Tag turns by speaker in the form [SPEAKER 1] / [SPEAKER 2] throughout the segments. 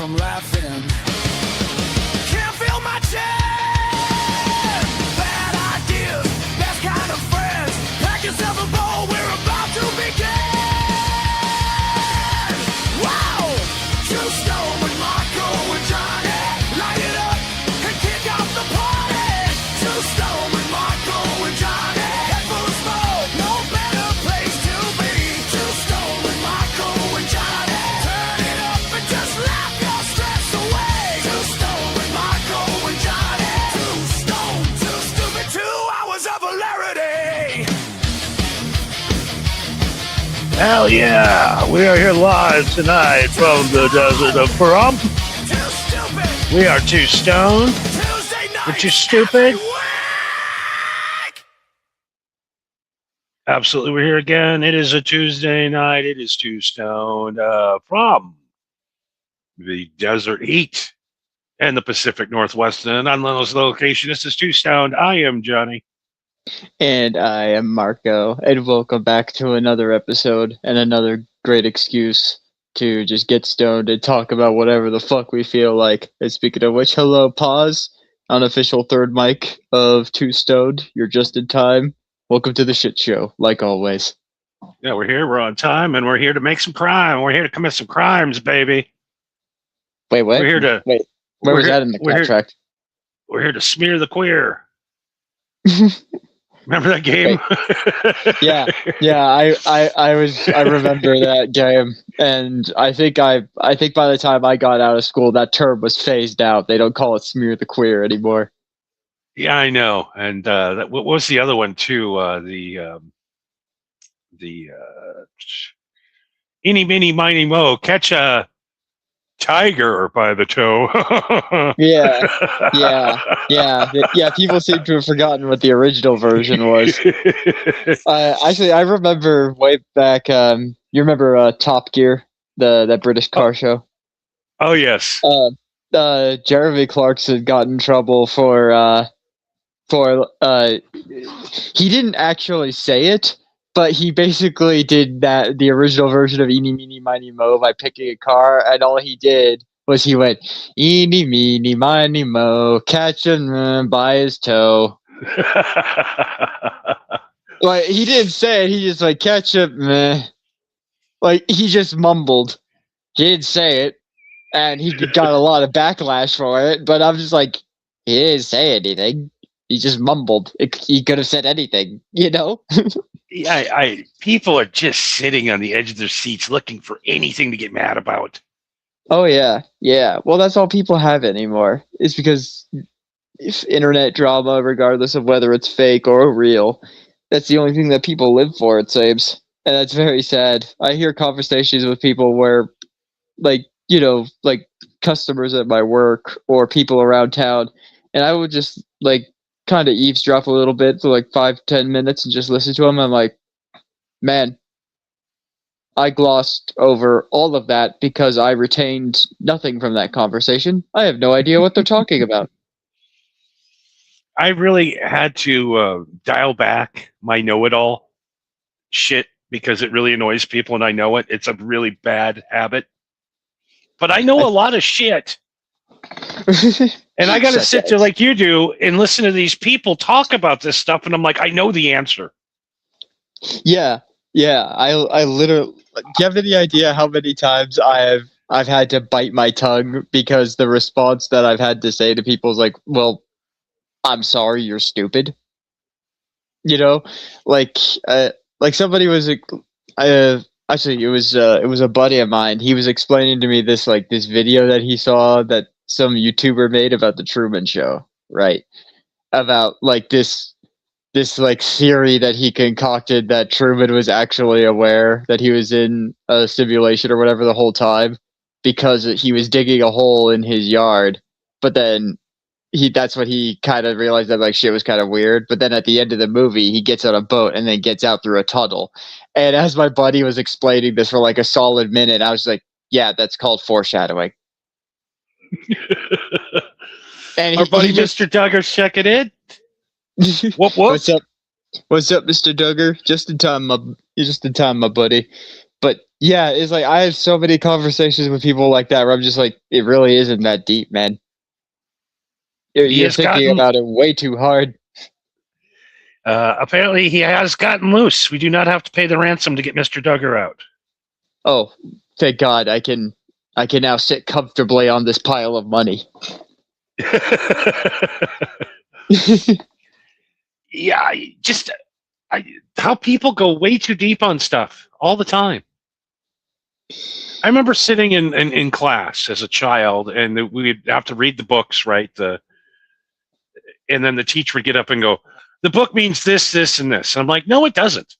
[SPEAKER 1] from laughing. Can't feel my chin. Bad ideas, best kind of friends. Pack yourself a bowl, we're about to begin. Wow! Two Stone with Marco and Johnny. Light it up and kick off the party. Two Stone with Marco and Johnny. Head full of smoke, no better place to be. Two Stone with Marco and Johnny. Turn it up and just laugh your stress away. Two Stone with Marco and Johnny. Two Stone, too stupid, 2 hours of hilarity.
[SPEAKER 2] Hell yeah! We are here live tonight from the desert of Pahrump.
[SPEAKER 1] Too stupid.
[SPEAKER 2] We are Two Stone.
[SPEAKER 1] Tuesday night.
[SPEAKER 2] But you stupid.
[SPEAKER 1] every week.
[SPEAKER 2] Absolutely, we're here again. It is a Tuesday night. It is Two Stone from the desert heat and the Pacific Northwest. And on those locations, this is Two Stone. I am Johnny.
[SPEAKER 3] And I am Marco, and welcome back to another episode and another great excuse to just get stoned and talk about whatever the fuck we feel like. And speaking of which, hello, pause, unofficial third mic of Two Stoned. You're just in time. Welcome to the shit show, like always.
[SPEAKER 2] Yeah, we're here. We're on time, and we're here to make some crime. We're here to commit some crimes, baby.
[SPEAKER 3] Wait, what?
[SPEAKER 2] We're here to.
[SPEAKER 3] Wait, where
[SPEAKER 2] we're
[SPEAKER 3] was
[SPEAKER 2] here-
[SPEAKER 3] that in the
[SPEAKER 2] we're here-
[SPEAKER 3] contract?
[SPEAKER 2] We're here to smear the queer. Remember that game?
[SPEAKER 3] Yeah, I remember that game, and I think by the time I got out of school, that term was phased out. They don't call it smear the queer anymore.
[SPEAKER 2] Yeah, I know. And what was the other one too? Eeny, meeny, miny, mo, catch a tiger by the toe. Yeah. People seem to have forgotten what the original version was. Actually, I remember way back. You remember Top Gear, that British car show? Oh yes.
[SPEAKER 3] Jeremy Clarkson got in trouble for he didn't actually say it, but he basically did the original version of Eeny, Meeny, Miny, Mo by picking a car, and all he did was he went, Eeny, Meeny, Miny, Mo, catch him by his toe. Like, he didn't say it, he just like, catch him, meh. Like, he just mumbled. He didn't say it, and he got a lot of backlash for it, but I'm just like, he didn't say anything. He just mumbled. He could have said anything, you know?
[SPEAKER 2] Yeah, people are just sitting on the edge of their seats looking for anything to get mad about.
[SPEAKER 3] Oh, yeah. Yeah. Well, that's all people have anymore. It's because if internet drama, regardless of whether it's fake or real, that's the only thing that people live for, it seems. And that's very sad. I hear conversations with people where, like, you know, like customers at my work or people around town, and I would just, like, kind of eavesdrop a little bit for like 5-10 minutes and just listen to them. I'm like, man, I glossed over all of that because I retained nothing from that conversation. I have no idea what they're talking about.
[SPEAKER 2] I really had to dial back my know-it-all shit because it really annoys people, and I know it. It's a really bad habit. But I know a lot of shit. And I got to sit there like you do and listen to these people talk about this stuff, and I'm like, I know the answer.
[SPEAKER 3] Yeah, yeah. I literally. Do you have any idea how many times I've had to bite my tongue because the response that I've had to say to people is like, "Well, I'm sorry, you're stupid." You know, like like somebody was actually it was a buddy of mine. He was explaining to me this video that he saw that some YouTuber made about the Truman Show, right? About like this like theory that he concocted that Truman was actually aware that he was in a simulation or whatever the whole time because he was digging a hole in his yard, but then that's when he kind of realized that like shit was kind of weird. But then at the end of the movie, he gets on a boat and then gets out through a tunnel. And as my buddy was explaining this for like a solid minute, I was like, "Yeah, that's called foreshadowing." And
[SPEAKER 2] Our buddy
[SPEAKER 3] he just
[SPEAKER 2] Mr. Duggar's checking in. Whoop whoop.
[SPEAKER 3] what's up? What's up, Mr. Duggar? Just in time, my buddy. But yeah, it's like I have so many conversations with people like that where I'm just like, it really isn't that deep, man.
[SPEAKER 2] He
[SPEAKER 3] You're
[SPEAKER 2] has
[SPEAKER 3] thinking
[SPEAKER 2] gotten.
[SPEAKER 3] about it way too hard.
[SPEAKER 2] Apparently, he has gotten loose. We do not have to pay the ransom to get Mr. Duggar out.
[SPEAKER 3] Oh, thank God, I can now sit comfortably on this pile of money.
[SPEAKER 2] Yeah, how people go way too deep on stuff all the time. I remember sitting in class as a child, and we'd have to read the books, right? And then the teacher would get up and go, "The book means this, this, and this." And I'm like, "No, it doesn't.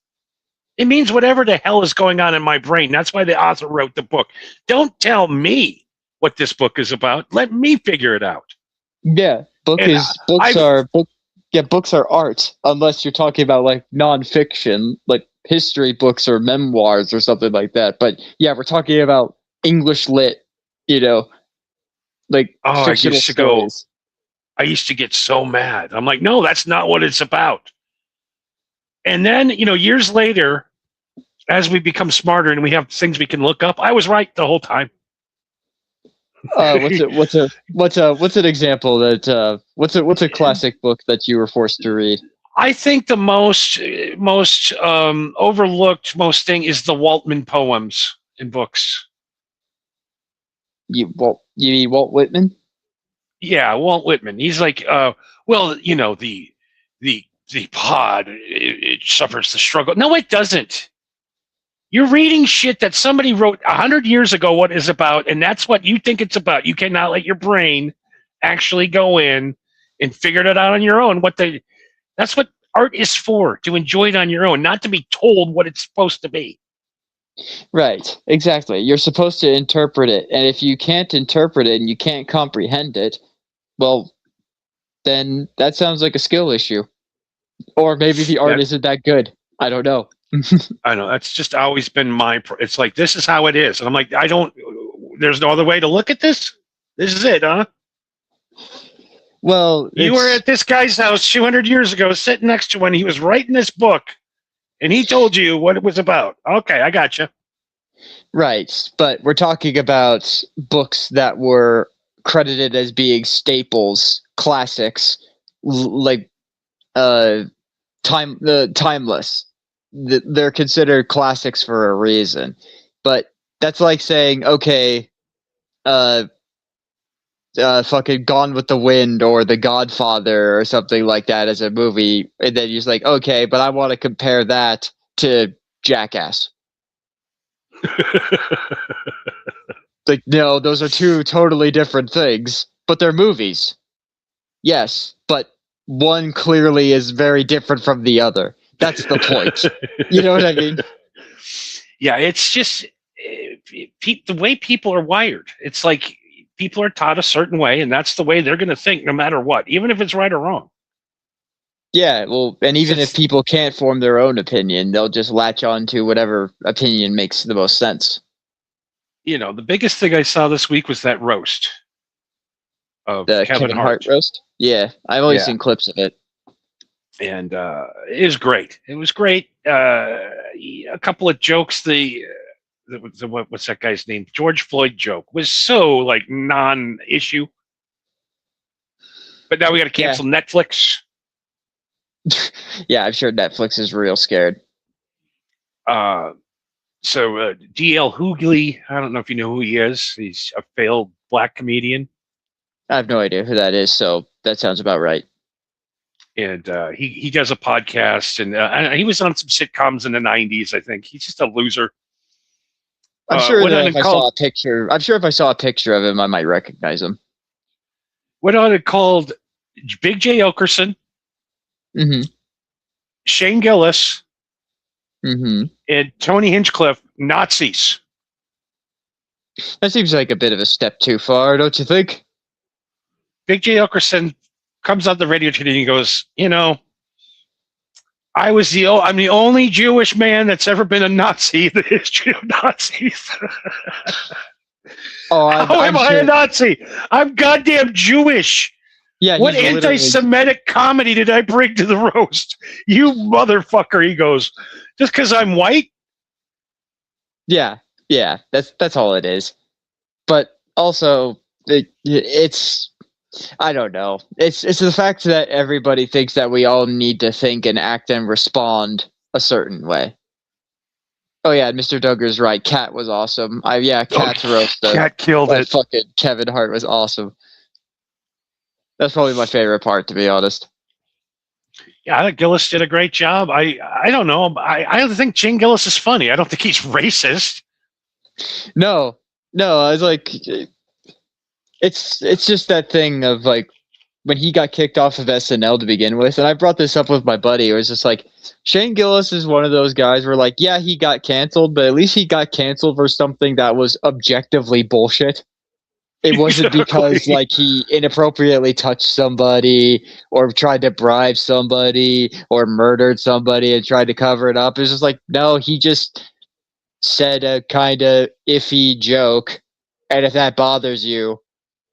[SPEAKER 2] It means whatever the hell is going on in my brain. That's why the author wrote the book. Don't tell me what this book is about. Let me figure it out."
[SPEAKER 3] Yeah, books are art, unless you're talking about like nonfiction, like history books or memoirs or something like that. But yeah, we're talking about English lit, like
[SPEAKER 2] Oh,
[SPEAKER 3] fictional stories.
[SPEAKER 2] I used to get so mad. I'm like, "No, that's not what it's about." And then, years later, as we become smarter and we have things we can look up, I was right the whole time.
[SPEAKER 3] What's an example that what's a classic book that you were forced to read?
[SPEAKER 2] I think the most overlooked most thing is the Waltman poems in books.
[SPEAKER 3] You mean Walt Whitman?
[SPEAKER 2] Yeah, Walt Whitman. He's like, well, the pod it suffers the struggle. No, it doesn't. You're reading shit that somebody wrote 100 years ago what is about, and that's what you think it's about. You cannot let your brain actually go in and figure it out on your own. That's what art is for, to enjoy it on your own, not to be told what it's supposed to be.
[SPEAKER 3] Right, exactly. You're supposed to interpret it, and if you can't interpret it and you can't comprehend it, well, then that sounds like a skill issue. Or maybe the art isn't that good. I don't know.
[SPEAKER 2] I know that's just always been it's like, this is how it is. And I'm like, there's no other way to look at this. This is it, huh?
[SPEAKER 3] Well,
[SPEAKER 2] you were at this guy's house 200 years ago, sitting next to when he was writing this book, and he told you what it was about. Okay, I got you.
[SPEAKER 3] Right, but we're talking about books that were credited as being staples, classics, timeless. They're considered classics for a reason. But that's like saying, okay, fucking Gone with the Wind or The Godfather or something like that as a movie, and then you're just like, okay, but I want to compare that to Jackass. Like, no, those are two totally different things, but they're movies. Yes, but one clearly is very different from the other. That's the point. You know what I mean?
[SPEAKER 2] Yeah, it's just the way people are wired. It's like people are taught a certain way, and that's the way they're going to think no matter what, even if it's right or wrong.
[SPEAKER 3] Yeah, well, and even if people can't form their own opinion, they'll just latch on to whatever opinion makes the most sense.
[SPEAKER 2] The biggest thing I saw this week was that roast of
[SPEAKER 3] The
[SPEAKER 2] Kevin Hart
[SPEAKER 3] roast? Yeah, I've only seen clips of it.
[SPEAKER 2] And it was great. It was great. A couple of jokes. What's that guy's name? George Floyd joke was so like non-issue. But now we got to cancel Netflix.
[SPEAKER 3] Yeah, I'm sure Netflix is real scared.
[SPEAKER 2] D.L. Hughley, I don't know if you know who he is. He's a failed black comedian.
[SPEAKER 3] I have no idea who that is, so that sounds about right.
[SPEAKER 2] And he does a podcast, and he was on some sitcoms in the 90s, I think. He's just a loser.
[SPEAKER 3] I'm sure
[SPEAKER 2] what
[SPEAKER 3] that
[SPEAKER 2] on
[SPEAKER 3] if I saw a picture, of him, I might recognize him.
[SPEAKER 2] What on it called Big J. Okerson,
[SPEAKER 3] Mm-hmm.
[SPEAKER 2] Shane Gillis,
[SPEAKER 3] Mm-hmm.
[SPEAKER 2] and Tony Hinchcliffe, Nazis.
[SPEAKER 3] That seems like a bit of a step too far, don't you think?
[SPEAKER 2] Big J. Okerson comes on the radio today and he goes, I'm the only Jewish man that's ever been a Nazi in the history of Nazis. How am I a Nazi? I'm goddamn Jewish.
[SPEAKER 3] Yeah.
[SPEAKER 2] What anti-Semitic comedy did I bring to the roast? You motherfucker, he goes, just because I'm white?
[SPEAKER 3] Yeah. That's all it is. But also, it's I don't know. It's the fact that everybody thinks that we all need to think and act and respond a certain way. Oh yeah, Mr. Duggar's right. Cat was awesome. Cat's roast.
[SPEAKER 2] Cat killed it.
[SPEAKER 3] Fucking Kevin Hart was awesome. That's probably my favorite part, to be honest.
[SPEAKER 2] Yeah, I think Gillis did a great job. I don't know. I don't think Shane Gillis is funny. I don't think he's racist.
[SPEAKER 3] No, I was like, it's just that thing of like when he got kicked off of SNL to begin with, and I brought this up with my buddy. It was just like Shane Gillis is one of those guys where like, yeah, he got canceled, but at least he got canceled for something that was objectively bullshit. It wasn't because like he inappropriately touched somebody or tried to bribe somebody or murdered somebody and tried to cover it up. It's just like, no, he just said a kind of iffy joke, and if that bothers you,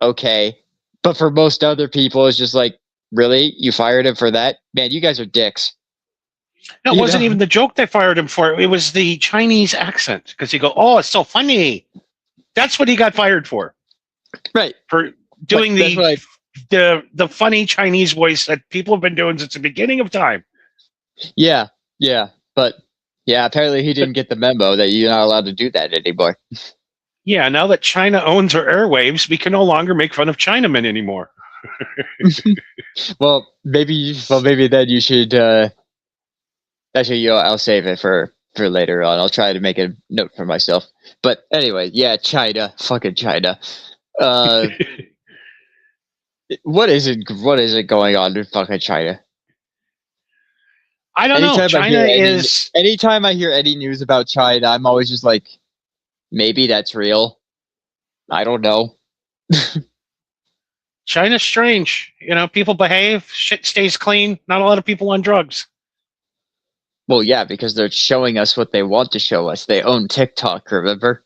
[SPEAKER 3] okay. But for most other people, it's just like, really? You fired him for that? Man, you guys are dicks.
[SPEAKER 2] No, it wasn't even the joke they fired him for. It was the Chinese accent. Because you go, oh, it's so funny. That's what he got fired for.
[SPEAKER 3] Right.
[SPEAKER 2] For doing the funny Chinese voice that people have been doing since the beginning of time.
[SPEAKER 3] Yeah. But yeah, apparently he didn't get the memo that you're not allowed to do that anymore.
[SPEAKER 2] Yeah, now that China owns our airwaves, we can no longer make fun of Chinamen anymore.
[SPEAKER 3] Well, maybe then you should. Actually, I'll save it for later on. I'll try to make a note for myself. But anyway, yeah, China, fucking China. What is it going on in fucking China?
[SPEAKER 2] I don't know. China is.
[SPEAKER 3] Anytime I hear any news about China, I'm always just like, maybe that's real. I don't know.
[SPEAKER 2] China's strange. People behave. Shit stays clean. Not a lot of people on drugs.
[SPEAKER 3] Well, yeah, because they're showing us what they want to show us. They own TikTok, remember?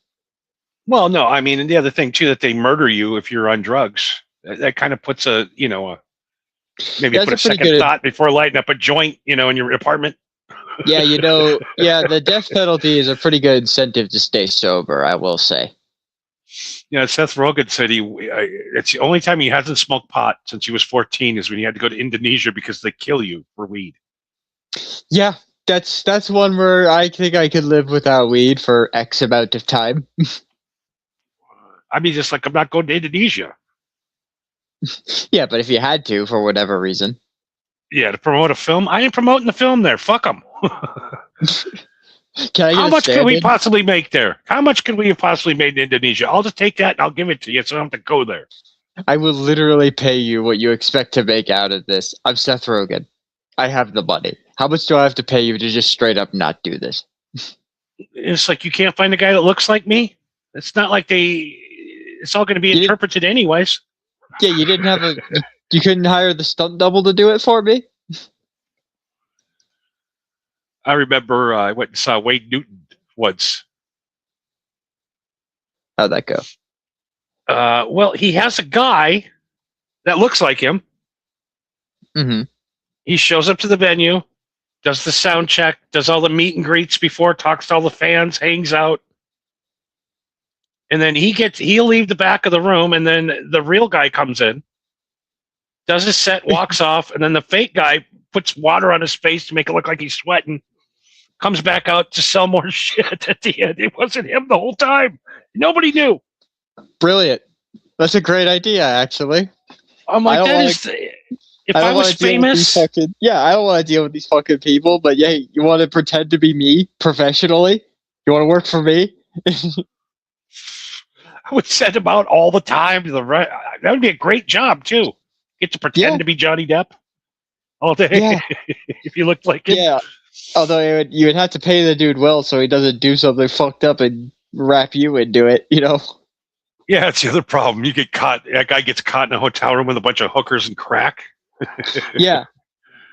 [SPEAKER 2] Well, no, I mean, and the other thing too, that they murder you if you're on drugs. That kind of puts maybe put a second thought before lighting up a joint, in your apartment.
[SPEAKER 3] Yeah, the death penalty is a pretty good incentive to stay sober, I will say.
[SPEAKER 2] Yeah, Seth Rogen said it's the only time he hasn't smoked pot since he was 14 is when he had to go to Indonesia because they kill you for weed.
[SPEAKER 3] Yeah, that's one where I think I could live without weed for X amount of time.
[SPEAKER 2] I mean, just like I'm not going to Indonesia.
[SPEAKER 3] Yeah, but if you had to, for whatever reason.
[SPEAKER 2] Yeah, to promote a film. I ain't promoting the film there. Fuck them.
[SPEAKER 3] How
[SPEAKER 2] much can we possibly make there? How much can we have possibly made in Indonesia? I'll just take that and I'll give it to you so I don't have to go there.
[SPEAKER 3] I will literally pay you what you expect to make out of this. I'm Seth Rogen. I have the money. How much do I have to pay you to just straight up not do this?
[SPEAKER 2] It's like you can't find a guy that looks like me. It's not like it's all going to be interpreted anyways.
[SPEAKER 3] Yeah, you couldn't hire the stunt double to do it for me?
[SPEAKER 2] I remember I went and saw Wade Newton once.
[SPEAKER 3] How'd that go?
[SPEAKER 2] Well, he has a guy that looks like him.
[SPEAKER 3] Mm-hmm.
[SPEAKER 2] He shows up to the venue, does the sound check, does all the meet and greets before, talks to all the fans, hangs out. And then he'll leave the back of the room, and then the real guy comes in, does his set, walks off, and then the fake guy puts water on his face to make it look like he's sweating, comes back out to sell more shit at the end. It wasn't him the whole time. Nobody knew.
[SPEAKER 3] Brilliant. That's a great idea, actually.
[SPEAKER 2] I'm
[SPEAKER 3] I
[SPEAKER 2] like,
[SPEAKER 3] don't
[SPEAKER 2] that
[SPEAKER 3] wanna-
[SPEAKER 2] is. If I was famous,
[SPEAKER 3] I don't want to deal with these fucking people. But yeah, you want to pretend to be me professionally? You want to work for me?
[SPEAKER 2] I would send him out all the time. That would be a great job too. Get to pretend
[SPEAKER 3] Yeah.
[SPEAKER 2] to be Johnny Depp all day.
[SPEAKER 3] Yeah.
[SPEAKER 2] If you looked like him.
[SPEAKER 3] Yeah. Although you would have to pay the dude well so he doesn't do something fucked up and wrap you into it. You know.
[SPEAKER 2] Yeah, that's the other problem. You get caught. That guy gets caught in a hotel room with a bunch of hookers and crack.
[SPEAKER 3] Yeah.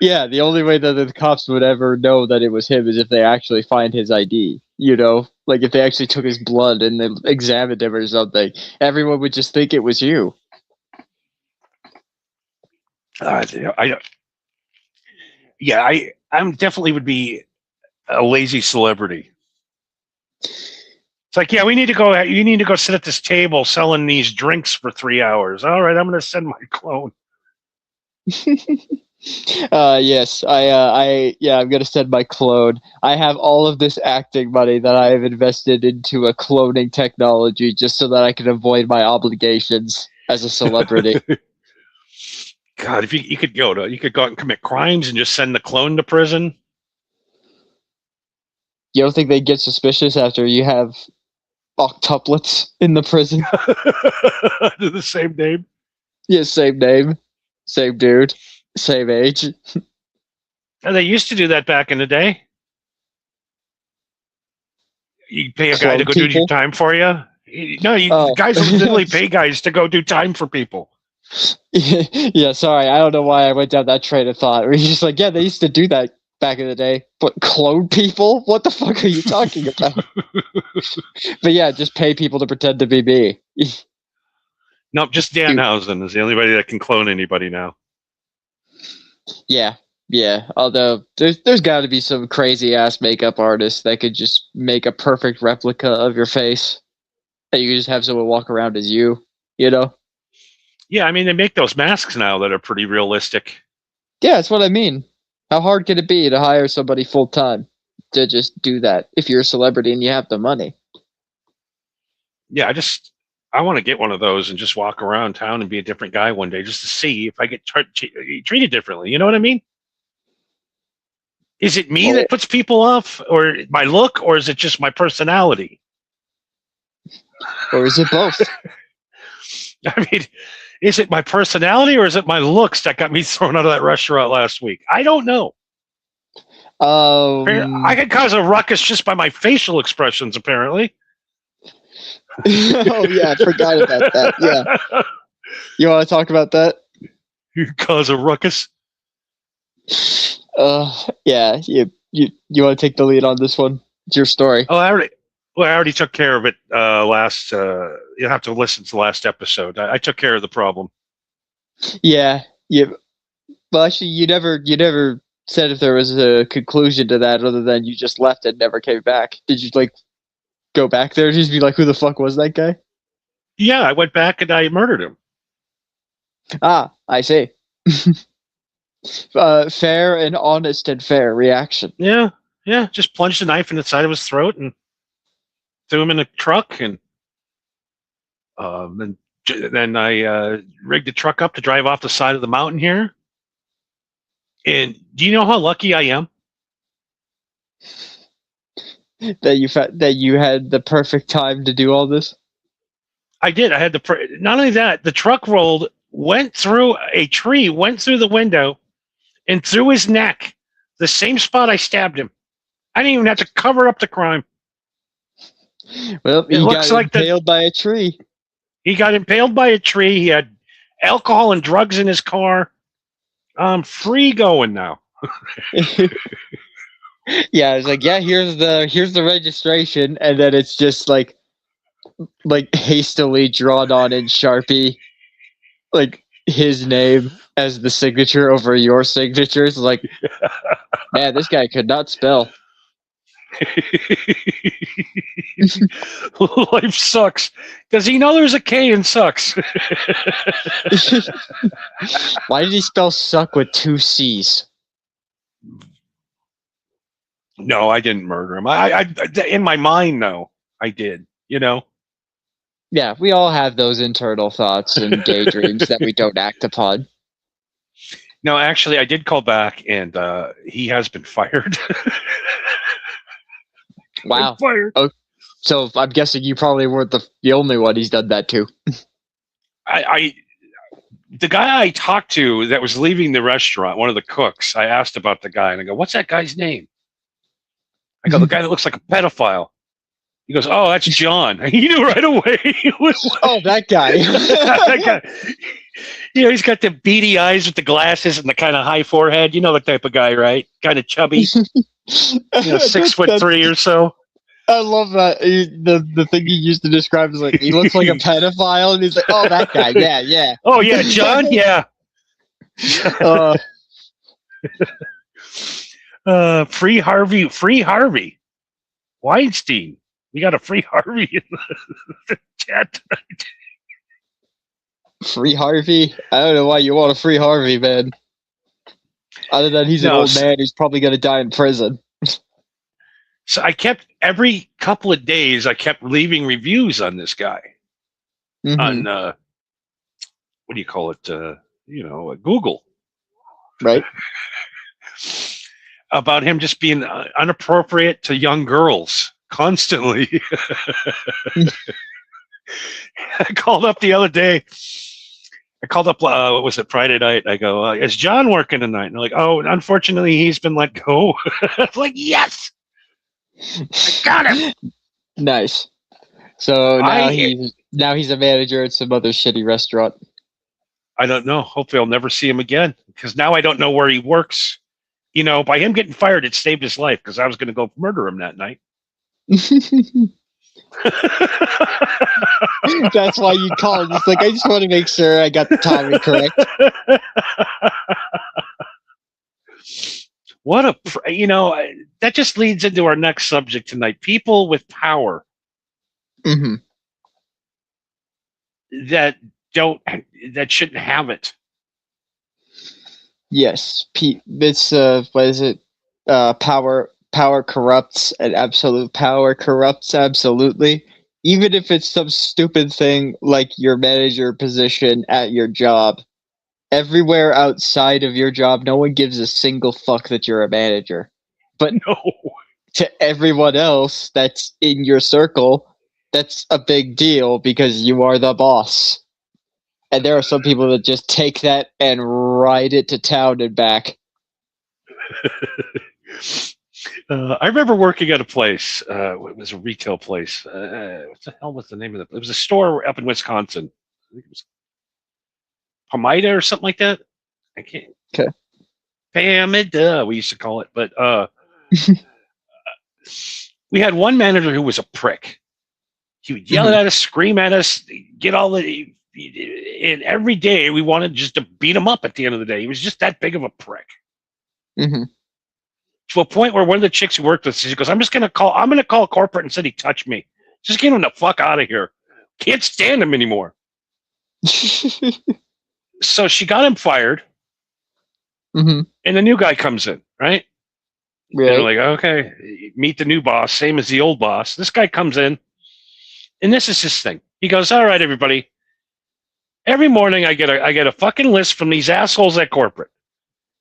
[SPEAKER 3] Yeah, the only way that the cops would ever know that it was him is if they actually find his ID. You know, like if they actually took his blood and they examined him or something, everyone would just think it was you.
[SPEAKER 2] I'm definitely would be a lazy celebrity. It's like, yeah, we need to go. You need to go sit at this table selling these drinks for 3 hours. All right, I'm going to send my clone.
[SPEAKER 3] Yes, I'm gonna send my clone. I have all of this acting money that I have invested into a cloning technology just so that I can avoid my obligations as a celebrity.
[SPEAKER 2] God, if you could go out and commit crimes and just send the clone to prison.
[SPEAKER 3] You don't think they get suspicious after you have octuplets in the prison?
[SPEAKER 2] They're the same name.
[SPEAKER 3] Yeah, same name, same dude, same age.
[SPEAKER 2] And they used to do that back in the day. You pay a guy
[SPEAKER 3] Clone
[SPEAKER 2] to go do
[SPEAKER 3] people?
[SPEAKER 2] your time for you. No, guys would literally pay guys to go do time for people.
[SPEAKER 3] Yeah, sorry, I don't know why I went down that train of thought. Where you're just like, yeah, they used to do that back in the day, but clone people? What the fuck are you talking about? But yeah, just pay people to pretend to be me.
[SPEAKER 2] Nope, just Danhausen is the only body that can clone anybody now.
[SPEAKER 3] Yeah. Although there's got to be some crazy ass makeup artist that could just make a perfect replica of your face, and you can just have someone walk around as you. You know?
[SPEAKER 2] Yeah, I mean, they make those masks now that are pretty realistic.
[SPEAKER 3] Yeah, that's what I mean. How hard can it be to hire somebody full time to just do that if you're a celebrity and you have the money?
[SPEAKER 2] Yeah, I want to get one of those and just walk around town and be a different guy one day just to see if I get treated differently. You know what I mean? Is it me that puts people off, or my look, or is it just my personality?
[SPEAKER 3] Or is it both?
[SPEAKER 2] I mean, is it my personality or is it my looks that got me thrown out of that restaurant last week? I don't know. I could cause a ruckus just by my facial expressions, apparently.
[SPEAKER 3] Oh yeah, I forgot about that. Yeah, you want to talk about that?
[SPEAKER 2] You cause a ruckus.
[SPEAKER 3] Yeah. You want to take the lead on this one? It's your story.
[SPEAKER 2] Oh, I already took care of it last. You'll have to listen to the last episode. I took care of the problem.
[SPEAKER 3] Yeah. Well, actually, you never said if there was a conclusion to that, other than you just left and never came back. Did you go back there and just be like, who the fuck was that guy?
[SPEAKER 2] Yeah, I went back and I murdered him.
[SPEAKER 3] Ah, I see. Fair and honest and fair reaction.
[SPEAKER 2] Yeah, just plunged a knife in the side of his throat and threw him in a truck, and then I rigged the truck up to drive off the side of the mountain here. And do you know how lucky I am?
[SPEAKER 3] That you had the perfect time to do all this?
[SPEAKER 2] I did. I had not only that, the truck went through a tree, went through the window, and through his neck, the same spot I stabbed him. I didn't even have to cover up the crime.
[SPEAKER 3] Well, he
[SPEAKER 2] looks
[SPEAKER 3] got
[SPEAKER 2] like
[SPEAKER 3] impaled by a tree.
[SPEAKER 2] He got impaled by a tree. He had alcohol and drugs in his car. I'm free going now.
[SPEAKER 3] Yeah, it's like, yeah, here's the registration, and then it's just like hastily drawn on in Sharpie, like his name as the signature over your signatures. Like, man, this guy could not spell.
[SPEAKER 2] Life sucks. Does he know there's a K in sucks?
[SPEAKER 3] Why did he spell suck with 2 C's?
[SPEAKER 2] No, I didn't murder him. I in my mind, no, I did. You know.
[SPEAKER 3] Yeah, we all have those internal thoughts and daydreams that we don't act upon.
[SPEAKER 2] No, actually, I did call back, and he has been fired.
[SPEAKER 3] Wow.
[SPEAKER 2] Fired.
[SPEAKER 3] Oh, so I'm guessing you probably weren't the only one he's done that to.
[SPEAKER 2] The guy I talked to that was leaving the restaurant, one of the cooks, I asked about the guy, and I go, "What's that guy's name?" I go, "The guy that looks like a pedophile." He goes, "Oh, that's John." He knew right away.
[SPEAKER 3] Oh, that guy.
[SPEAKER 2] That guy. You know, he's got the beady eyes with the glasses and the kind of high forehead. You know the type of guy, right? Kind of chubby. 6'3" or so.
[SPEAKER 3] I love that. The thing he used to describe is like, he looks like a pedophile, and he's like, oh, that guy. Yeah, yeah.
[SPEAKER 2] Oh, yeah, John? Yeah. Free Harvey. Weinstein. We got a free Harvey in the chat tonight.
[SPEAKER 3] Free Harvey? I don't know why you want a free Harvey, man. Other than he's an old man who's probably going to die in prison.
[SPEAKER 2] So I kept, every couple of days, I kept leaving reviews on this guy. On, what do you call it? Google.
[SPEAKER 3] Right.
[SPEAKER 2] About him just being inappropriate to young girls constantly. I called up the other day. I called up, what was it, Friday night. I go, is John working tonight? And they're like, oh, unfortunately, he's been let go. I was like, yes! I got him!
[SPEAKER 3] Nice. So now he's a manager at some other shitty restaurant.
[SPEAKER 2] I don't know. Hopefully I'll never see him again, because now I don't know where he works. You know, by him getting fired, it saved his life, because I was going to go murder him that night.
[SPEAKER 3] That's why you called. It's like, I just want to make sure I got the timing correct.
[SPEAKER 2] That just leads into our next subject tonight. People with power that shouldn't have it.
[SPEAKER 3] Yes, it's what is it? Power corrupts, and absolute power corrupts absolutely. Even if it's some stupid thing like your manager position at your job, everywhere outside of your job, no one gives a single fuck that you're a manager. But to everyone else that's in your circle, that's a big deal because you are the boss. And there are some people that just take that and ride it to town and back.
[SPEAKER 2] I remember working at a place. It was a retail place. What the hell was the name of it? It was a store up in Wisconsin. I think it was Pomida or something like that. I can't.
[SPEAKER 3] Okay.
[SPEAKER 2] Pamida, we used to call it. But we had one manager who was a prick. He would yell at us, scream at us, get all the... And every day we wanted just to beat him up at the end of the day. He was just that big of a prick. To a point where one of the chicks who worked with us, she goes, I'm going to call corporate and said he touched me. Just get him the fuck out of here. Can't stand him anymore. So she got him fired. And the new guy comes in, right? Right. And they're like, okay, meet the new boss, same as the old boss. This guy comes in, and this is his thing. He goes, all right, everybody. Every morning I get a fucking list from these assholes at corporate.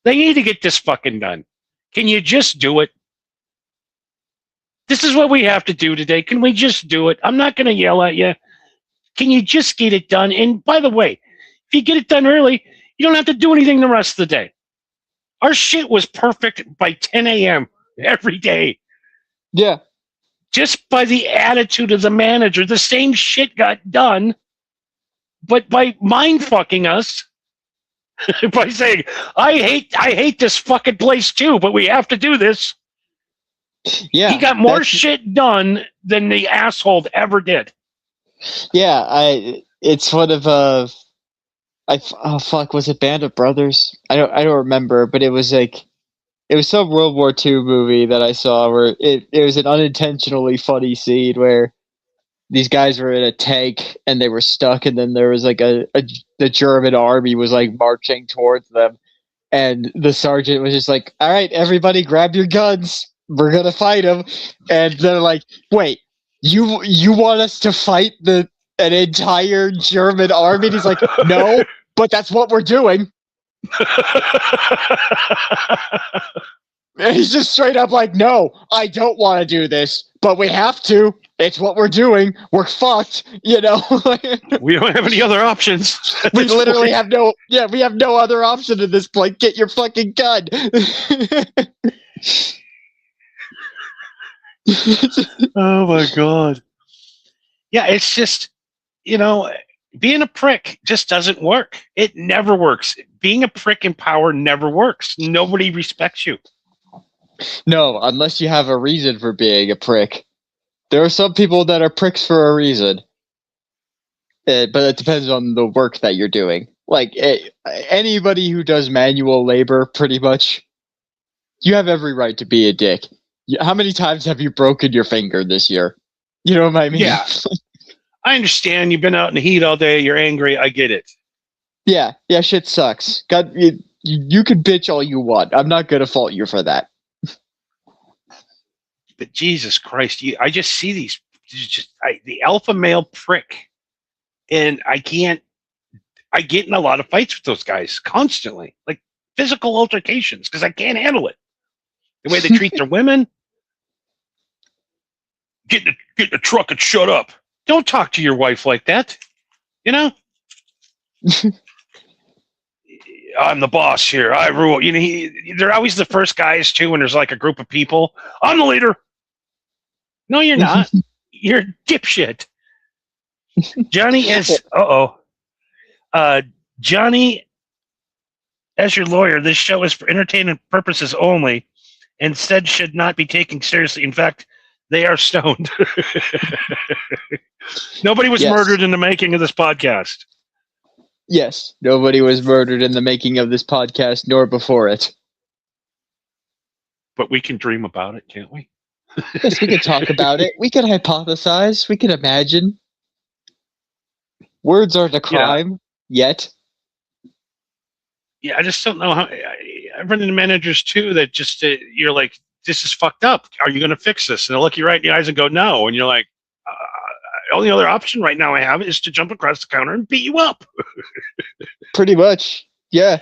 [SPEAKER 2] They need to get this fucking done. Can you just do it? This is what we have to do today. Can we just do it? I'm not going to yell at you. Can you just get it done? And by the way, if you get it done early, you don't have to do anything the rest of the day. Our shit was perfect by 10 a.m. every day.
[SPEAKER 3] Yeah.
[SPEAKER 2] Just by the attitude of the manager, the same shit got done, but by mind fucking us, by saying, I hate this fucking place too, but we have to do this. Yeah. He got more shit done than the asshole ever did.
[SPEAKER 3] Yeah, it's one of was it Band of Brothers? I don't remember, but it was some World War II movie that I saw where it was an unintentionally funny scene where these guys were in a tank and they were stuck, and then there was like the German army was like marching towards them, and the sergeant was just like, all right, everybody grab your guns. we're gonna fight him. And they're like, wait, you want us to fight an entire German army? And he's like, no, but that's what we're doing. And he's just straight up like, no, I don't want to do this, but we have to. It's what we're doing. We're fucked, you know.
[SPEAKER 2] We don't have any other options.
[SPEAKER 3] We literally have we have no other option at this point. Get your fucking gun.
[SPEAKER 2] Oh my god. Yeah, it's just, being a prick just doesn't work. It never works. Being a prick in power never works. Nobody respects you.
[SPEAKER 3] No, unless you have a reason for being a prick. There are some people that are pricks for a reason. But it depends on the work that you're doing. Like, anybody who does manual labor, pretty much, you have every right to be a dick. How many times have you broken your finger this year? You know what I mean?
[SPEAKER 2] Yeah. I understand. You've been out in the heat all day. You're angry. I get it.
[SPEAKER 3] Yeah, shit sucks. God, you can bitch all you want. I'm not going to fault you for that.
[SPEAKER 2] But Jesus Christ, I just see the alpha male prick, and I get in a lot of fights with those guys constantly, like physical altercations, because I can't handle it. The way they treat their women. Get in the truck and shut up. Don't talk to your wife like that. I'm the boss here. I rule. They're always the first guys too when there's like a group of people. I'm the leader. No, you're not. You're a dipshit. Johnny is. Johnny, as your lawyer, this show is for entertainment purposes only, and instead should not be taken seriously. In fact, they are stoned. Nobody was murdered in the making of this podcast.
[SPEAKER 3] Yes, nobody was murdered in the making of this podcast, nor before it.
[SPEAKER 2] But we can dream about it, can't we?
[SPEAKER 3] Yes, we could talk about it. We could hypothesize. We could imagine. Words aren't a crime yet.
[SPEAKER 2] Yeah, I just don't know how. I've run into managers too that just you're like, this is fucked up. Are you going to fix this? And they'll look you right in the eyes and go, no. And you're like, only other option right now I have is to jump across the counter and beat you up.
[SPEAKER 3] Pretty much. Yeah.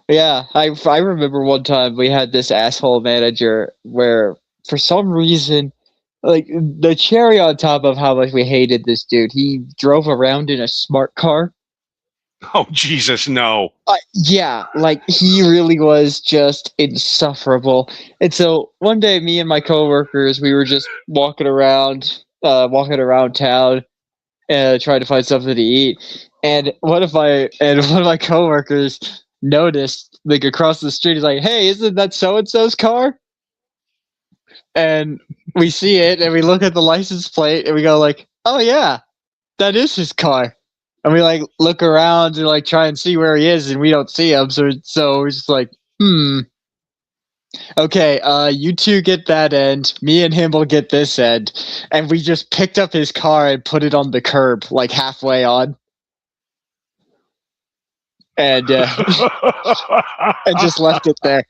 [SPEAKER 3] Yeah. I remember one time we had this asshole manager where for some reason, like the cherry on top of how much we hated this dude, he drove around in a smart car.
[SPEAKER 2] Oh, Jesus, no.
[SPEAKER 3] Yeah, like he really was just insufferable. And so one day, me and my coworkers, we were just walking around town, trying to find something to eat. And one of my coworkers noticed, like across the street, he's like, "Hey, isn't that so and so's car?" And we see it, and we look at the license plate, and we go like, "Oh yeah, that is his car." And we like look around and like try and see where he is, and we don't see him. So we're just like, okay, you two get that end. Me and him will get this end. And we just picked up his car and put it on the curb, like halfway on, and and just left it there.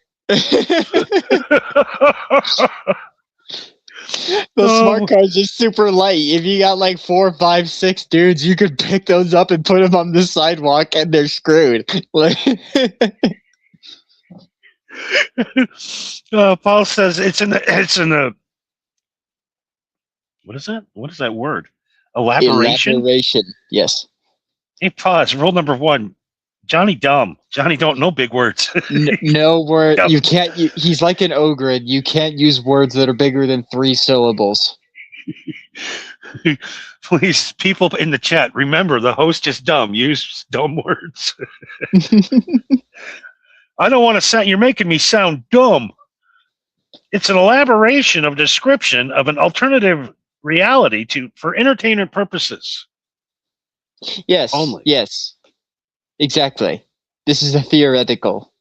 [SPEAKER 3] The smart car's just super light. If you got like 4, 5, 6 dudes, you could pick those up and put them on the sidewalk, and they're screwed.
[SPEAKER 2] Paul says it's in the. What is that? What is that word? Elaboration.
[SPEAKER 3] Elaboration. Yes.
[SPEAKER 2] Hey, pause. Rule number 1. Johnny dumb. Johnny don't know big words.
[SPEAKER 3] No word. You can't. He's like an ogre. You can't use words that are bigger than 3 syllables.
[SPEAKER 2] Please, people in the chat, remember the host is dumb. Use dumb words. I don't want to sound. You're making me sound dumb. It's an elaboration of description of an alternative reality for entertainment purposes.
[SPEAKER 3] Yes.
[SPEAKER 2] Only.
[SPEAKER 3] Yes. Exactly. This is a theoretical,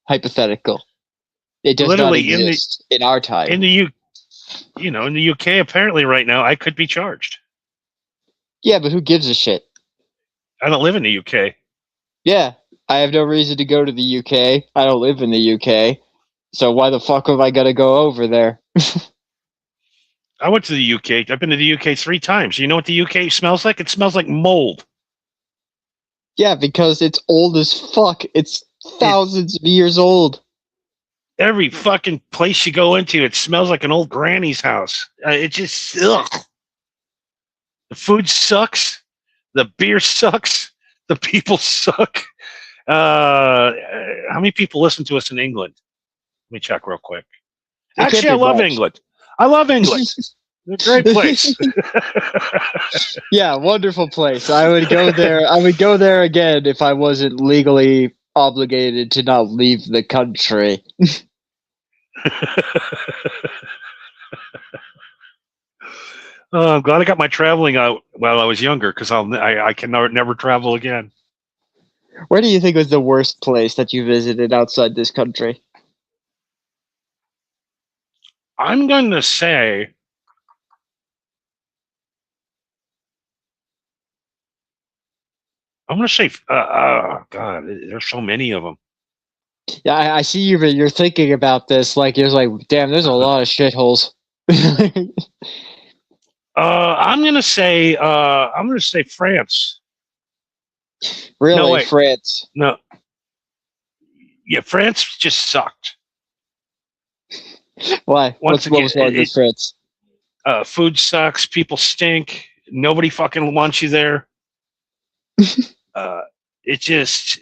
[SPEAKER 3] hypothetical. It does
[SPEAKER 2] Literally
[SPEAKER 3] not exist in our time.
[SPEAKER 2] In the UK, apparently right now, I could be charged.
[SPEAKER 3] Yeah, but who gives a shit?
[SPEAKER 2] I don't live in the UK.
[SPEAKER 3] Yeah, I have no reason to go to the UK. I don't live in the UK. So why the fuck am I gonna go over there?
[SPEAKER 2] I went to the UK. I've been to the UK 3 times. You know what the UK smells like? It smells like mold.
[SPEAKER 3] Yeah, because it's old as fuck. It's thousands of years old.
[SPEAKER 2] Every fucking place you go into, it smells like an old granny's house. It just, ugh. The food sucks. The beer sucks. The people suck. How many people listen to us in England? Let me check real quick.
[SPEAKER 3] It can't
[SPEAKER 2] Actually, I
[SPEAKER 3] be
[SPEAKER 2] love
[SPEAKER 3] much.
[SPEAKER 2] England. I love England. It's a great place.
[SPEAKER 3] Yeah, wonderful place. I would go there. I would go there again if I wasn't legally obligated to not leave the country.
[SPEAKER 2] I'm glad I got my traveling out while I was younger because I can never travel again.
[SPEAKER 3] Where do you think was the worst place that you visited outside this country?
[SPEAKER 2] I'm going to say God, there's so many of them.
[SPEAKER 3] Yeah, I see you. You're thinking about this like you're like, damn. There's a lot of shitholes.
[SPEAKER 2] I'm going to say France.
[SPEAKER 3] Really,
[SPEAKER 2] No, wait.
[SPEAKER 3] France?
[SPEAKER 2] No. Yeah, France just sucked.
[SPEAKER 3] Why?
[SPEAKER 2] Once
[SPEAKER 3] What was
[SPEAKER 2] again,
[SPEAKER 3] wrong with France?
[SPEAKER 2] Food sucks. People stink. Nobody fucking wants you there. It just,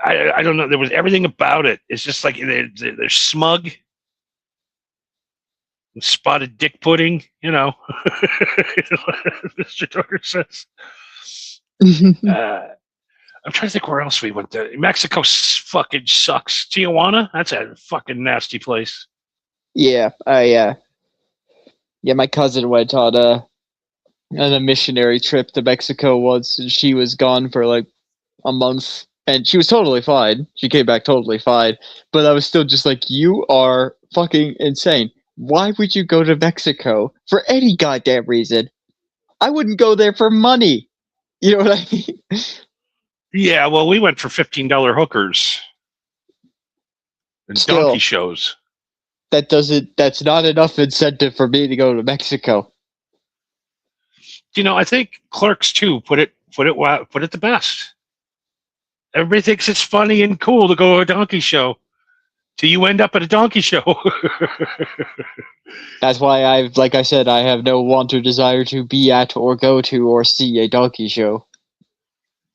[SPEAKER 2] I don't know. There was everything about it. It's just like they're smug. Spotted dick pudding, you know. Mr. Tucker says. I'm trying to think where else we went to. Mexico fucking sucks. Tijuana? That's a fucking nasty place.
[SPEAKER 3] Yeah, my cousin went on a missionary trip to Mexico once, and she was gone for like a month, and she was totally fine. She came back totally fine, but I was still just like, you are fucking insane. Why would you go to Mexico for any goddamn reason? I wouldn't go there for money. You know what I mean?
[SPEAKER 2] Yeah, well, we went for $15 hookers and
[SPEAKER 3] Still.
[SPEAKER 2] donkey shows.
[SPEAKER 3] That's not enough incentive for me to go to Mexico.
[SPEAKER 2] You know, I think Clerks 2 put it the best. Everybody thinks it's funny and cool to go to a donkey show till you end up at a donkey show.
[SPEAKER 3] That's why like I said, I have no want or desire to be at or go to or see a donkey show.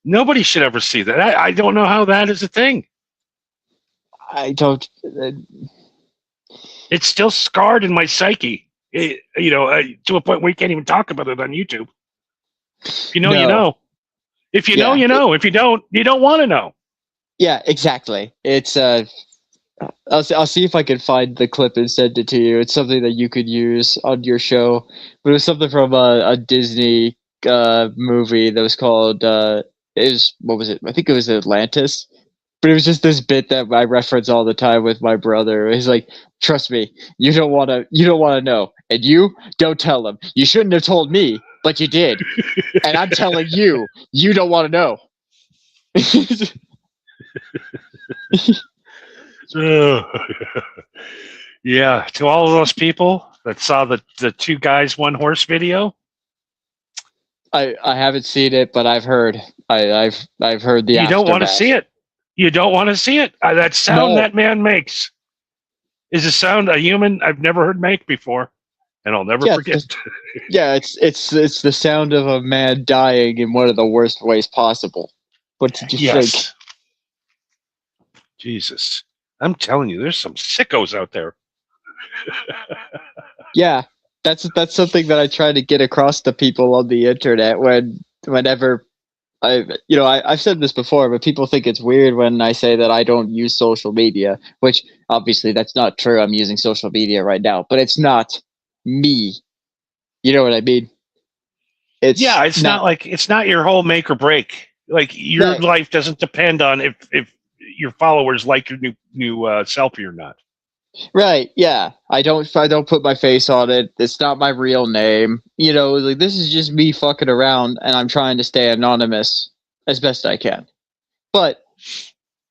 [SPEAKER 2] Nobody should ever see that. I don't know how that is a thing.
[SPEAKER 3] I don't.
[SPEAKER 2] It's still scarred in my psyche. To a point where you can't even talk about it on YouTube. If you know, you know. If you know, you know. If you don't want to know.
[SPEAKER 3] Yeah, exactly. It's I'll see if I can find the clip and send it to you. It's something that you could use on your show. But it was something from a Disney movie that was called what was it? I think it was Atlantis. But it was just this bit that I reference all the time with my brother. He's like, "Trust me, you don't want to know, and you don't tell him. You shouldn't have told me, but you did, and I'm telling you, you don't want to know."
[SPEAKER 2] Yeah, to all of those people that saw the 2 guys 1 horse video.
[SPEAKER 3] I haven't seen it, but I've heard. I've heard the.
[SPEAKER 2] You don't want to see it. You don't want to see it. That sound that man makes is a sound a human I've never heard make before, and I'll never forget.
[SPEAKER 3] Yeah, it's the sound of a man dying in one of the worst ways possible. What did you think?
[SPEAKER 2] Jesus, I'm telling you, there's some sickos out there.
[SPEAKER 3] Yeah, that's something that I try to get across to people on the internet whenever I've said this before, but people think it's weird when I say that I don't use social media, which obviously that's not true. I'm using social media right now, but it's not me. You know what I mean?
[SPEAKER 2] It's not your whole make or break. Like your life doesn't depend on if your followers like your new selfie or not.
[SPEAKER 3] Right, yeah. I don't put my face on it. It's not my real name. Like this is just me fucking around, and I'm trying to stay anonymous as best I can. But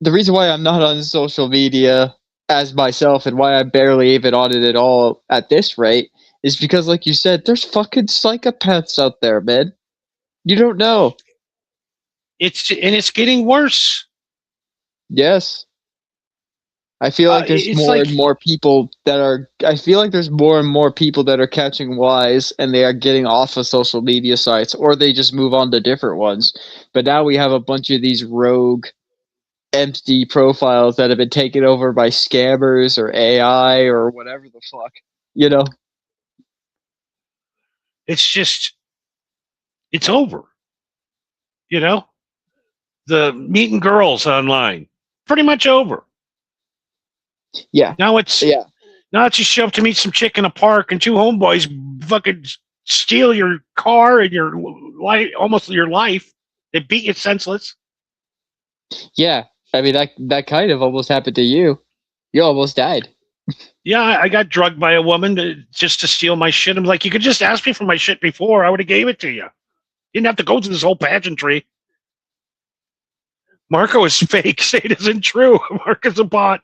[SPEAKER 3] the reason why I'm not on social media as myself and why I'm barely even on it at all at this rate is because, like you said, there's fucking psychopaths out there, man. You don't know.
[SPEAKER 2] It's getting worse.
[SPEAKER 3] Yes. I feel like there's
[SPEAKER 2] It's
[SPEAKER 3] more
[SPEAKER 2] like
[SPEAKER 3] and more people that are. I feel like there's more and more people that are catching wise, and they are getting off of social media sites, or they just move on to different ones. But now we have a bunch of these rogue, empty profiles that have been taken over by scammers or AI or whatever the fuck. You know?
[SPEAKER 2] it's just it's over. You know, the meeting girls online, pretty much over.
[SPEAKER 3] Yeah.
[SPEAKER 2] Now it's
[SPEAKER 3] Yeah.
[SPEAKER 2] you show up to meet some chick in a park and two homeboys fucking steal your car and your life, almost your life. They beat you senseless.
[SPEAKER 3] Yeah. I mean, that kind of almost happened to you. You almost died.
[SPEAKER 2] Yeah, I got drugged by a woman just to steal my shit. I'm like, you could just ask me for my shit before. I would have gave it to you. You didn't have to go through this whole pageantry. Marco is fake. Say it isn't true. Marco's a bot.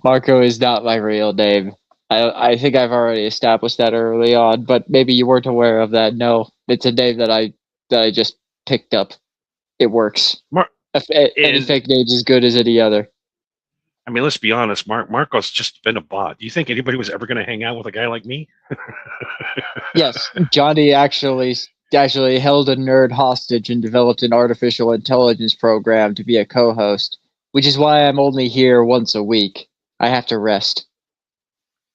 [SPEAKER 3] Marco is not my real name. I think I've already established that early on, but maybe you weren't aware of that. No, it's a name that I just picked up. It works. Any fake name's as good as any other.
[SPEAKER 2] I mean, let's be honest. Marco's just been a bot. Do you think anybody was ever going to hang out with a guy like me?
[SPEAKER 3] Yes, Johnny actually held a nerd hostage and developed an artificial intelligence program to be a co-host, which is why I'm only here once a week. I have to rest.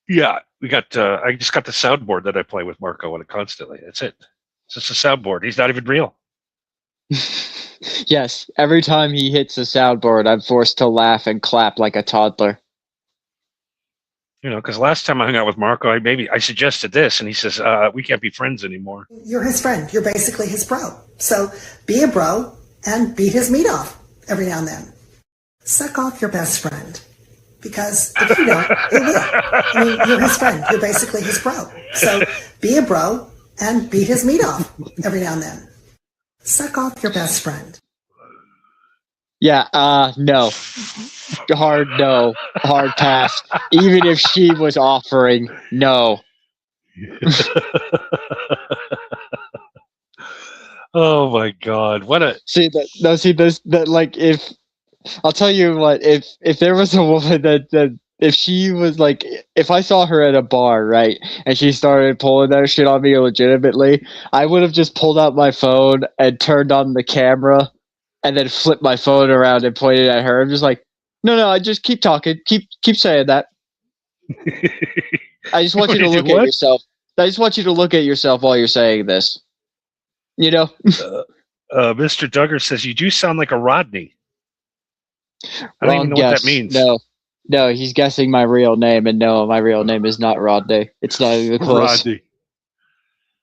[SPEAKER 2] Yeah, we got. I just got the soundboard that I play with Marco on it constantly. That's it. It's just a soundboard. He's not even real.
[SPEAKER 3] Yes, every time he hits the soundboard, I'm forced to laugh and clap like a toddler.
[SPEAKER 2] You know, because last time I hung out with Marco, I suggested this, and he says we can't be friends anymore.
[SPEAKER 4] You're his friend. You're basically his bro. So be a bro and beat his meat off every now and then. Suck off your best friend. Because if you don't, it will. I mean, you're his friend. You're basically his bro. So be a bro and beat his meat off every now and then. Suck off your best friend.
[SPEAKER 3] Yeah, no. Hard no. Hard pass. Even if she was offering, no.
[SPEAKER 2] Oh my God! What a
[SPEAKER 3] like if I'll tell you what, if there was a woman that if she was like, if I saw her at a bar, right, and she started pulling that shit on me legitimately, I would have just pulled out my phone and turned on the camera and then flipped my phone around and pointed at her. I'm just like, no, I just keep talking, keep saying that. I just want you to look at yourself. I just want you to look at yourself while you're saying this. You know?
[SPEAKER 2] Mr. Duggar says you do sound like a Rodney. I don't even know what that means.
[SPEAKER 3] No, he's guessing my real name, and no, my real name is not Rodney. It's not even close.
[SPEAKER 2] Rodney.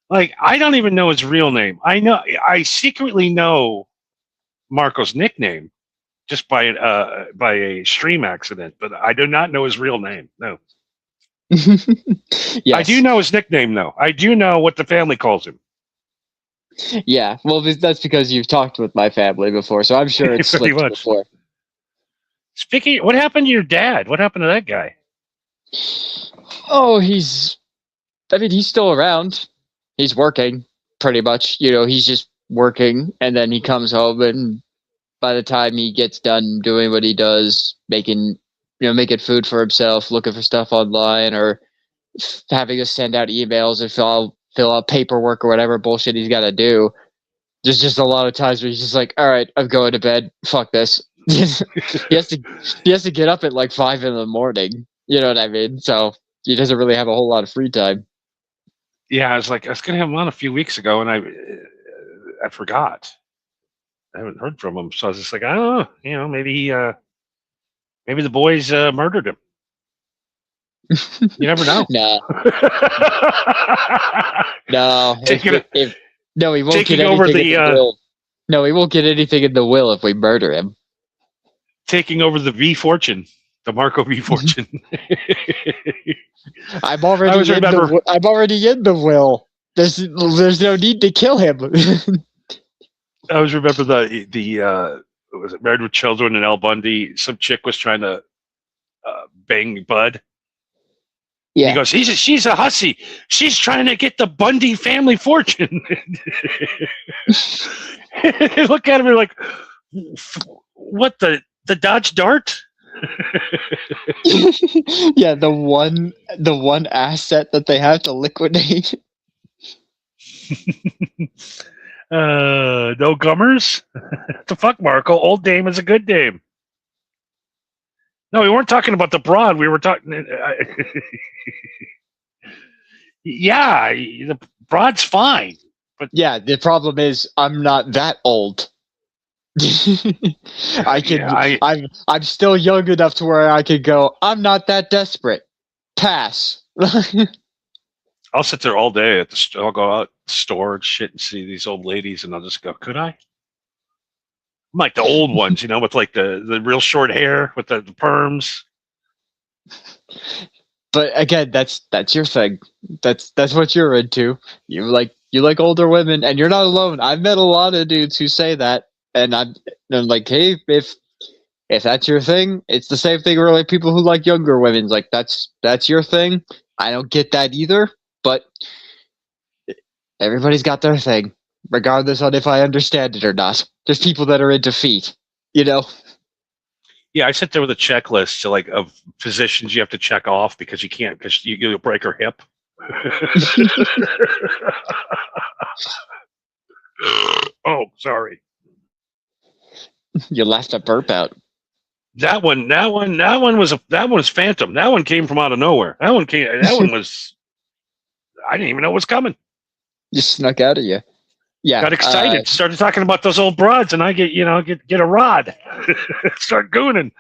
[SPEAKER 2] Like, I don't even know his real name. I secretly know Marco's nickname just by a stream accident, but I do not know his real name. No.
[SPEAKER 3] Yes.
[SPEAKER 2] I do know his nickname, though. I do know what the family calls him.
[SPEAKER 3] Yeah, well, that's because you've talked with my family before, so I'm sure it's slipped before.
[SPEAKER 2] Speaking, what happened to your dad? What happened to that guy?
[SPEAKER 3] Oh, he's still around. He's working, pretty much. You know, he's just working, and then he comes home, and by the time he gets done doing what he does, making food for himself, looking for stuff online, or having to send out emails and fill out paperwork or whatever bullshit he's got to do. There's just a lot of times where he's just like, all right, I'm going to bed. Fuck this. he has to get up at like 5 a.m. You know what I mean? So he doesn't really have a whole lot of free time.
[SPEAKER 2] Yeah, I was going to have him on a few weeks ago, and I forgot. I haven't heard from him, so I was just like, I don't know. You know, maybe the boys murdered him. You never know.
[SPEAKER 3] No. No. No, he won't get
[SPEAKER 2] over
[SPEAKER 3] anything in the will. No, he won't get anything in the will if we murder him.
[SPEAKER 2] Taking over the V fortune, the Marco V fortune.
[SPEAKER 3] I'm already in the will. There's no need to kill him.
[SPEAKER 2] I always remember the was it Married with Children and Al Bundy? Some chick was trying to bang Bud.
[SPEAKER 3] Yeah.
[SPEAKER 2] He goes, she's a hussy. She's trying to get the Bundy family fortune. Look at him and like, what, the Dodge Dart?
[SPEAKER 3] Yeah, the one asset that they have to liquidate.
[SPEAKER 2] No gummers? The fuck, Marco? Old dame is a good dame. No, we weren't talking about the broad. We were talking. Yeah, the broad's fine. But
[SPEAKER 3] Yeah, the problem is I'm not that old. I can.
[SPEAKER 2] Yeah,
[SPEAKER 3] I'm still young enough to where I could go. I'm not that desperate. Pass.
[SPEAKER 2] I'll sit there all day at the store. I'll go out the store and shit and see these old ladies, and I'll just go, could I? I'm like the old ones, with like the real short hair with the perms.
[SPEAKER 3] But again, that's your thing. That's what you're into. You like older women, and you're not alone. I've met a lot of dudes who say that, and I'm like, hey, if that's your thing, it's the same thing where like people who like younger women, like that's your thing. I don't get that either, but everybody's got their thing, regardless on if I understand it or not. There's people that are into feet,
[SPEAKER 2] Yeah, I sit there with a checklist of positions you have to check off because you can't, because you'll break her hip. Oh, sorry.
[SPEAKER 3] You left a burp out.
[SPEAKER 2] That one was phantom. That one came from out of nowhere. That one was, I didn't even know it was coming.
[SPEAKER 3] Just snuck out of you. Yeah.
[SPEAKER 2] Got excited. Started talking about those old broads, and I get a rod. Start gooning.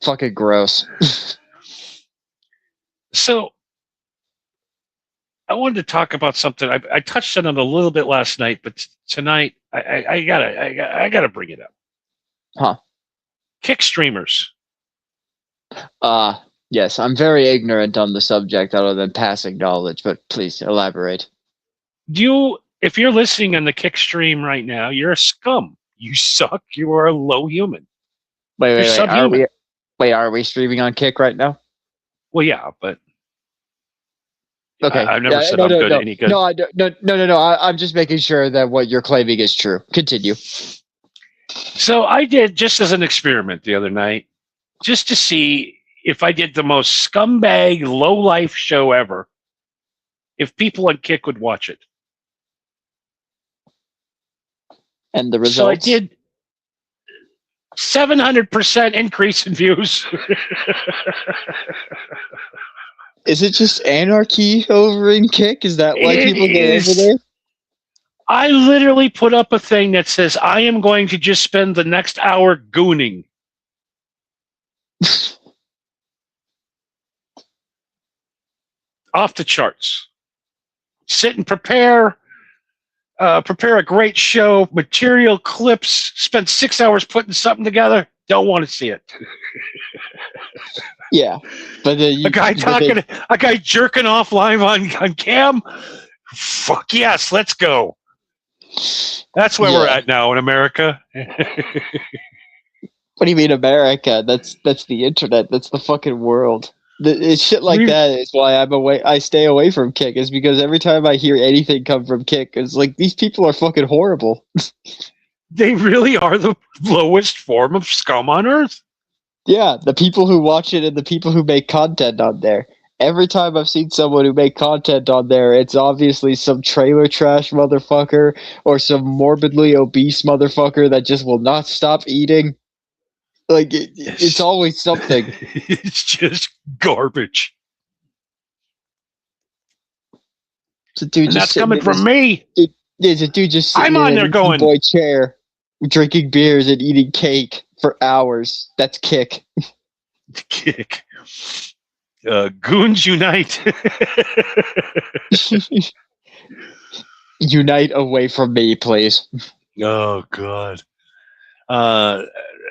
[SPEAKER 3] Fucking gross.
[SPEAKER 2] So I wanted to talk about something. I touched on it a little bit last night, but tonight I gotta bring it up.
[SPEAKER 3] Huh.
[SPEAKER 2] Kick streamers.
[SPEAKER 3] Yes, I'm very ignorant on the subject other than passing knowledge, but please elaborate.
[SPEAKER 2] If you're listening on the Kick stream right now, you're a scum. You suck. You are a low human.
[SPEAKER 3] Wait.
[SPEAKER 2] Subhuman.
[SPEAKER 3] Are we streaming on Kick right now?
[SPEAKER 2] Well, yeah, but
[SPEAKER 3] okay.
[SPEAKER 2] I've never said I'm good. Any good?
[SPEAKER 3] No. I'm just making sure that what you're claiming is true. Continue.
[SPEAKER 2] So I did, just as an experiment the other night, just to see if I did the most scumbag, low-life show ever, if people on Kick would watch it.
[SPEAKER 3] And the results?
[SPEAKER 2] So I did 700% increase in views.
[SPEAKER 3] Is it just anarchy over in Kick? Is that why people go over there?
[SPEAKER 2] I literally put up a thing that says, I am going to just spend the next hour gooning. Off the charts. Sit and prepare a great show, material clips, spend 6 hours putting something together. Don't want to see it.
[SPEAKER 3] Yeah. But
[SPEAKER 2] a guy jerking off live on cam. Fuck yes, let's go. That's where we're at now in America.
[SPEAKER 3] What do you mean America? That's the internet. That's the fucking world. It's shit like that is why I stay away from Kick, is because every time I hear anything come from Kick, it's like, these people are fucking horrible.
[SPEAKER 2] They really are the lowest form of scum on earth.
[SPEAKER 3] Yeah, the people who watch it and the people who make content on there. Every time I've seen someone who make content on there, it's obviously some trailer trash motherfucker or some morbidly obese motherfucker that just will not stop eating. Like, it's always something.
[SPEAKER 2] It's just garbage.
[SPEAKER 3] It's a dude,
[SPEAKER 2] and that's coming from me.
[SPEAKER 3] There's a dude just sitting
[SPEAKER 2] I'm on
[SPEAKER 3] in
[SPEAKER 2] there
[SPEAKER 3] a
[SPEAKER 2] going,
[SPEAKER 3] boy chair, drinking beers and eating cake for hours. That's Kick.
[SPEAKER 2] Kick. Goons unite.
[SPEAKER 3] Unite away from me, please.
[SPEAKER 2] Oh God.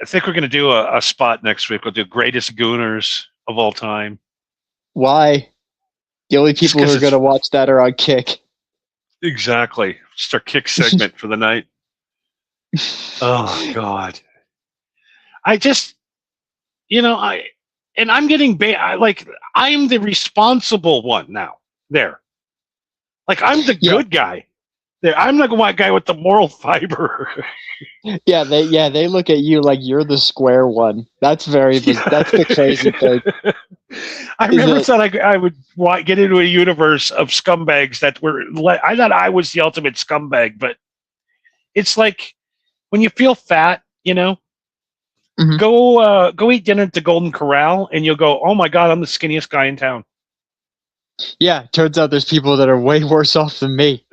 [SPEAKER 2] I think we're going to do a spot next week. We'll do greatest gooners of all time.
[SPEAKER 3] Why? The only people who are going to watch that are on Kick.
[SPEAKER 2] Exactly. Just our Kick segment for the night. Oh God. I just, I'm getting like I'm the responsible one now. There, like I'm the good guy. There, I'm the white guy with the moral fiber.
[SPEAKER 3] They look at you like you're the square one. That's that's the crazy thing.
[SPEAKER 2] I never thought I would get into a universe of scumbags that were. I thought I was the ultimate scumbag, but it's like when you feel fat,
[SPEAKER 3] Mhm.
[SPEAKER 2] go eat dinner at the Golden Corral, and you'll go, "Oh my God, I'm the skinniest guy in town."
[SPEAKER 3] Yeah, turns out there's people that are way worse off than me.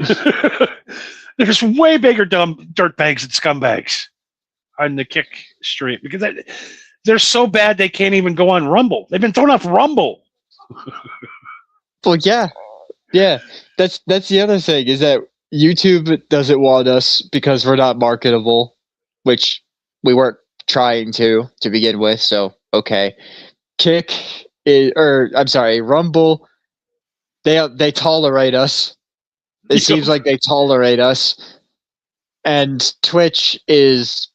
[SPEAKER 2] There's way bigger dumb dirtbags and scumbags on the Kick stream because they're so bad they can't even go on Rumble. They've been thrown off Rumble.
[SPEAKER 3] Well, yeah. That's the other thing is that YouTube doesn't want us because we're not marketable, which we weren't trying to begin with. So okay, Rumble. They tolerate us. It seems like they tolerate us, and Twitch it's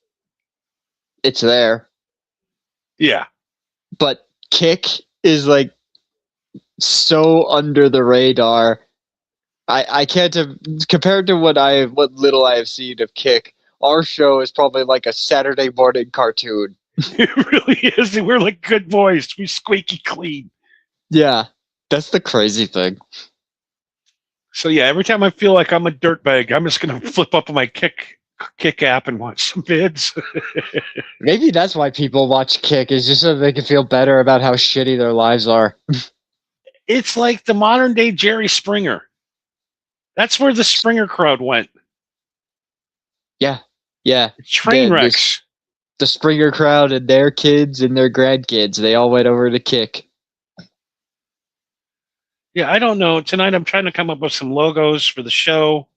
[SPEAKER 3] there.
[SPEAKER 2] Yeah,
[SPEAKER 3] but Kick is like so under the radar. I can't compared to what little I have seen of Kick. Our show is probably like a Saturday morning cartoon.
[SPEAKER 2] It really is. We're like good boys. We squeaky clean.
[SPEAKER 3] Yeah, that's the crazy thing.
[SPEAKER 2] So yeah, every time I feel like I'm a dirtbag, I'm just gonna flip up on my Kick app and watch some vids.
[SPEAKER 3] Maybe that's why people watch Kick, is just so they can feel better about how shitty their lives are.
[SPEAKER 2] It's like the modern day Jerry Springer. That's where the Springer crowd went.
[SPEAKER 3] Yeah.
[SPEAKER 2] Train wrecks.
[SPEAKER 3] The Springer crowd and their kids and their grandkids, they all went over to Kick.
[SPEAKER 2] Yeah, I don't know. Tonight I'm trying to come up with some logos for the show,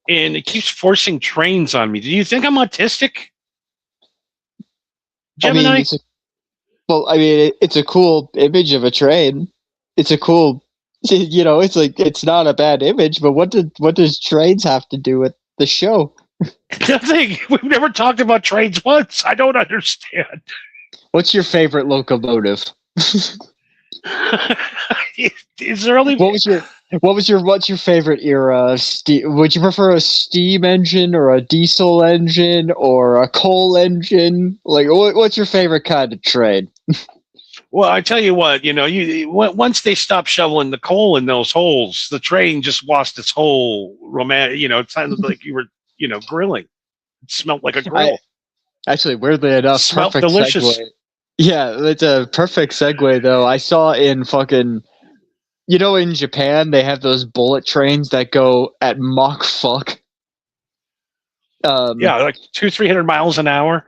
[SPEAKER 2] and it keeps forcing trains on me. Do you think I'm autistic, Gemini?
[SPEAKER 3] It's a cool image of a train. It's a cool, it's like, it's not a bad image, but what does trains have to do with the show?
[SPEAKER 2] Nothing. We've never talked about trains once. I don't understand.
[SPEAKER 3] What's your favorite locomotive?
[SPEAKER 2] Is there only
[SPEAKER 3] what's your favorite era? Would you prefer a steam engine or a diesel engine or a coal engine? Like, what's your favorite kind of train?
[SPEAKER 2] Well, I tell you what, once they stopped shoveling the coal in those holes, the train just lost its whole romantic. It sounded like you were, grilling. It smelled like a grill.
[SPEAKER 3] Actually, weirdly enough,
[SPEAKER 2] smelled
[SPEAKER 3] perfect
[SPEAKER 2] delicious.
[SPEAKER 3] Segue. Yeah, it's a perfect segue, though. I saw in in Japan, they have those bullet trains that go at Mach fuck.
[SPEAKER 2] Yeah, like 200-300 miles an hour.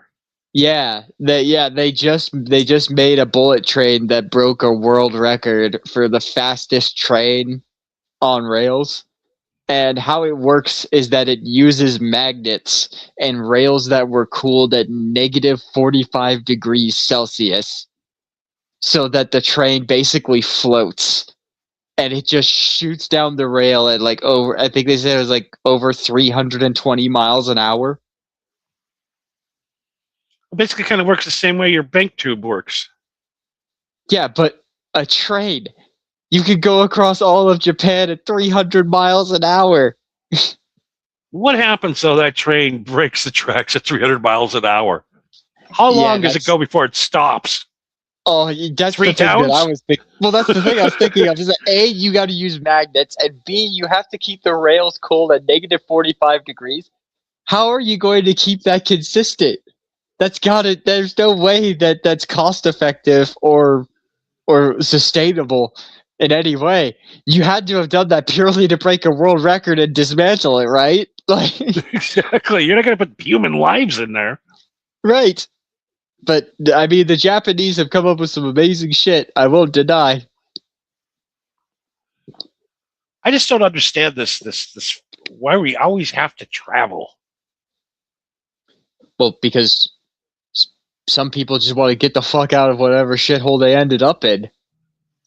[SPEAKER 3] Yeah, they just made a bullet train that broke a world record for the fastest train on rails. And how it works is that it uses magnets and rails that were cooled at negative 45 degrees Celsius, so that the train basically floats, and it just shoots down the rail at I think they said it was like over 320 miles an hour.
[SPEAKER 2] It basically kind of works the same way your bank tube works.
[SPEAKER 3] Yeah, but a train. You could go across all of Japan at 300 miles an hour.
[SPEAKER 2] What happens though that train breaks the tracks at 300 miles an hour? How long does it go before it stops?
[SPEAKER 3] Oh, that's
[SPEAKER 2] 3
[SPEAKER 3] the thing
[SPEAKER 2] towns?
[SPEAKER 3] that I was thinking. Well, that's the thing I was thinking of. Is that A, you got to use magnets, and B, you have to keep the rails cold at negative 45 degrees. How are you going to keep that consistent? There's no way that's cost effective or sustainable in any way. You had to have done that purely to break a world record and dismantle it, right?
[SPEAKER 2] Exactly. You're not going to put human lives in there.
[SPEAKER 3] Right. But, the Japanese have come up with some amazing shit. I won't deny.
[SPEAKER 2] I just don't understand this why we always have to travel.
[SPEAKER 3] Well, because some people just want to get the fuck out of whatever shithole they ended up in.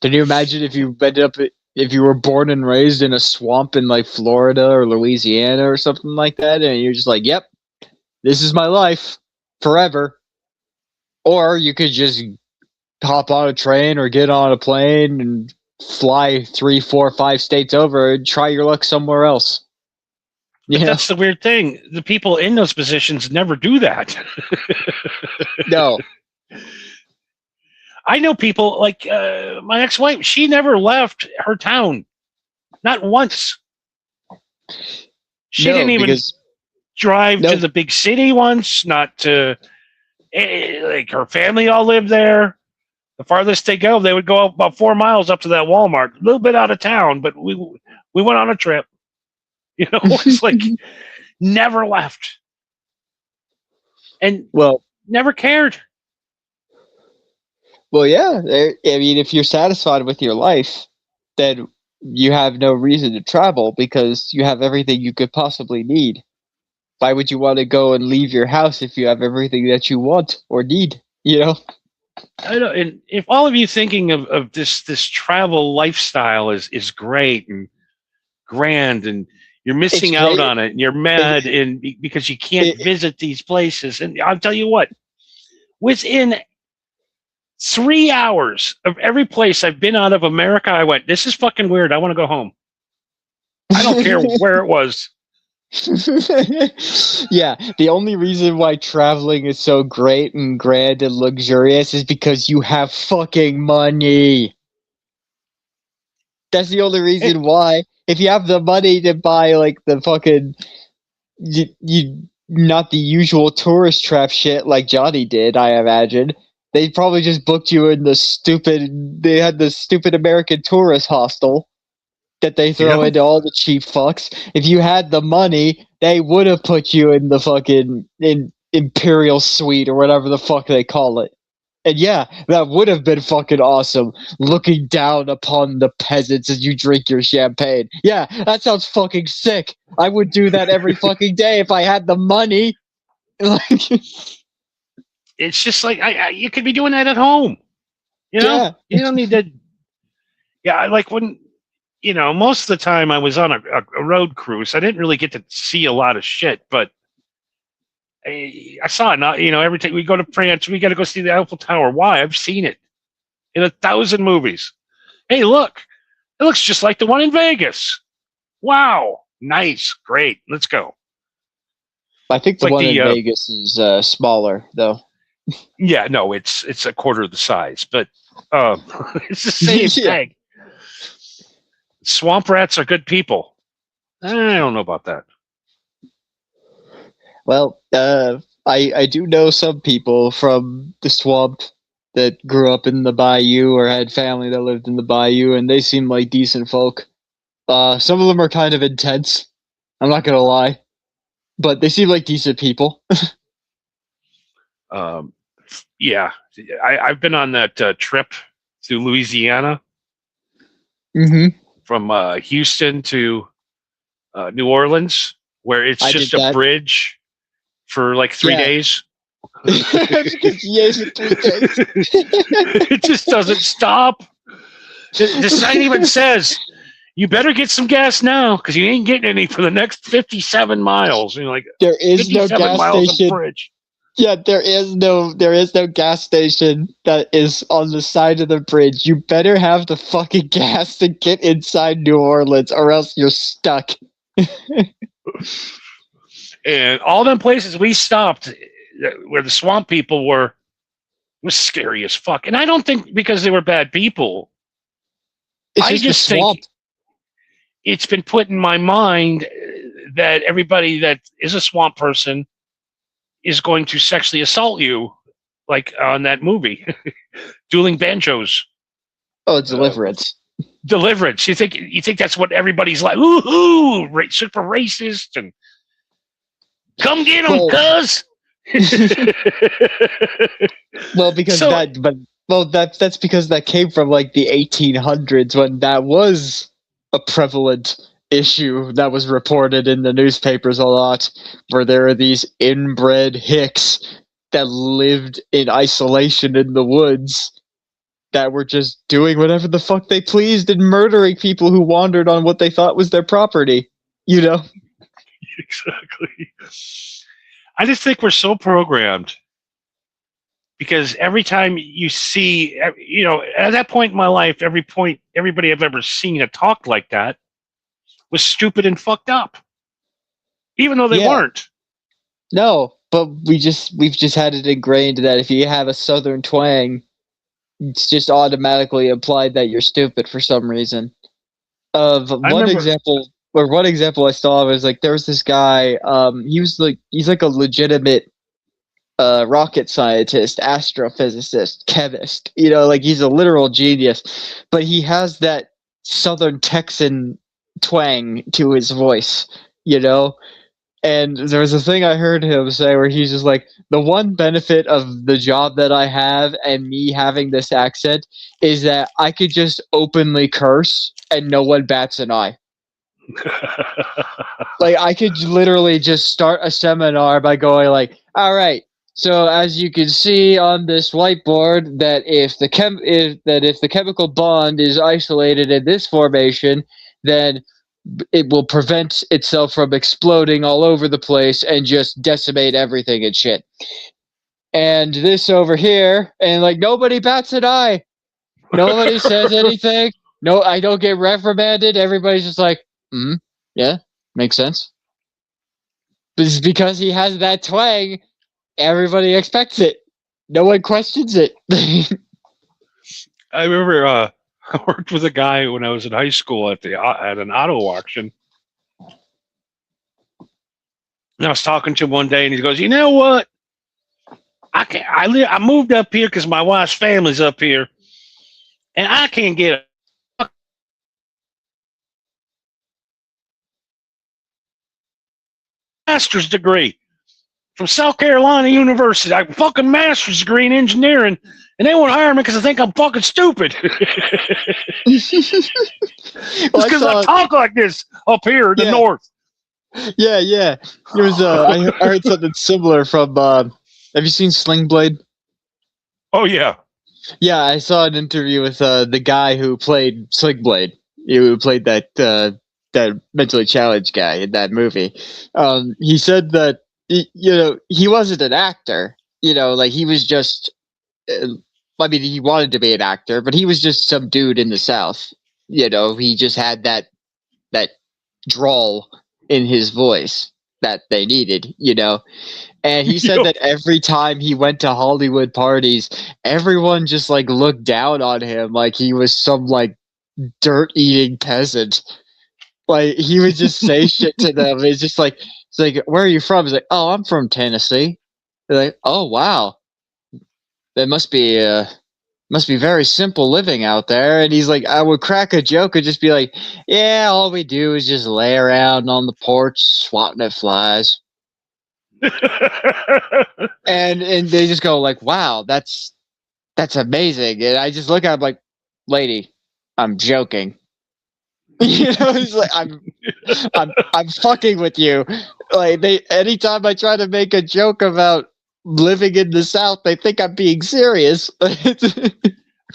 [SPEAKER 3] Can you imagine if you were born and raised in a swamp in like Florida or Louisiana or something like that, and you're just like, yep, this is my life forever. Or you could just hop on a train or get on a plane and fly 3, 4, 5 states over and try your luck somewhere else.
[SPEAKER 2] But
[SPEAKER 3] Yeah.
[SPEAKER 2] that's the weird thing. The people in those positions never do that.
[SPEAKER 3] No.
[SPEAKER 2] I know people like my ex-wife. She never left her town, not once. She didn't even drive to the big city once. Not to like her family all lived there. The farthest they go, they would go about 4 miles up to that Walmart, a little bit out of town, but we went on a trip. You know, it's like never left, and never cared.
[SPEAKER 3] Well, yeah. I mean, if you're satisfied with your life, then you have no reason to travel because you have everything you could possibly need. Why would you want to go and leave your house if you have everything that you want or need? You know.
[SPEAKER 2] I know, and if all of you thinking of this travel lifestyle is great and grand, and you're missing out on it, and you're mad because you can't visit these places, and I'll tell you what, within 3 hours of every place I've been out of America, I went, this is fucking weird. I want to go home. I don't care where it was.
[SPEAKER 3] Yeah, the only reason why traveling is so great and grand and luxurious is because you have fucking money. That's the only reason why. If you have the money to buy like the fucking you not the usual tourist trap shit like Johnny did, I imagine. They probably just booked you in they had the stupid American tourist hostel that they throw into all the cheap fucks. If you had the money, they would have put you in the fucking Imperial Suite or whatever the fuck they call it. And yeah, that would have been fucking awesome, looking down upon the peasants as you drink your champagne. Yeah, that sounds fucking sick. I would do that every fucking day if I had the money.
[SPEAKER 2] It's just like you could be doing that at home. You know, you don't need to. Yeah, like when most of the time I was on a road cruise, I didn't really get to see a lot of shit, but I saw it. Every time we go to France, we got to go see the Eiffel Tower. Why? I've seen it in 1,000 movies. Hey, look, it looks just like the one in Vegas. Wow, nice, great, let's go.
[SPEAKER 3] I think the one in Vegas is smaller, though.
[SPEAKER 2] Yeah, no, it's a quarter of the size, but it's the same thing. Swamp rats are good people. I don't know about that.
[SPEAKER 3] Well, I do know some people from the swamp that grew up in the bayou or had family that lived in the bayou, and they seem like decent folk. Some of them are kind of intense. I'm not gonna lie, but they seem like decent people.
[SPEAKER 2] Yeah, I've been on that trip to Louisiana.
[SPEAKER 3] Mm-hmm.
[SPEAKER 2] From Houston to New Orleans, where it's just a bridge for like 3 days. It just doesn't stop. The sign even says, you better get some gas now because you ain't getting any for the next 57 miles. And you're like,
[SPEAKER 3] there is no gas station.
[SPEAKER 2] Bridge.
[SPEAKER 3] Yeah, there is no gas station that is on the side of the bridge. You better have the fucking gas to get inside New Orleans, or else you're stuck.
[SPEAKER 2] And all them places we stopped, where the swamp people were, was scary as fuck. And I don't think because they were bad people. I just think it's been put in my mind that everybody that is a swamp person is going to sexually assault you, like on that movie, Dueling Banjos.
[SPEAKER 3] Oh, Deliverance.
[SPEAKER 2] Deliverance. You think that's what everybody's like? Ooh, super racist and come get them, cuz.
[SPEAKER 3] Well, because that's because that came from like the 1800s when that was a prevalent issue that was reported in the newspapers a lot, where there are these inbred hicks that lived in isolation in the woods that were just doing whatever the fuck they pleased and murdering people who wandered on what they thought was their property.
[SPEAKER 2] Exactly. I just think we're so programmed because every time you see, at that point in my life, everybody I've ever seen that talked like that was stupid and fucked up, even though they
[SPEAKER 3] Yeah.
[SPEAKER 2] weren't.
[SPEAKER 3] No, but we've just had it ingrained that if you have a southern twang, it's just automatically implied that you're stupid for some reason. One example I saw was like there was this guy. He's like a legitimate rocket scientist, astrophysicist, chemist. Like he's a literal genius, but he has that Southern Texan twang to his voice. And there was a thing I heard him say where he's just like, the one benefit of the job that I have and me having this accent is that I could just openly curse and no one bats an eye. Like I could literally just start a seminar by going like, all right, so as you can see on this whiteboard that if the chemical bond is isolated in this formation, then it will prevent itself from exploding all over the place and just decimate everything and shit. And this over here, and like nobody bats an eye. Nobody says anything. No, I don't get reprimanded. Everybody's just like, yeah, makes sense. But it's because he has that twang, everybody expects it. No one questions it.
[SPEAKER 2] I remember I worked with a guy when I was in high school at an auto auction. And I was talking to him one day, and he goes, "You know what? I moved up here because my wife's family's up here, and I can't get a master's degree from South Carolina University. I fucking master's degree in engineering, and they won't hire me because I think I'm fucking stupid." It's because I talk like this up here in the north.
[SPEAKER 3] Yeah. There was I heard something similar from. Have you seen Sling Blade?
[SPEAKER 2] Oh yeah.
[SPEAKER 3] Yeah, I saw an interview with the guy who played Sling Blade, who played that mentally challenged guy in that movie. He said that he wasn't an actor. Like he was just. I mean, he wanted to be an actor, but he was just some dude in the South. He just had that drawl in his voice that they needed. And he said that every time he went to Hollywood parties, everyone just like looked down on him like he was some like dirt eating peasant. Like he would just say shit to them. It's like, where are you from? He's like, oh, I'm from Tennessee. They're like, oh wow, that must be very simple living out there. And he's like, I would crack a joke and just be like, yeah, all we do is just lay around on the porch swatting at flies. and they just go like, wow, that's amazing. And I just look at him like, lady, I'm joking. He's like, I'm fucking with you. Like anytime I try to make a joke about living in the South, they think I'm being serious.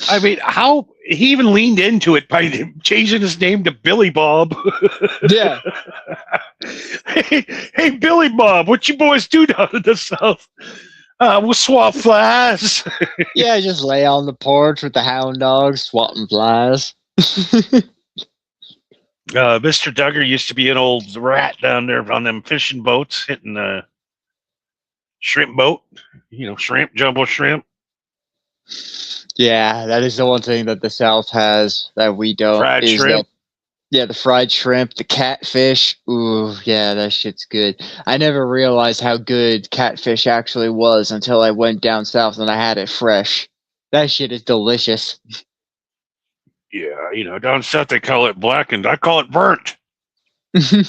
[SPEAKER 2] I mean, how he even leaned into it by changing his name to Billy Bob.
[SPEAKER 3] Yeah.
[SPEAKER 2] Hey, Billy Bob, what you boys do down in the South? We'll swat flies.
[SPEAKER 3] Yeah, just lay on the porch with the hound dogs swatting flies.
[SPEAKER 2] Mr. Duggar used to be an old rat down there on them fishing boats, hitting a shrimp boat. Shrimp, jumbo shrimp.
[SPEAKER 3] Yeah, that is the one thing that the South has that we don't.
[SPEAKER 2] Fried shrimp.
[SPEAKER 3] The fried shrimp, the catfish. Ooh, yeah, that shit's good. I never realized how good catfish actually was until I went down south and I had it fresh. That shit is delicious.
[SPEAKER 2] Yeah, down south they call it blackened. I call it burnt.
[SPEAKER 3] If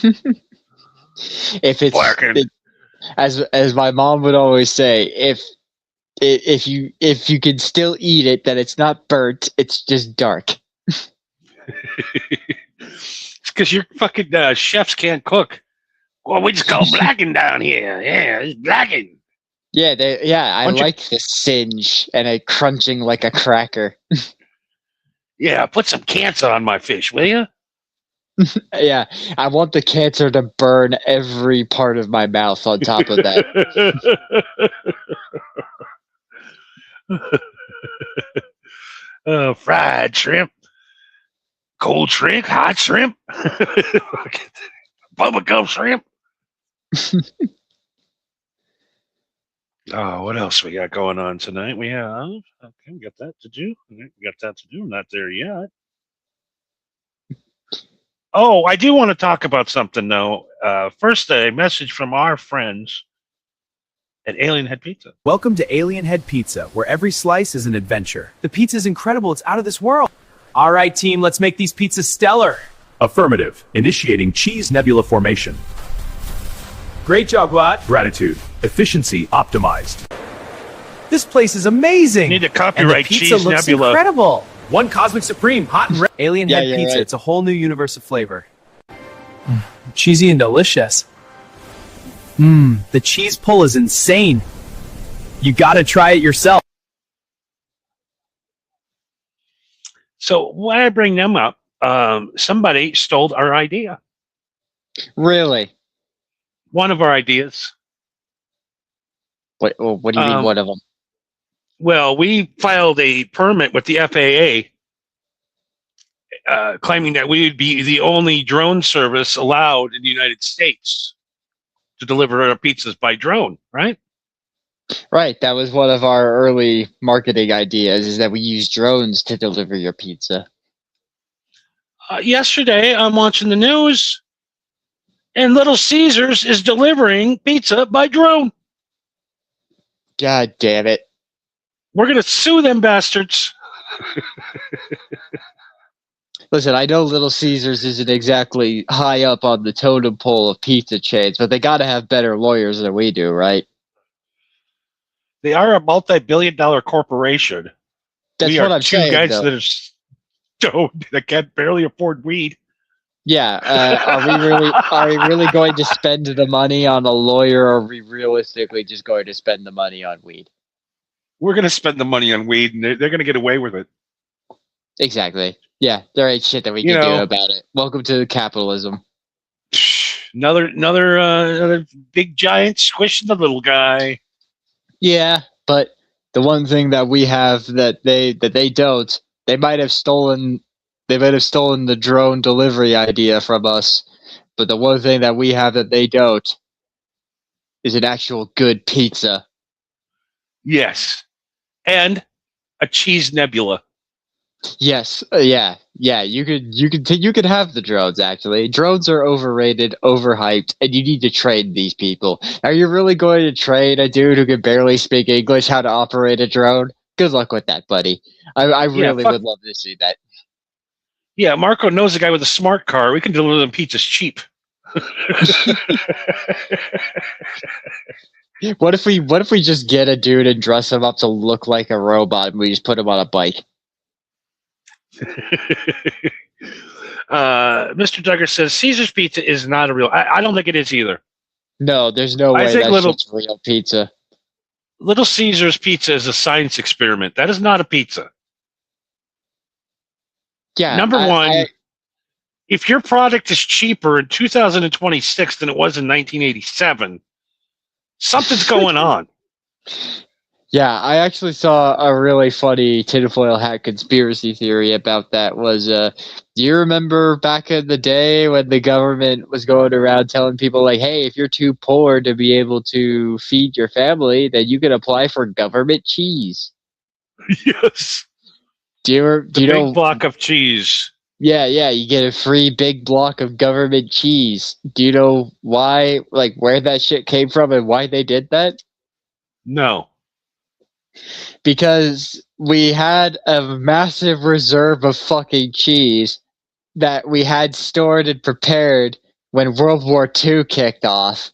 [SPEAKER 3] it's
[SPEAKER 2] blackened,
[SPEAKER 3] as my mom would always say, if you can still eat it, then it's not burnt. It's just dark.
[SPEAKER 2] It's because your fucking chefs can't cook. Well, we just call blackened down here. Yeah, it's blackened.
[SPEAKER 3] Yeah, I like the singe and it crunching like a cracker.
[SPEAKER 2] Yeah, put some cancer on my fish, will you?
[SPEAKER 3] Yeah, I want the cancer to burn every part of my mouth on top of that.
[SPEAKER 2] Fried shrimp, cold shrimp, hot shrimp, bubblegum shrimp. Oh, what else we got going on tonight? We got that to do. Not there yet. Oh, I do want to talk about something though. First, a message from our friends at Alien Head Pizza.
[SPEAKER 5] Welcome to Alien Head Pizza, where every slice is an adventure. The pizza is incredible. It's out of this world. All right, team, let's make these pizzas stellar.
[SPEAKER 6] Affirmative. Initiating cheese nebula formation.
[SPEAKER 5] Great job, Watt.
[SPEAKER 6] Gratitude. Efficiency optimized.
[SPEAKER 5] This place is amazing.
[SPEAKER 2] Need to
[SPEAKER 5] And
[SPEAKER 2] copyright
[SPEAKER 5] the pizza
[SPEAKER 2] cheese
[SPEAKER 5] looks
[SPEAKER 2] nebula.
[SPEAKER 5] incredible. One Cosmic Supreme, hot and red. Alien
[SPEAKER 3] Yeah,
[SPEAKER 5] Head
[SPEAKER 3] you're
[SPEAKER 5] Pizza.
[SPEAKER 3] right.
[SPEAKER 5] It's a whole new universe of flavor. Cheesy and delicious. The cheese pull is insane. You gotta try it yourself.
[SPEAKER 2] So why I bring them up? Somebody stole our idea.
[SPEAKER 3] Really?
[SPEAKER 2] One of our ideas.
[SPEAKER 3] What do you mean, one of them?
[SPEAKER 2] Well, we filed a permit with the FAA claiming that we would be the only drone service allowed in the United States to deliver our pizzas by drone, right?
[SPEAKER 3] Right, that was one of our early marketing ideas, is that we use drones to deliver your pizza.
[SPEAKER 2] Yesterday, I'm watching the news, and Little Caesars is delivering pizza by drone.
[SPEAKER 3] God damn it.
[SPEAKER 2] We're going to sue them bastards.
[SPEAKER 3] Listen, I know Little Caesars isn't exactly high up on the totem pole of pizza chains, but they gotta have better lawyers than we do, right?
[SPEAKER 2] They are a multi-billion-dollar corporation.
[SPEAKER 3] That's
[SPEAKER 2] we
[SPEAKER 3] what
[SPEAKER 2] are
[SPEAKER 3] I'm
[SPEAKER 2] two
[SPEAKER 3] saying,
[SPEAKER 2] guys
[SPEAKER 3] though.
[SPEAKER 2] that are stoned that can barely afford weed.
[SPEAKER 3] Yeah, are we really going to spend the money on a lawyer, or are we realistically just going to spend the money on weed?
[SPEAKER 2] We're going to spend the money on weed, and they're going to get away with it.
[SPEAKER 3] Exactly. Yeah, there ain't shit that we
[SPEAKER 2] You
[SPEAKER 3] can
[SPEAKER 2] know.
[SPEAKER 3] do about it. Welcome to capitalism.
[SPEAKER 2] Another big giant squishing the little guy.
[SPEAKER 3] Yeah, but the one thing that we have that they don't, they might have stolen the drone delivery idea from us, but the one thing that we have that they don't is an actual good pizza.
[SPEAKER 2] Yes, and a cheese nebula.
[SPEAKER 3] Yes, yeah. You could have the drones. Actually, drones are overrated, overhyped, and you need to train these people. Are you really going to train a dude who can barely speak English how to operate a drone? Good luck with that, buddy. I really would love to see that.
[SPEAKER 2] Yeah, Marco knows a guy with a smart car. We can deliver them pizzas cheap.
[SPEAKER 3] What if we just get a dude and dress him up to look like a robot, and we just put him on a bike?
[SPEAKER 2] Mr. Duggar says Caesar's Pizza is not a real. I don't think it is either.
[SPEAKER 3] No, there's no
[SPEAKER 2] I
[SPEAKER 3] way
[SPEAKER 2] think
[SPEAKER 3] that's just real pizza.
[SPEAKER 2] Little Caesar's Pizza is a science experiment. That is not a pizza.
[SPEAKER 3] Yeah.
[SPEAKER 2] Number one, if your product is cheaper in 2026 than it was in 1987, something's going on.
[SPEAKER 3] Yeah, I actually saw a really funny tinfoil hat conspiracy theory about that. Do you remember back in the day when the government was going around telling people, like, hey, if you're too poor to be able to feed your family, then you can apply for government cheese?
[SPEAKER 2] Yes.
[SPEAKER 3] Do you
[SPEAKER 2] Big
[SPEAKER 3] know?
[SPEAKER 2] block of cheese.
[SPEAKER 3] Yeah, you get a free big block of government cheese. Do you know why, like, where that shit came from and why they did that?
[SPEAKER 2] No.
[SPEAKER 3] Because we had a massive reserve of fucking cheese that we had stored and prepared when World War II kicked off.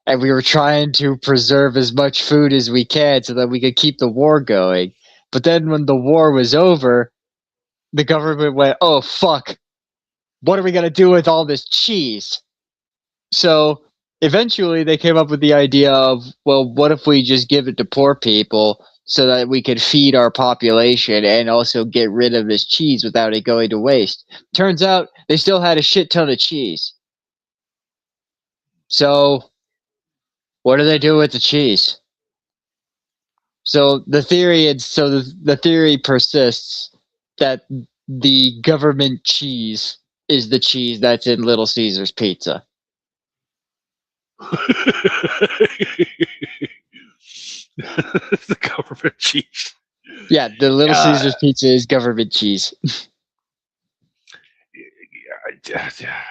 [SPEAKER 3] And we were trying to preserve as much food as we can so that we could keep the war going. But then when the war was over, the government went, oh, fuck. What are we going to do with all this cheese? So eventually they came up with the idea of, well, what if we just give it to poor people so that we could feed our population and also get rid of this cheese without it going to waste? Turns out they still had a shit ton of cheese. So what do they do with the cheese? So the theory persists that the government cheese is the cheese that's in Little Caesars pizza.
[SPEAKER 2] The government cheese.
[SPEAKER 3] Yeah, the Little Caesars pizza is government cheese.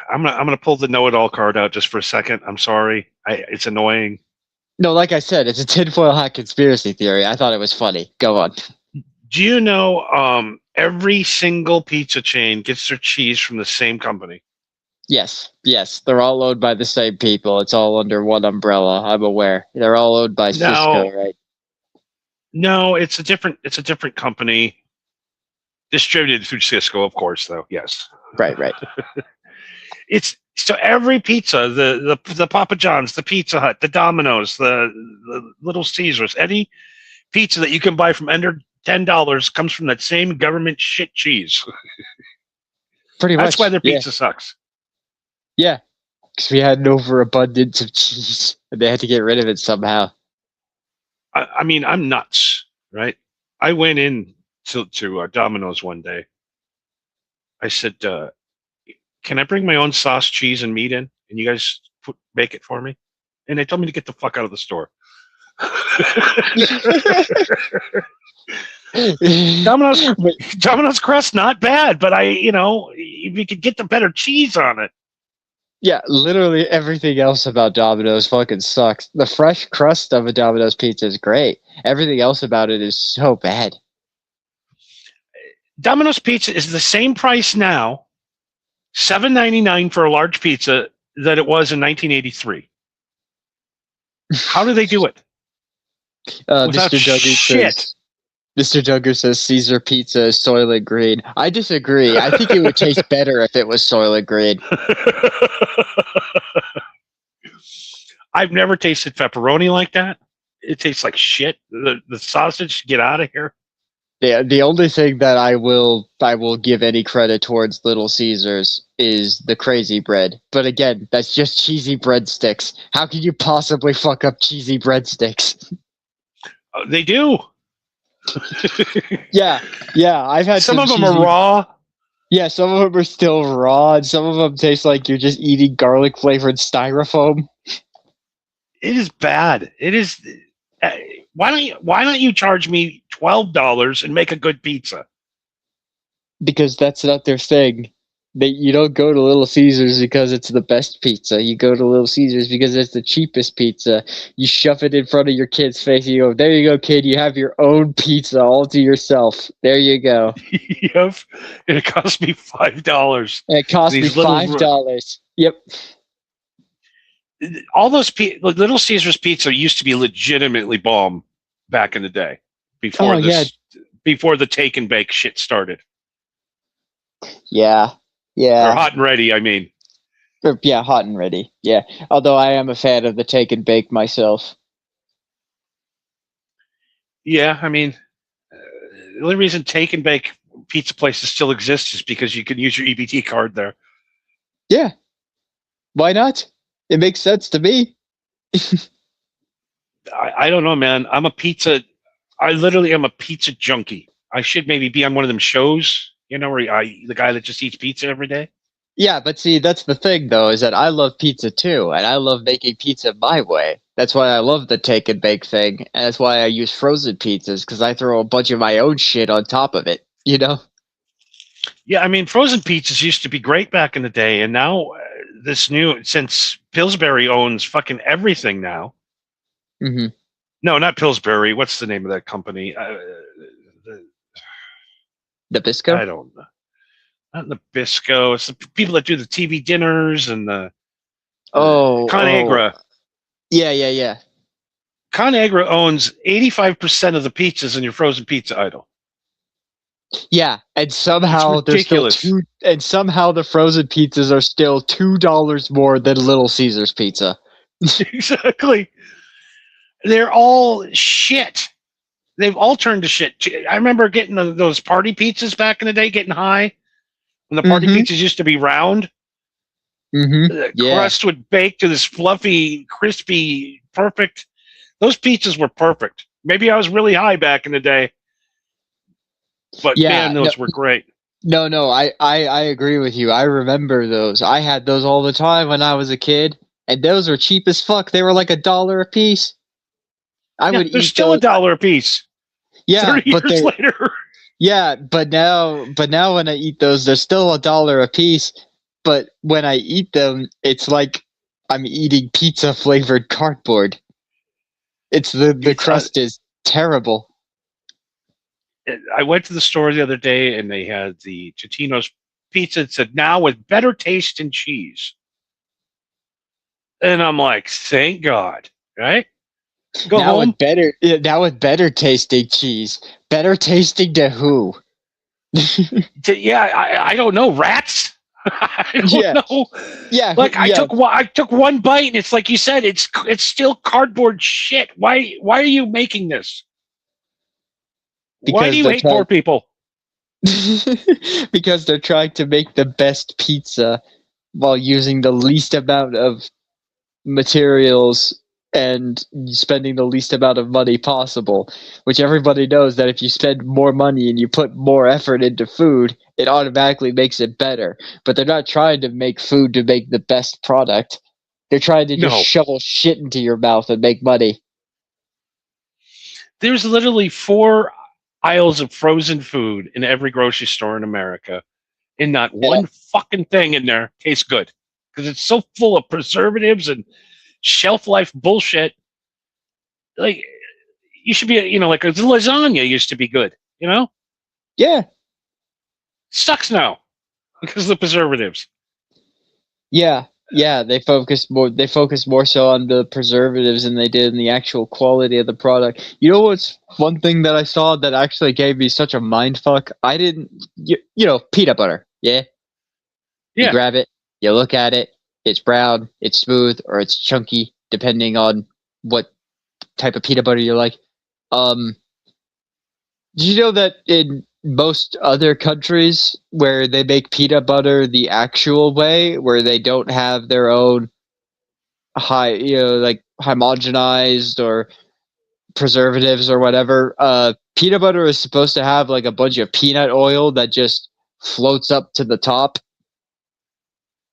[SPEAKER 2] I'm gonna pull the know-it-all card out just for a second. I'm sorry. It's annoying.
[SPEAKER 3] No, like I said, it's a tinfoil hat conspiracy theory. I thought it was funny. Go on.
[SPEAKER 2] Do you know every single pizza chain gets their cheese from the same company?
[SPEAKER 3] Yes. They're all owned by the same people. It's all under one umbrella. I'm aware. They're all owned by Cisco, right?
[SPEAKER 2] No, it's a different company. Distributed through Cisco, of course, though. Yes.
[SPEAKER 3] Right.
[SPEAKER 2] It's so every pizza, the Papa John's, the Pizza Hut, the Domino's, the Little Caesars, any pizza that you can buy from under $10 comes from that same government shit cheese.
[SPEAKER 3] Pretty much.
[SPEAKER 2] That's why their pizza sucks.
[SPEAKER 3] Yeah, because we had an overabundance of cheese, and they had to get rid of it somehow.
[SPEAKER 2] I mean, I'm nuts, right? I went in to Domino's one day. I said, "Can I bring my own sauce, cheese, and meat in, and you guys make it for me?" And they told me to get the fuck out of the store. Domino's crust not bad, but if you could get the better cheese on it.
[SPEAKER 3] Yeah, literally everything else about Domino's fucking sucks. The fresh crust of a Domino's pizza is great. Everything else about it is so bad.
[SPEAKER 2] Domino's pizza is the same price now, $7.99 for a large pizza, that it was in 1983. How do they do it? Without
[SPEAKER 3] Mr. Duggar
[SPEAKER 2] shit.
[SPEAKER 3] Mr. Duggar says Caesar pizza is Soylent Green. I disagree. I think it would taste better if it was Soylent Green.
[SPEAKER 2] I've never tasted pepperoni like that. It tastes like shit. The sausage, get out of here.
[SPEAKER 3] Yeah, the only thing that I will give any credit towards Little Caesars is the crazy bread. But again, that's just cheesy breadsticks. How can you possibly fuck up cheesy breadsticks?
[SPEAKER 2] They do.
[SPEAKER 3] Yeah. I've had
[SPEAKER 2] some of them
[SPEAKER 3] cheesy,
[SPEAKER 2] are raw.
[SPEAKER 3] Yeah, some of them are still raw, and some of them taste like you're just eating garlic flavored styrofoam.
[SPEAKER 2] It is bad. It is. Why don't you charge me $12 and make a good pizza?
[SPEAKER 3] Because that's not their thing. You don't go to Little Caesars because it's the best pizza. You go to Little Caesars because it's the cheapest pizza. You shove it in front of your kid's face. And you go, "There you go, kid. You have your own pizza all to yourself. There you go."
[SPEAKER 2] Yep. And it cost me $5.
[SPEAKER 3] And it cost me $5. Yep.
[SPEAKER 2] All those Little Caesars pizza used to be legitimately bomb back in the day before before the take and bake shit started.
[SPEAKER 3] Yeah.
[SPEAKER 2] Or hot and ready, I mean.
[SPEAKER 3] Yeah, hot and ready. Yeah. Although I am a fan of the take and bake myself.
[SPEAKER 2] Yeah, I mean, the only reason take and bake pizza places still exist is because you can use your EBT card there.
[SPEAKER 3] Yeah. Why not? It makes sense to me.
[SPEAKER 2] I don't know, man. I literally am a pizza junkie. I should maybe be on one of them shows, where the guy that just eats pizza every day.
[SPEAKER 3] Yeah, but see, that's the thing, though, is that I love pizza, too, and I love making pizza my way. That's why I love the take and bake thing, and that's why I use frozen pizzas, because I throw a bunch of my own shit on top of it, Yeah,
[SPEAKER 2] I mean, frozen pizzas used to be great back in the day, and now since Pillsbury owns fucking everything now.
[SPEAKER 3] Mm-hmm.
[SPEAKER 2] No, not Pillsbury. What's the name of that company?
[SPEAKER 3] Nabisco?
[SPEAKER 2] I don't know. Not Nabisco. It's the people that do the TV dinners and the ConAgra.
[SPEAKER 3] Yeah.
[SPEAKER 2] ConAgra owns 85% of the pizzas in your frozen pizza aisle.
[SPEAKER 3] Yeah, and somehow somehow the frozen pizzas are still $2 more than Little Caesars pizza.
[SPEAKER 2] Exactly. They're all shit. They've all turned to shit. I remember getting those party pizzas back in the day, getting high, when the party pizzas used to be round.
[SPEAKER 3] Mm-hmm.
[SPEAKER 2] The crust would bake to this fluffy, crispy, perfect. Those pizzas were perfect. Maybe I was really high back in the day, but
[SPEAKER 3] Yeah,
[SPEAKER 2] man, those were great.
[SPEAKER 3] No, I agree with you. I remember those. I had those all the time when I was a kid, and those were cheap as fuck. They were like $1 a piece. I
[SPEAKER 2] Yeah,
[SPEAKER 3] would
[SPEAKER 2] they're
[SPEAKER 3] eat
[SPEAKER 2] still
[SPEAKER 3] those.
[SPEAKER 2] $1 a piece.
[SPEAKER 3] Yeah,
[SPEAKER 2] 30
[SPEAKER 3] but
[SPEAKER 2] years
[SPEAKER 3] they
[SPEAKER 2] later.
[SPEAKER 3] yeah, but now when I eat those, they're still $1 a piece. But when I eat them, it's like I'm eating pizza flavored cardboard. It's the
[SPEAKER 2] It's,
[SPEAKER 3] crust is terrible.
[SPEAKER 2] I went to the store the other day and they had the Totino's pizza. It said now with better taste and cheese. And I'm like, thank God, right? Go
[SPEAKER 3] Now
[SPEAKER 2] home.
[SPEAKER 3] now with better tasting cheese. Better tasting to who?
[SPEAKER 2] I don't know. Rats? I don't
[SPEAKER 3] Yeah.
[SPEAKER 2] know.
[SPEAKER 3] Yeah,
[SPEAKER 2] Like
[SPEAKER 3] yeah.
[SPEAKER 2] I took one bite and it's like you said, it's still cardboard shit. Why are you making this? Why do you hate poor people?
[SPEAKER 3] Because they're trying to make the best pizza while using the least amount of materials and spending the least amount of money possible, which everybody knows that if you spend more money and you put more effort into food, it automatically makes it better. But they're not trying to make food to make the best product. They're trying to just
[SPEAKER 2] No.
[SPEAKER 3] shovel shit into your mouth and make money.
[SPEAKER 2] There's literally 4 aisles of frozen food in every grocery store in America, and not one fucking thing in there tastes good because it's so full of preservatives and shelf life bullshit. Like you should be, like lasagna used to be good,
[SPEAKER 3] Yeah.
[SPEAKER 2] Sucks now because of the preservatives.
[SPEAKER 3] Yeah, they focus more so on the preservatives than they did in the actual quality of the product. You know what's one thing that I saw that actually gave me such a mind fuck? I didn't peanut butter. Yeah. You
[SPEAKER 2] Yeah.
[SPEAKER 3] grab it, you look at it, it's brown, it's smooth, or it's chunky, depending on what type of peanut butter you like. Did you know that in most other countries where they make peanut butter the actual way, where they don't have their own like homogenized or preservatives or whatever, peanut butter is supposed to have like a bunch of peanut oil that just floats up to the top,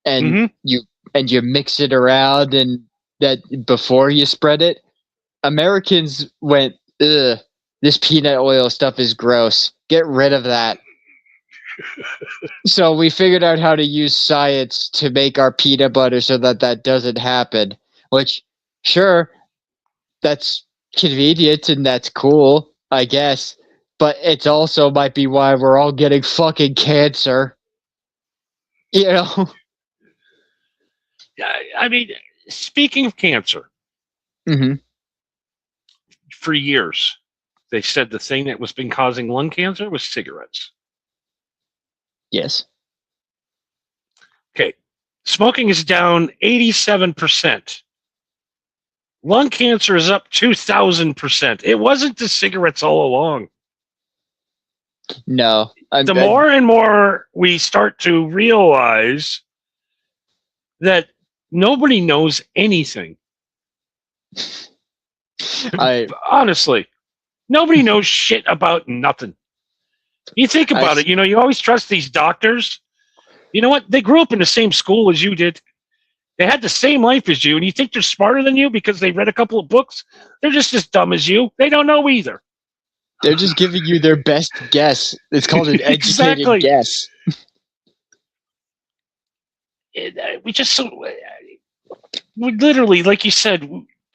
[SPEAKER 3] and you mix it around and that before you spread it. Americans went, ugh, this peanut oil stuff is gross. Get rid of that. So we figured out how to use science to make our peanut butter so that doesn't happen. Which, sure, that's convenient and that's cool, I guess. But it's also might be why we're all getting fucking cancer.
[SPEAKER 2] I mean, speaking of cancer,
[SPEAKER 3] Mm-hmm.
[SPEAKER 2] for years, they said the thing that was been causing lung cancer was cigarettes.
[SPEAKER 3] Yes.
[SPEAKER 2] Okay. Smoking is down 87%. Lung cancer is up 2,000%. It wasn't the cigarettes all along.
[SPEAKER 3] No.
[SPEAKER 2] The more and more we start to realize that nobody knows anything. Honestly, nobody knows shit about nothing. You think about it, you always trust these doctors. You know what? They grew up in the same school as you did. They had the same life as you, and you think they're smarter than you because they read a couple of books? They're just as dumb as you. They don't know either.
[SPEAKER 3] They're just giving you their best guess. It's called an educated
[SPEAKER 2] Exactly.
[SPEAKER 3] guess.
[SPEAKER 2] We literally, like you said,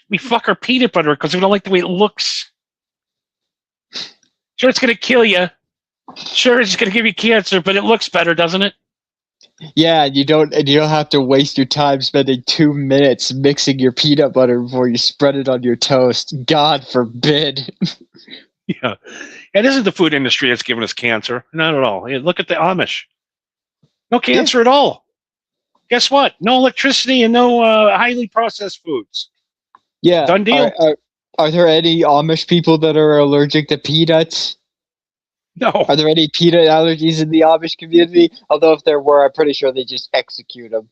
[SPEAKER 2] we fuck our peanut butter because we don't like the way it looks. Sure, it's going to kill you. Sure, it's going to give you cancer, but it looks better, doesn't it?
[SPEAKER 3] Yeah, you don't have to waste your time spending 2 minutes mixing your peanut butter before you spread it on your toast. God forbid.
[SPEAKER 2] Yeah. It isn't the food industry that's giving us cancer. Not at all. Look at the Amish. No cancer at all. Guess what? No electricity and no highly processed foods.
[SPEAKER 3] Yeah.
[SPEAKER 2] Done deal.
[SPEAKER 3] Are there any Amish people that are allergic to peanuts?
[SPEAKER 2] No.
[SPEAKER 3] Are there any peanut allergies in the Amish community? Although if there were, I'm pretty sure they just execute them.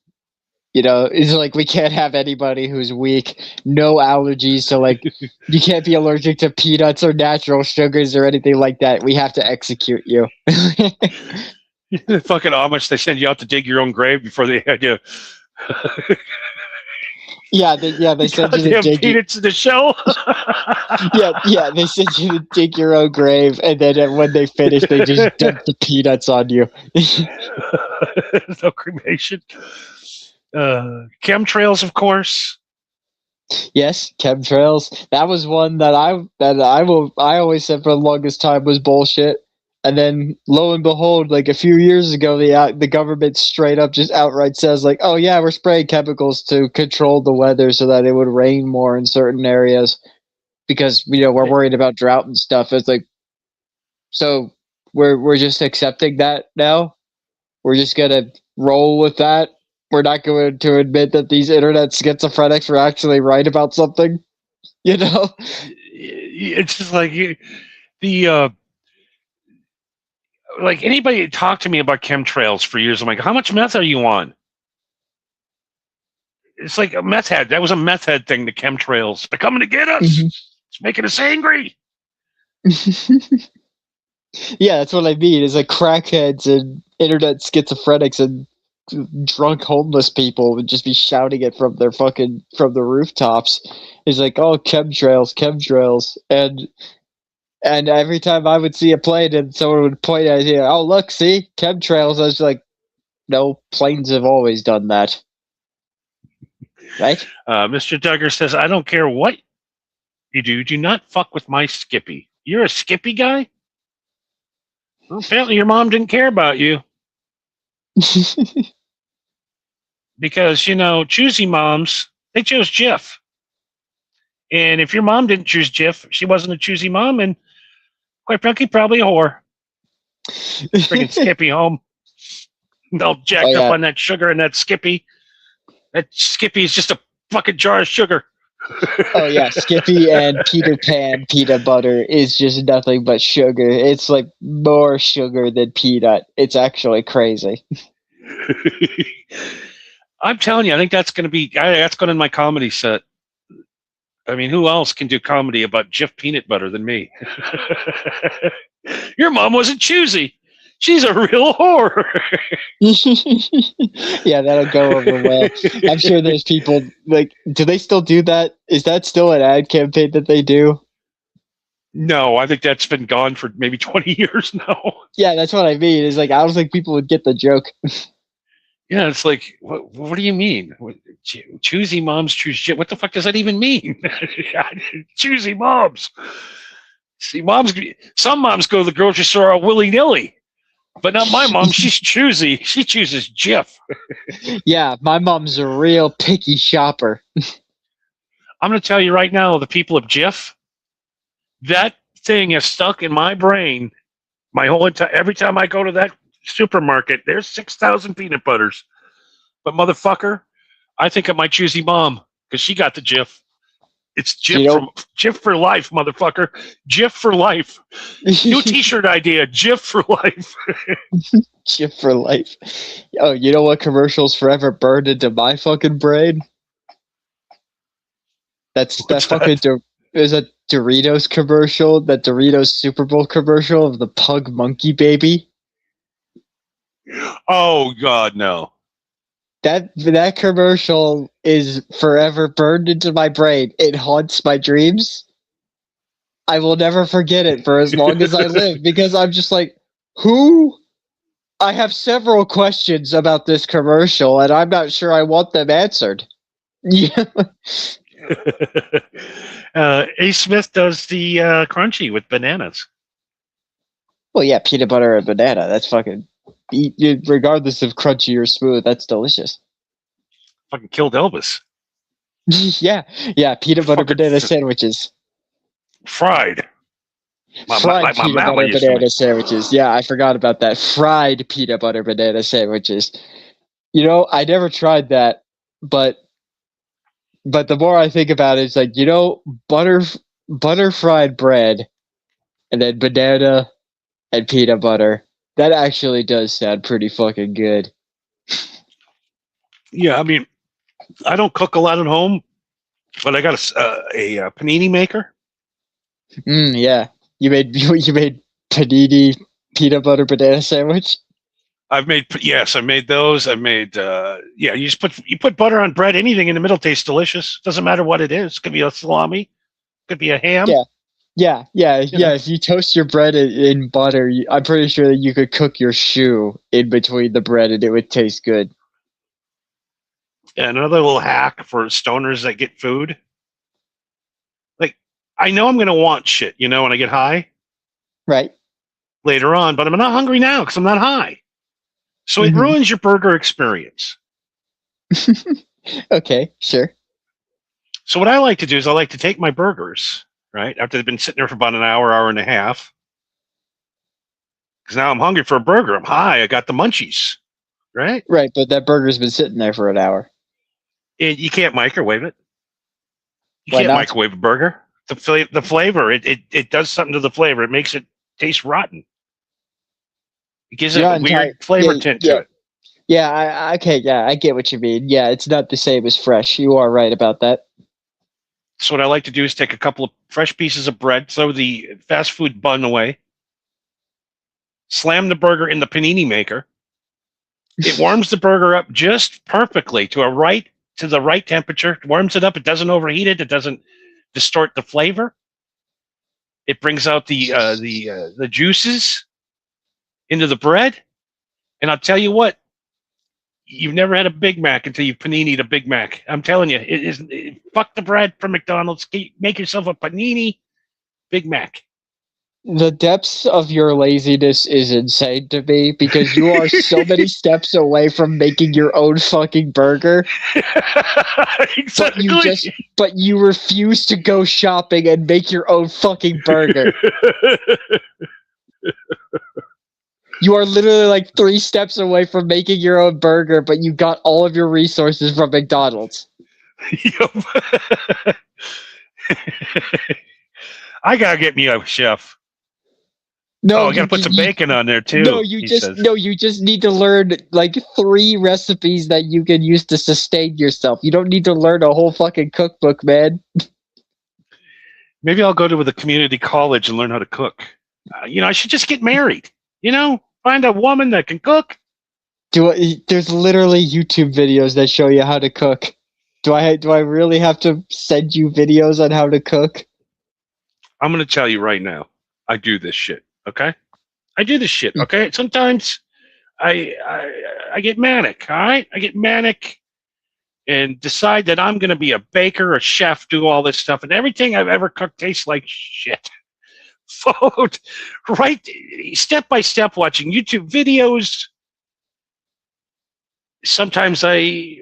[SPEAKER 3] It's like we can't have anybody who's weak, no allergies, so like you can't be allergic to peanuts or natural sugars or anything like that. We have to execute you.
[SPEAKER 2] The fucking Amish, they send you out to dig your own grave before they had you.
[SPEAKER 3] They send you to
[SPEAKER 2] Goddamn
[SPEAKER 3] dig.
[SPEAKER 2] peanuts in the shell.
[SPEAKER 3] They send you to dig your own grave, and then when they finish, they just dump the peanuts on you.
[SPEAKER 2] No cremation. Chemtrails, of course.
[SPEAKER 3] Yes, chemtrails. That was one that I always said for the longest time was bullshit. And then lo and behold, like a few years ago, the government straight up just outright says like, "Oh yeah, we're spraying chemicals to control the weather so that it would rain more in certain areas because we're worried about drought and stuff." It's like, so we're just accepting that now. We're just gonna roll with that. We're not going to admit that these internet schizophrenics are actually right about something.
[SPEAKER 2] It's just like like anybody talked to me about chemtrails for years. I'm like, how much meth are you on? It's like a meth head. That was a meth head thing, the chemtrails. They're coming to get us.
[SPEAKER 3] Mm-hmm.
[SPEAKER 2] It's making us angry.
[SPEAKER 3] Yeah, that's what I mean. It's like crackheads and internet schizophrenics and drunk homeless people would just be shouting it from the rooftops. It's like, oh, chemtrails, and every time I would see a plane and someone would point at it, oh look, see chemtrails. I was like, no, planes have always done that, right?
[SPEAKER 2] Mr. Duggar says, I don't care what you do not fuck with my Skippy. You're a Skippy guy? Well, apparently your mom didn't care about you. Because, choosy moms, they chose Jif. And if your mom didn't choose Jif, she wasn't a choosy mom, and quite frankly, probably a whore. Bringing Skippy home. They'll jack up on that sugar and that Skippy. That Skippy is just a fucking jar of sugar.
[SPEAKER 3] Oh yeah, Skippy and Peter Pan peanut butter is just nothing but sugar. It's like more sugar than peanut. It's actually crazy.
[SPEAKER 2] I'm telling you, I think that's going in my comedy set. I mean, who else can do comedy about Jif peanut butter than me? Your mom wasn't choosy. She's a real whore.
[SPEAKER 3] Yeah, that'll go over well. I'm sure there's people like, do they still do that? Is that still an ad campaign that they do?
[SPEAKER 2] No, I think that's been gone for maybe 20 years now.
[SPEAKER 3] Yeah, that's what I mean. It's like, I don't think people would get the joke.
[SPEAKER 2] Yeah, it's like, what do you mean? Choosy moms choose Jif. What the fuck does that even mean? Choosy moms. See, some moms go to the grocery store all willy-nilly. But not my mom. She's choosy. She chooses Jif.
[SPEAKER 3] Yeah, my mom's a real picky shopper.
[SPEAKER 2] I'm going to tell you right now, the people of Jif, that thing is stuck in my brain my whole entire. Every time I go to that supermarket, there's 6,000 peanut butters. But motherfucker, I think of my choosy mom because she got the Jif. It's Jif for life, motherfucker. Jif for life. New T-shirt idea. Jif for life.
[SPEAKER 3] Jif for life. Oh, you know what commercials forever burned into my fucking brain? There's a Doritos commercial, that Doritos Super Bowl commercial of the pug monkey baby.
[SPEAKER 2] Oh God, no.
[SPEAKER 3] That commercial is forever burned into my brain. It haunts my dreams. I will never forget it for as long as I live because I'm just like, who? I have several questions about this commercial and I'm not sure I want them answered. Yeah.
[SPEAKER 2] A. Smith does the crunchy with bananas.
[SPEAKER 3] Well, yeah, peanut butter and banana. That's fucking... regardless of crunchy or smooth, that's delicious.
[SPEAKER 2] Fucking killed Elvis.
[SPEAKER 3] Yeah, peanut butter banana sandwiches.
[SPEAKER 2] Fried.
[SPEAKER 3] Fried peanut butter banana sandwiches. Yeah, I forgot about that. Fried peanut butter banana sandwiches. I never tried that, but the more I think about it, it's like, butter fried bread and then banana and peanut butter. That actually does sound pretty fucking good.
[SPEAKER 2] Yeah, I mean, I don't cook a lot at home, but I got a panini maker.
[SPEAKER 3] Yeah. You made panini peanut butter banana sandwich.
[SPEAKER 2] I made those. I made you just put butter on bread. Anything in the middle tastes delicious. Doesn't matter what it is. Could be a salami. Could be a ham.
[SPEAKER 3] Yeah. If you toast your bread in butter, I'm pretty sure that you could cook your shoe in between the bread and it would taste good.
[SPEAKER 2] And another little hack for stoners that get food. Like, I know I'm going to want shit, when I get high
[SPEAKER 3] Right.
[SPEAKER 2] later on, but I'm not hungry now because I'm not high. So it ruins your burger experience.
[SPEAKER 3] Okay, sure.
[SPEAKER 2] So what I like to do is I like to take my burgers, right, after they've been sitting there for about an hour and a half, because now I'm hungry for a burger. I'm high. I got the munchies, right?
[SPEAKER 3] Right, but that burger's been sitting there for an hour.
[SPEAKER 2] You can't microwave it. You
[SPEAKER 3] Why
[SPEAKER 2] can't
[SPEAKER 3] not?
[SPEAKER 2] microwave a burger. The flavor, it does something to the flavor. It makes it taste rotten. It gives it a weird flavor tint to it.
[SPEAKER 3] Yeah, I get what you mean. Yeah, it's not the same as fresh. You are right about that.
[SPEAKER 2] So what I like to do is take a couple of fresh pieces of bread, throw the fast food bun away, slam the burger in the panini maker. It warms the burger up just perfectly to the right temperature. It warms it up. It doesn't overheat it. It doesn't distort the flavor. It brings out the juices into the bread. And I'll tell you what, you've never had a Big Mac until you panini'd a Big Mac. I'm telling you, fuck the bread from McDonald's. Make yourself a panini Big Mac.
[SPEAKER 3] The depths of your laziness is insane to me because you are so many steps away from making your own fucking burger.
[SPEAKER 2] Exactly.
[SPEAKER 3] But you refuse to go shopping and make your own fucking burger. You are literally like 3 steps away from making your own burger, but you got all of your resources from McDonald's.
[SPEAKER 2] I gotta get me a chef.
[SPEAKER 3] No,
[SPEAKER 2] I gotta put some bacon on there too.
[SPEAKER 3] No, you just need to learn like 3 recipes that you can use to sustain yourself. You don't need to learn a whole fucking cookbook, man.
[SPEAKER 2] Maybe I'll go to the community college and learn how to cook. I should just get married. Find a woman that can cook.
[SPEAKER 3] There's literally YouTube videos that show you how to cook. Do I really have to send you videos on how to cook?
[SPEAKER 2] I'm going to tell you right now. I do this shit. Okay? I do this shit. Okay? Sometimes I get manic. All right? I get manic and decide that I'm going to be a baker, a chef, do all this stuff, and everything I've ever cooked tastes like shit. Followed right step by step, watching YouTube videos. Sometimes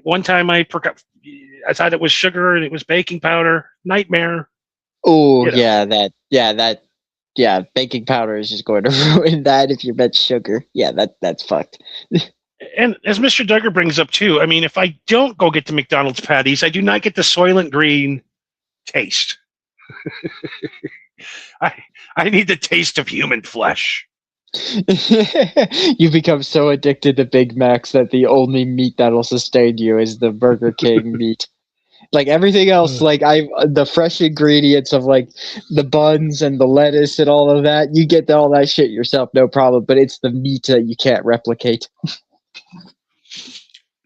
[SPEAKER 2] one time I thought it was sugar and it was baking powder. Nightmare.
[SPEAKER 3] Oh, yeah, baking powder is just going to ruin that if you bet sugar. Yeah, that's fucked.
[SPEAKER 2] And as Mr. Duggar brings up too, I mean, if I don't go get the McDonald's patties, I do not get the Soylent Green taste. I need the taste of human flesh.
[SPEAKER 3] You become so addicted to Big Macs that the only meat that'll sustain you is the Burger King meat. Like everything else, like the fresh ingredients of like the buns and the lettuce and all of that, you get all that shit yourself, no problem. But it's the meat that you can't replicate.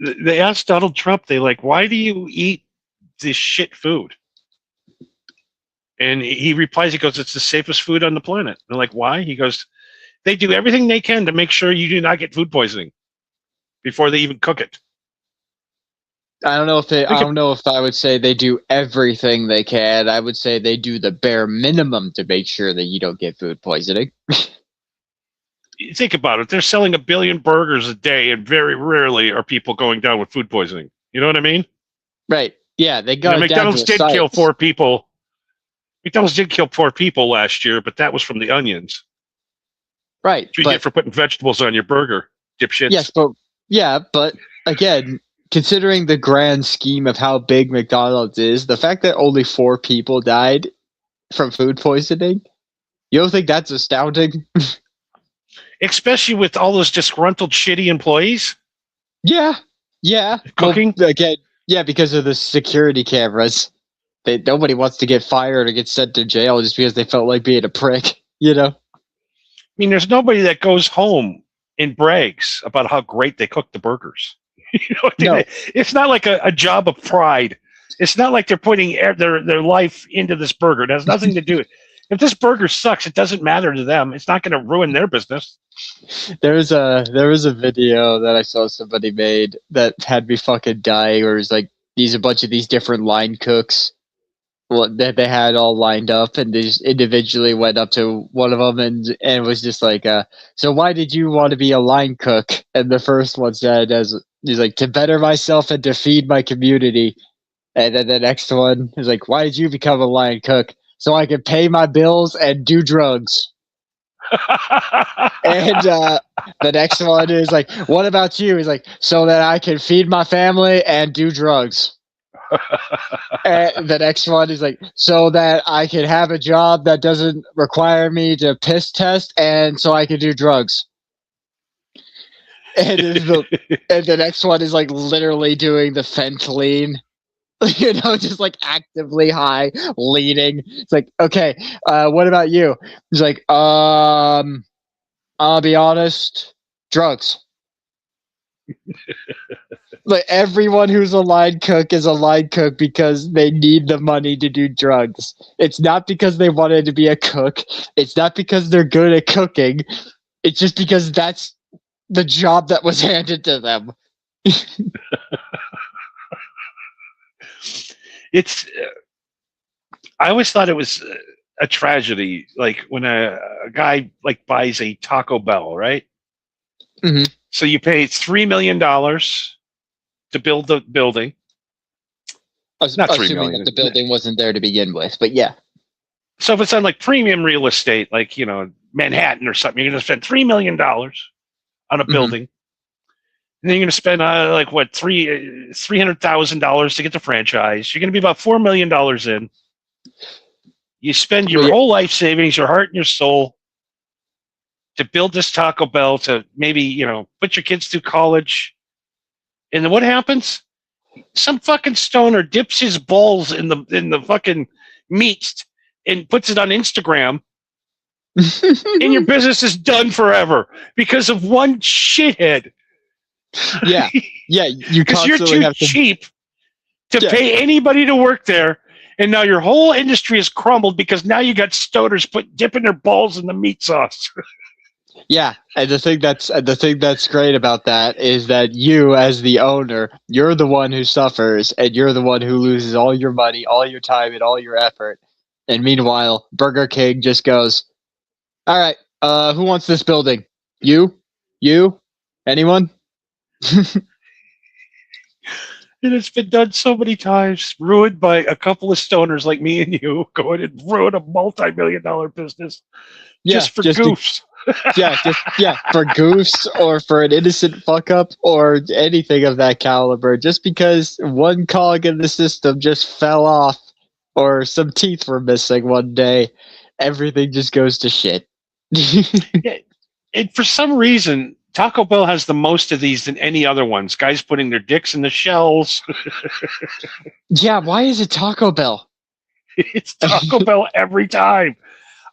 [SPEAKER 2] They asked Donald Trump, why do you eat this shit food? And he replies, he goes, it's the safest food on the planet. They're like, why? He goes, they do everything they can to make sure you do not get food poisoning before they even cook it.
[SPEAKER 3] I don't know if I would say they do everything they can. I would say they do the bare minimum to make sure that you don't get food poisoning.
[SPEAKER 2] Think about it. They're selling 1 billion burgers a day, and very rarely are people going down with food poisoning. You know what I mean?
[SPEAKER 3] Right. Yeah, they got
[SPEAKER 2] McDonald's did kill 4 people. McDonald's did kill 4 people last year, but that was from the onions.
[SPEAKER 3] Right.
[SPEAKER 2] What you get for putting vegetables on your burger, dipshits.
[SPEAKER 3] Yes, but again, considering the grand scheme of how big McDonald's is, the fact that only 4 people died from food poisoning, you don't think that's astounding?
[SPEAKER 2] Especially with all those disgruntled, shitty employees.
[SPEAKER 3] Yeah.
[SPEAKER 2] Cooking.
[SPEAKER 3] Well, again, Yeah, because of the security cameras. Nobody wants to get fired or get sent to jail just because they felt like being a prick, you know?
[SPEAKER 2] I mean, there's nobody that goes home and brags about how great they cook the burgers.
[SPEAKER 3] No.
[SPEAKER 2] It's not like a job of pride. It's not like they're putting their life into this burger. It has nothing to do. If this burger sucks, it doesn't matter to them. It's not going to ruin their business.
[SPEAKER 3] There was a video that I saw somebody made that had me fucking dying, where it was like a bunch of these different line cooks that they had all lined up, and they just individually went up to one of them and was just like, so why did you want to be a line cook? And the first one said, he's like, to better myself and to feed my community. And then the next one is like, why did you become a line cook? So I could pay my bills and do drugs. And the next one is like, what about you? He's like, so that I can feed my family and do drugs. And the next one is like, so that I can have a job that doesn't require me to piss test, and so I can do drugs. And the next one is like literally doing the fent lean. Just like actively high leaning. It's like, okay, what about you? He's like, I'll be honest, drugs. Like everyone who's a line cook is a line cook because they need the money to do drugs. It's not because they wanted to be a cook. It's not because they're good at cooking. It's just because that's the job that was handed to them.
[SPEAKER 2] It's. I always thought it was a tragedy, like when a guy like buys a Taco Bell, right?
[SPEAKER 3] Mm-hmm.
[SPEAKER 2] So you pay $3 million to build the building. Not $3
[SPEAKER 3] Assuming
[SPEAKER 2] million.
[SPEAKER 3] that the building wasn't there to begin with, but yeah.
[SPEAKER 2] So if it's on like premium real estate, like Manhattan or something, you're going to spend $3 million on a building. And then you're going to spend like what $300,000 to get the franchise. You're going to be about $4 million in. You spend your whole life savings, your heart and your soul, to build this Taco Bell, to maybe put your kids through college. And then what happens? Some fucking stoner dips his balls in the fucking meat and puts it on Instagram. And your business is done forever because of one shithead.
[SPEAKER 3] Yeah, you
[SPEAKER 2] because you're
[SPEAKER 3] constantly
[SPEAKER 2] too
[SPEAKER 3] have to
[SPEAKER 2] cheap to pay anybody to work there, and now your whole industry has crumbled because now you got stoners dipping their balls in the meat sauce.
[SPEAKER 3] Yeah, and the thing that's great about that is that you, as the owner, you're the one who suffers, and you're the one who loses all your money, all your time, and all your effort. And meanwhile, Burger King just goes, "All right, who wants this building? You, anyone?"
[SPEAKER 2] And it's been done so many times, ruined by a couple of stoners like me and you, going and ruin a multi-million-dollar business just for goofs.
[SPEAKER 3] For goofs or for an innocent fuck up or anything of that caliber. Just because one cog in the system just fell off or some teeth were missing one day, everything just goes to shit.
[SPEAKER 2] And for some reason, Taco Bell has the most of these than any other ones. Guys putting their dicks in the shells.
[SPEAKER 3] Yeah, why is it Taco Bell?
[SPEAKER 2] It's Taco Bell every time.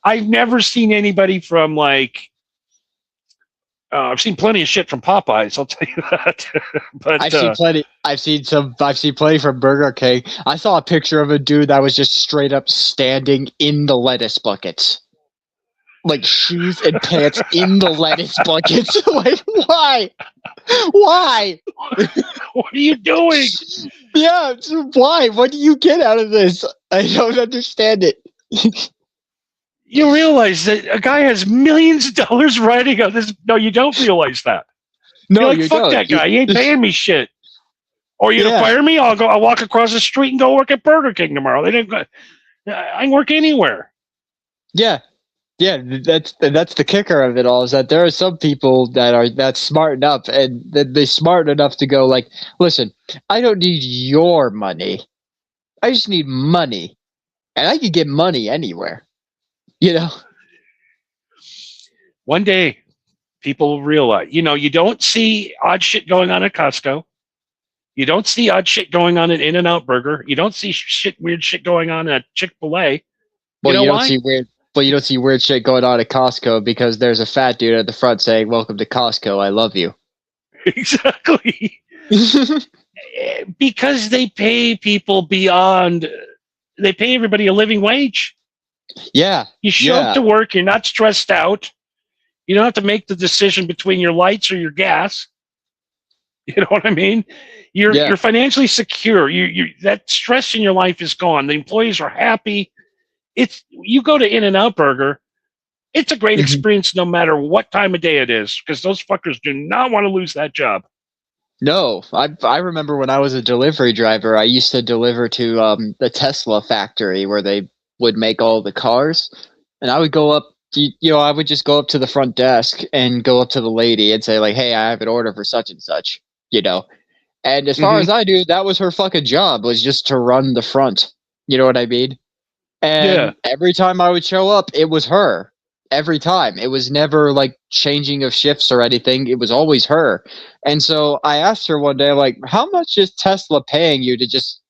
[SPEAKER 2] I've never seen anybody from I've seen plenty of shit from Popeyes. I'll tell you that. But
[SPEAKER 3] I've seen plenty. I've seen plenty from Burger King. I saw a picture of a dude that was just straight up standing in the lettuce buckets, like shoes and pants in the lettuce buckets. Like, why? Why?
[SPEAKER 2] What are you doing?
[SPEAKER 3] Yeah, why? What do you get out of this? I don't understand it.
[SPEAKER 2] You realize that a guy has millions of dollars riding on this. No, you don't realize that.
[SPEAKER 3] No,
[SPEAKER 2] You're like, fuck that guy. He ain't paying me shit. Or you're gonna fire me? I'll walk across the street and go work at Burger King tomorrow. I can work anywhere.
[SPEAKER 3] Yeah, that's the kicker of it all, is that there are some people that's smart enough, and that they're smart enough to go like, listen, I don't need your money. I just need money, and I can get money anywhere.
[SPEAKER 2] One day, people will realize, you don't see odd shit going on at Costco. You don't see odd shit going on at In-N-Out Burger. You don't see weird shit going on at Chick-fil-A.
[SPEAKER 3] Well,
[SPEAKER 2] know
[SPEAKER 3] you don't
[SPEAKER 2] why?
[SPEAKER 3] see weird. But you don't see weird shit going on at Costco because there's a fat dude at the front saying, "Welcome to Costco. I love you."
[SPEAKER 2] Exactly. Because they pay people beyond. They pay everybody a living wage.
[SPEAKER 3] Yeah.
[SPEAKER 2] You show up to work. You're not stressed out. You don't have to make the decision between your lights or your gas. You know what I mean? You're financially secure. You that stress in your life is gone. The employees are happy. You go to In-N-Out Burger. It's a great experience no matter what time of day it is because those fuckers do not want to lose that job.
[SPEAKER 3] No, I remember when I was a delivery driver, I used to deliver to the Tesla factory where they would make all the cars, and I would go up. I would just go up to the front desk and go up to the lady and say like, "Hey, I have an order for such and such," And as far as I knew, that was her fucking job, was just to run the front. You know what I mean? And every time I would show up, it was her. Every time. It was never like changing of shifts or anything. It was always her. And so I asked her one day, like, how much is Tesla paying you to just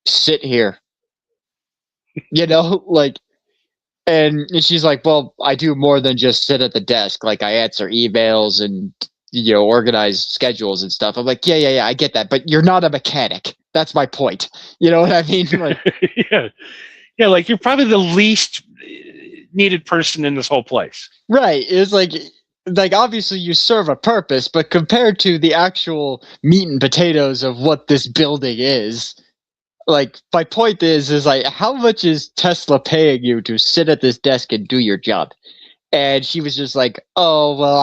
[SPEAKER 3] sit here? And she's like, well, I do more than just sit at the desk. Like, I answer emails and, organize schedules and stuff. I'm like, yeah, I get that. But you're not a mechanic. That's my point. You know what I mean? Like,
[SPEAKER 2] yeah, like you're probably the least needed person in this whole place.
[SPEAKER 3] Right. It's like obviously you serve a purpose, but compared to the actual meat and potatoes of what this building is, like my point is like, how much is Tesla paying you to sit at this desk and do your job? And she was just like, oh, well,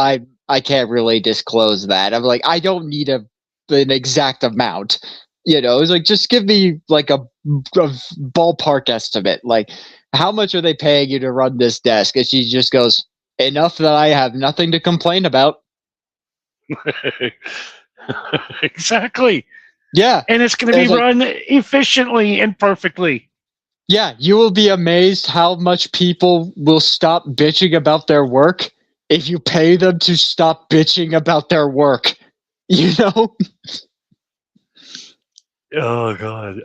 [SPEAKER 3] I can't really disclose that. I'm like, I don't need an exact amount. It's like, just give me like a ballpark estimate. Like, how much are they paying you to run this desk? And she just goes, enough that I have nothing to complain about.
[SPEAKER 2] Exactly.
[SPEAKER 3] Yeah.
[SPEAKER 2] And it's going to be run efficiently and perfectly.
[SPEAKER 3] Yeah. You will be amazed how much people will stop bitching about their work if you pay them to stop bitching about their work.
[SPEAKER 2] Oh, God.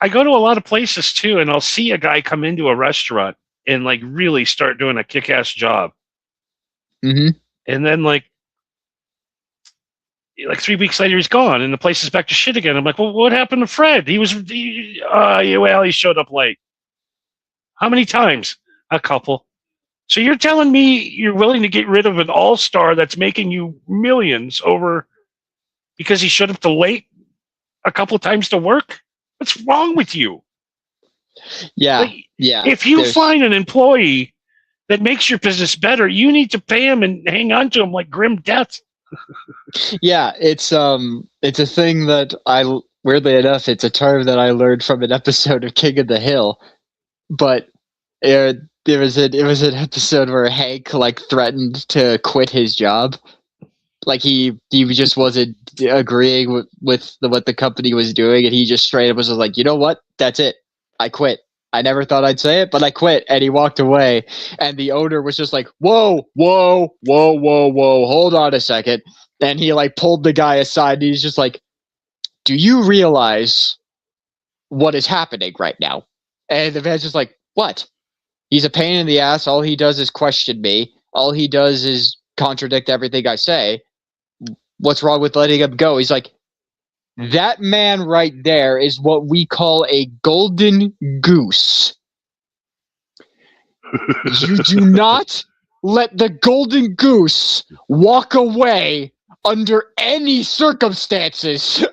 [SPEAKER 2] I go to a lot of places too, and I'll see a guy come into a restaurant and like really start doing a kick-ass job.
[SPEAKER 3] Mm-hmm.
[SPEAKER 2] And then like 3 weeks later, he's gone, and the place is back to shit again. I'm like, well, what happened to Fred? He showed up late. How many times? A couple. So you're telling me you're willing to get rid of an all-star that's making you millions over because he showed up late a couple of times to work? What's wrong with you?
[SPEAKER 3] Yeah.
[SPEAKER 2] Like, if you find an employee that makes your business better, you need to pay him and hang on to him like grim death.
[SPEAKER 3] Yeah, it's a thing that weirdly enough, it's a term that I learned from an episode of King of the Hill. But it was an episode where Hank like threatened to quit his job. Like he just wasn't agreeing with what the company was doing, and he just straight up was like, you know what? That's it. I quit. I never thought I'd say it, but I quit. And he walked away. And the owner was just like, whoa, hold on a second. And he like pulled the guy aside, and he's just like, do you realize what is happening right now? And the man's just like, what? He's a pain in the ass. All he does is question me. All he does is contradict everything I say. What's wrong with letting him go? He's like, that man right there is what we call a golden goose. You do not let the golden goose walk away under any circumstances.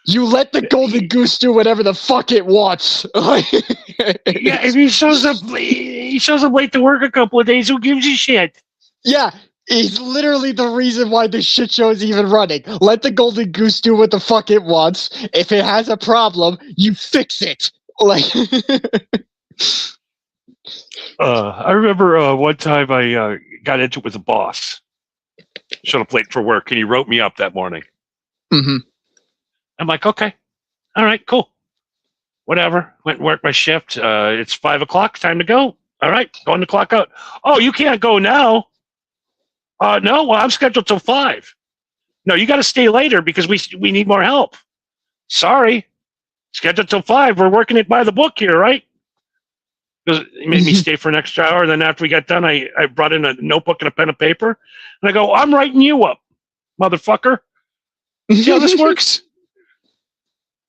[SPEAKER 3] You let the golden goose do whatever the fuck it wants.
[SPEAKER 2] Yeah, if he shows up late to work a couple of days, who gives a shit?
[SPEAKER 3] Yeah, he's literally the reason why this shit show is even running. Let the golden goose do what the fuck it wants. If it has a problem, you fix it. Like,
[SPEAKER 2] I remember one time I got into it with a boss. Showed up late for work, and he wrote me up that morning.
[SPEAKER 3] Mm-hmm.
[SPEAKER 2] I'm like, okay, all right, cool, whatever. Went and worked my shift. It's 5 o'clock. Time to go. All right, going to clock out. Oh, you can't go now. No, well, I'm scheduled till 5. No, you got to stay later because we need more help. Sorry, scheduled till 5. We're working it by the book here, right? Because he made me stay for an extra hour. Then after we got done, I brought in a notebook and a pen and paper, and I go, I'm writing you up, motherfucker. See how this works?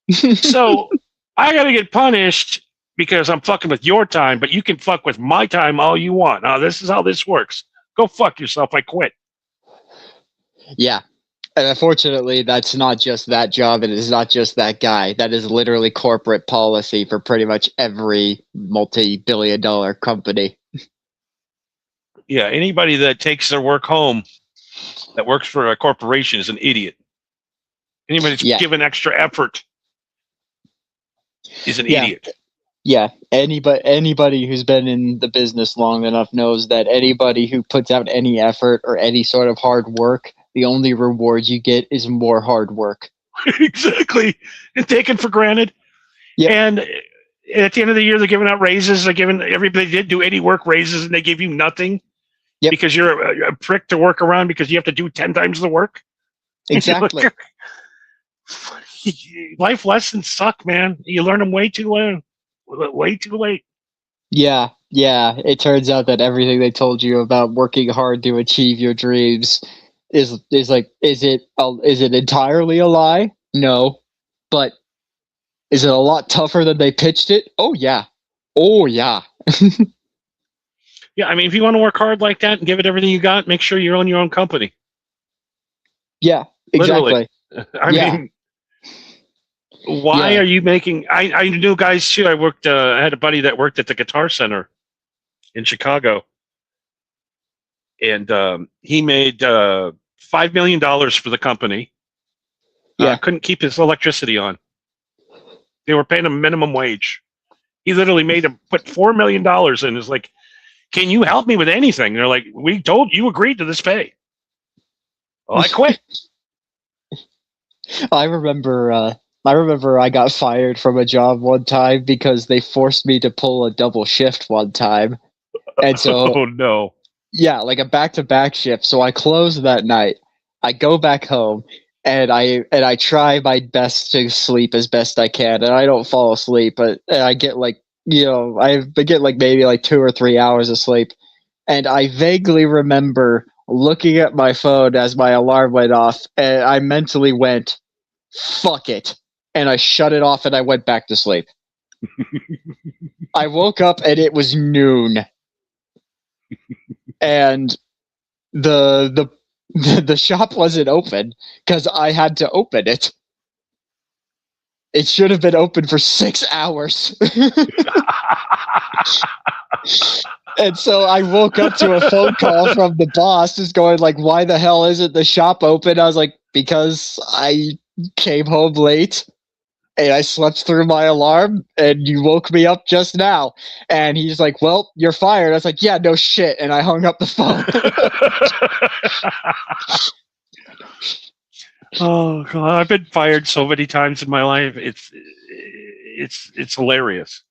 [SPEAKER 2] So I got to get punished because I'm fucking with your time, but you can fuck with my time all you want. This is how this works. Go fuck yourself. I quit.
[SPEAKER 3] Yeah. And unfortunately, that's not just that job, and it's not just that guy. That is literally corporate policy for pretty much every multi-billion-dollar company.
[SPEAKER 2] Yeah, anybody that takes their work home that works for a corporation is an idiot. Anybody that's given extra effort is an idiot.
[SPEAKER 3] Yeah, anybody who's been in the business long enough knows that anybody who puts out any effort or any sort of hard work, the only reward you get is more hard work.
[SPEAKER 2] Exactly. And taken for granted. Yeah. And at the end of the year, they're giving out raises. They're giving everybody did do any work raises, and they give you nothing because you're a prick to work around because you have to do 10 times the work.
[SPEAKER 3] Exactly.
[SPEAKER 2] Life lessons suck, man. You learn them way too late. Way too late.
[SPEAKER 3] Yeah. It turns out that everything they told you about working hard to achieve your dreams is it entirely a lie? No. But is it a lot tougher than they pitched it? Oh yeah.
[SPEAKER 2] Yeah, I mean, if you want to work hard like that and give it everything you got, make sure you own your own company.
[SPEAKER 3] Yeah, exactly.
[SPEAKER 2] I mean, why are you making? I knew guys too. I had a buddy that worked at the Guitar Center in Chicago, and he made $5 million for the company. Couldn't keep his electricity on. They were paying him minimum wage. He literally made him put $4 million in. Is like, can you help me with anything? They're like, we told you agreed to this pay. Well, I quit.
[SPEAKER 3] I remember I got fired from a job one time because they forced me to pull a double shift one time. And so
[SPEAKER 2] oh no.
[SPEAKER 3] Yeah, like a back-to-back shift. So I close that night. I go back home and I try my best to sleep as best I can, and I don't fall asleep, but I get I get maybe 2 or 3 hours of sleep. And I vaguely remember looking at my phone as my alarm went off, and I mentally went, fuck it. And I shut it off and I went back to sleep. I woke up and it was noon. And the shop wasn't open because I had to open it. It should have been open for 6 hours. And so I woke up to a phone call from the boss just going like, why the hell isn't the shop open? I was like, because I came home late and I slept through my alarm and you woke me up just now. And he's like, well, you're fired. I was like, yeah, no shit. And I hung up the phone.
[SPEAKER 2] Oh God, I've been fired so many times in my life. It's hilarious.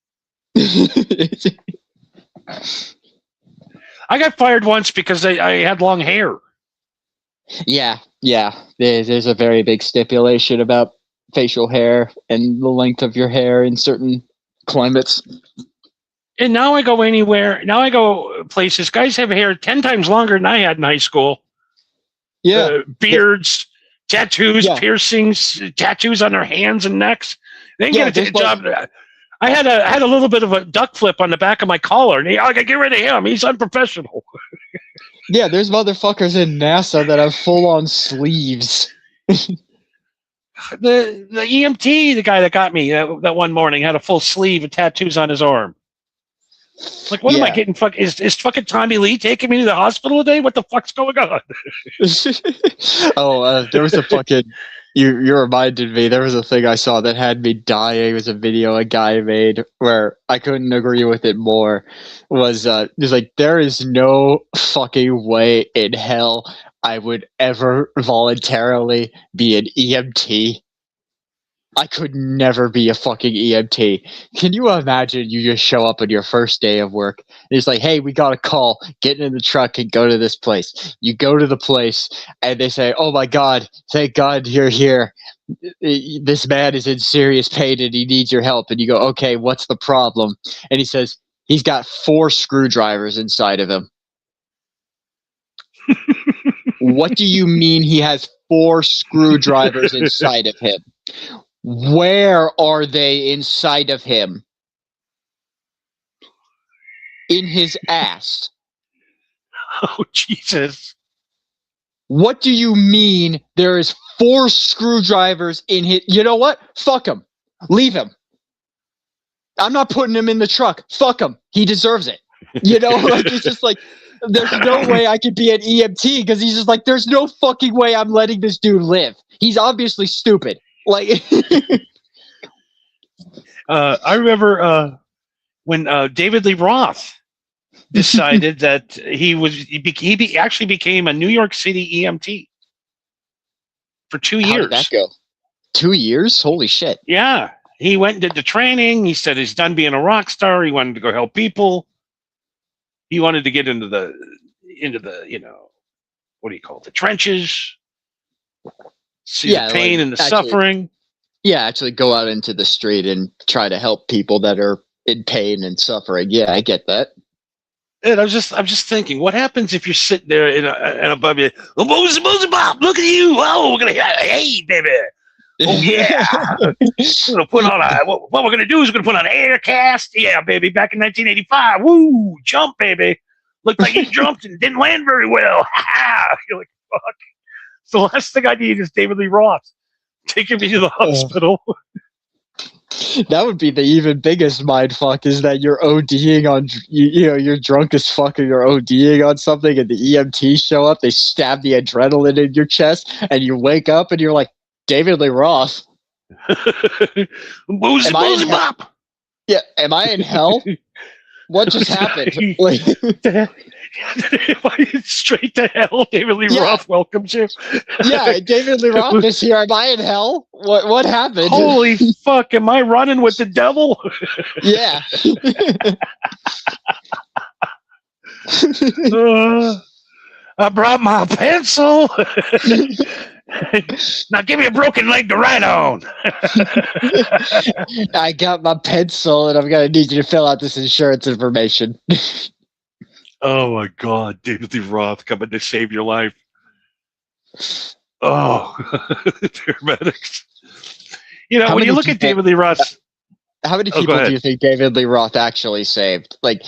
[SPEAKER 2] I got fired once because I had long hair.
[SPEAKER 3] Yeah. There's a very big stipulation about facial hair and the length of your hair in certain climates.
[SPEAKER 2] And now I go anywhere. Now I go places. Guys have hair 10 times longer than I had in high school.
[SPEAKER 3] Yeah.
[SPEAKER 2] Beards, tattoos, piercings, tattoos on their hands and necks. They didn't get a job. I had a little bit of a duck flip on the back of my collar, and I got get rid of him. He's unprofessional.
[SPEAKER 3] Yeah, there's motherfuckers in NASA that have full-on sleeves.
[SPEAKER 2] The EMT, the guy that got me that one morning, had a full sleeve of tattoos on his arm. Like, what am I getting? Is fucking Tommy Lee taking me to the hospital today? What the fuck's going on?
[SPEAKER 3] There was a fucking... You reminded me, there was a thing I saw that had me dying. It was a video a guy made where I couldn't agree with it more. Was like, there is no fucking way in hell I would ever voluntarily be an EMT. I could never be a fucking EMT. Can you imagine you just show up on your first day of work and it's like, hey, we got a call, get in the truck and go to this place. You go to the place and they say, oh my God, thank God you're here. This man is in serious pain and he needs your help. And you go, okay, what's the problem? And he says, he's got 4 screwdrivers inside of him. What do you mean he has 4 screwdrivers inside of him? Where are they inside of him? In his ass.
[SPEAKER 2] Oh, Jesus.
[SPEAKER 3] What do you mean there is 4 screwdrivers in his... You know what? Fuck him. Leave him. I'm not putting him in the truck. Fuck him. He deserves it. You know, like, it's just like, there's no way I could be an EMT because he's just like, there's no fucking way I'm letting this dude live. He's obviously stupid. Like...
[SPEAKER 2] I remember when David Lee Roth decided that he actually became a New York City EMT for 2 years.
[SPEAKER 3] How did that go? 2 years? Holy shit.
[SPEAKER 2] Yeah. He went and did the training. He said he's done being a rock star. He wanted to go help people. He wanted to get into the, you know, what do you call it? The trenches. See the pain and the suffering.
[SPEAKER 3] Yeah, actually go out into the street and try to help people that are in pain and suffering. Yeah, I get that.
[SPEAKER 2] And I'm just thinking, what happens if you're sitting there and above you, oh, Moses Bob, look at you! Oh, we're gonna hey, baby! Oh yeah! We're gonna put on what we're gonna do is we're gonna put on an air cast, yeah, baby. Back in 1985, woo, jump, baby! Looked like you jumped and didn't land very well. You're like, fuck. So the last thing I need is David Lee Roth taking me to the hospital.
[SPEAKER 3] That would be the even biggest mind fuck, is that you're ODing on, you know, you're drunk as fuck and you're ODing on something and the EMTs show up, they stab the adrenaline in your chest and you wake up and you're like, David Lee Roth.
[SPEAKER 2] Boozy Bop.
[SPEAKER 3] Yeah, am I in hell? What just happened? Like,
[SPEAKER 2] straight to hell. David Lee Roth welcomes you.
[SPEAKER 3] Yeah, David Lee Roth is here. Am I in hell? What happened?
[SPEAKER 2] Holy fuck! Am I running with the devil?
[SPEAKER 3] Yeah.
[SPEAKER 2] I brought my pencil. Now give me a broken leg to write on.
[SPEAKER 3] I got my pencil and I'm going to need you to fill out this insurance information.
[SPEAKER 2] Oh my God, David Lee Roth coming to save your life. Oh, paramedics. You know, when you look at David Lee Roth.
[SPEAKER 3] How many people do you think David Lee Roth actually saved? Like,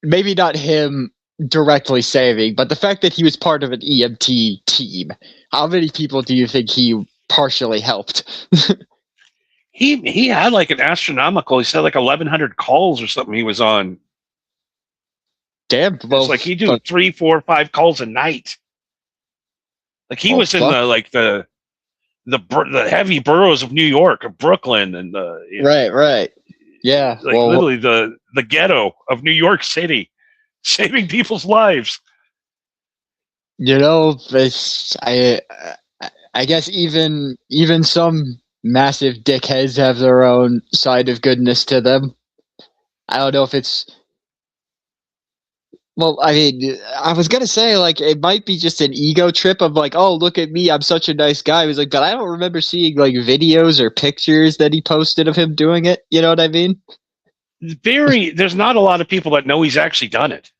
[SPEAKER 3] maybe not him directly saving, but the fact that he was part of an EMT team. How many people do you think he partially helped?
[SPEAKER 2] He had like an astronomical. He said like 1,100 calls or something. He was on.
[SPEAKER 3] Damn, well,
[SPEAKER 2] it's like he do 3, 4, 5 calls a night. Like he was in the heavy boroughs of New York, of Brooklyn, and
[SPEAKER 3] right, yeah,
[SPEAKER 2] like literally the ghetto of New York City, saving people's lives.
[SPEAKER 3] You know, I guess even some massive dickheads have their own side of goodness to them. I don't know if it's. Well, I mean, I was going to say, like, it might be just an ego trip of, like, oh, look at me, I'm such a nice guy. He was like, but I don't remember seeing, like, videos or pictures that he posted of him doing it. You know what I mean?
[SPEAKER 2] There's not a lot of people that know he's actually done it.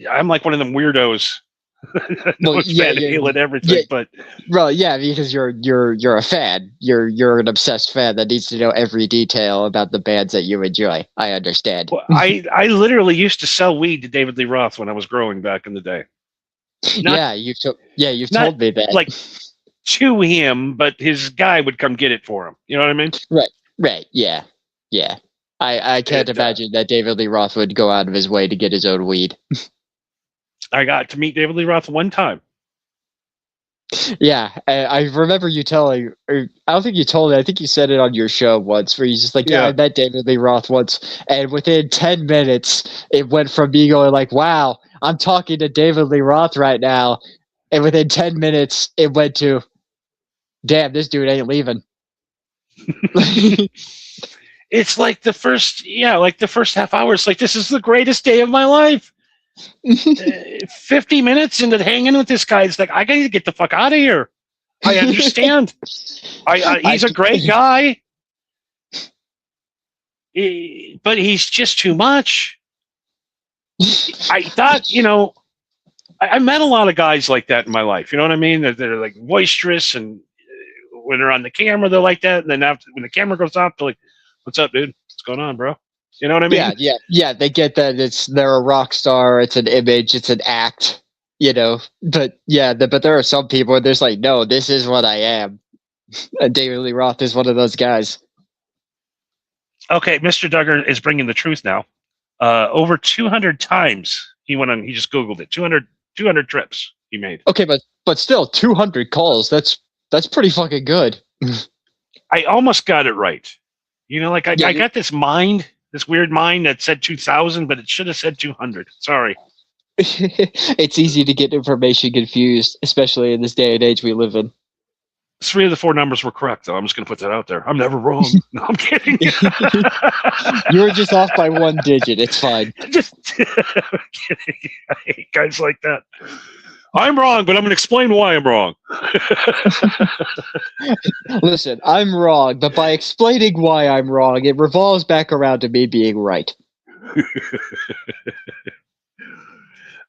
[SPEAKER 2] I'm like one of them weirdos.
[SPEAKER 3] Well,
[SPEAKER 2] Van Halen, everything, but
[SPEAKER 3] well, yeah, because you're a fan. You're an obsessed fan that needs to know every detail about the bands that you enjoy. I understand.
[SPEAKER 2] Well, I literally used to sell weed to David Lee Roth when I was growing back in the day.
[SPEAKER 3] You've told me that.
[SPEAKER 2] Like to him, but his guy would come get it for him. You know what I mean?
[SPEAKER 3] Right. Yeah. I can't imagine that David Lee Roth would go out of his way to get his own weed.
[SPEAKER 2] I got to meet David Lee Roth one time.
[SPEAKER 3] Yeah, I remember you telling, or I don't think you told it, I think you said it on your show once, where you just like, yeah, I met David Lee Roth once, and within 10 minutes, it went from me going like, wow, I'm talking to David Lee Roth right now, and within 10 minutes, it went to, damn, this dude ain't leaving.
[SPEAKER 2] It's like the first half hour. It's like, this is the greatest day of my life. 50 minutes into hanging with this guy, it's like, I got to get the fuck out of here. I understand. He's a great guy. But he's just too much. I thought, I met a lot of guys like that in my life. You know what I mean? They're like boisterous, and when they're on the camera, they're like that. And then when the camera goes off, they're like, "What's up, dude? What's going on, bro?" You know what I mean?
[SPEAKER 3] Yeah. They get that they're a rock star. It's an image. It's an act. But but there are some people where there's like, no, this is what I am. And David Lee Roth is one of those guys.
[SPEAKER 2] Okay, Mr. Duggar is bringing the truth now. Over 200 times he went on. He just Googled it. 200 trips he made.
[SPEAKER 3] Okay, but still, 200 calls. That's pretty fucking good.
[SPEAKER 2] I almost got it right. I got this weird mind that said 2,000, but it should have said 200. Sorry.
[SPEAKER 3] It's easy to get information confused, especially in this day and age we live in.
[SPEAKER 2] 3 of the 4 numbers were correct, though. I'm just going to put that out there. I'm never wrong. No, I'm kidding.
[SPEAKER 3] You were just off by 1 digit. It's fine.
[SPEAKER 2] I'm kidding. I hate guys like that. I'm wrong, but I'm going to explain why I'm wrong.
[SPEAKER 3] Listen, I'm wrong, but by explaining why I'm wrong, it revolves back around to me being right.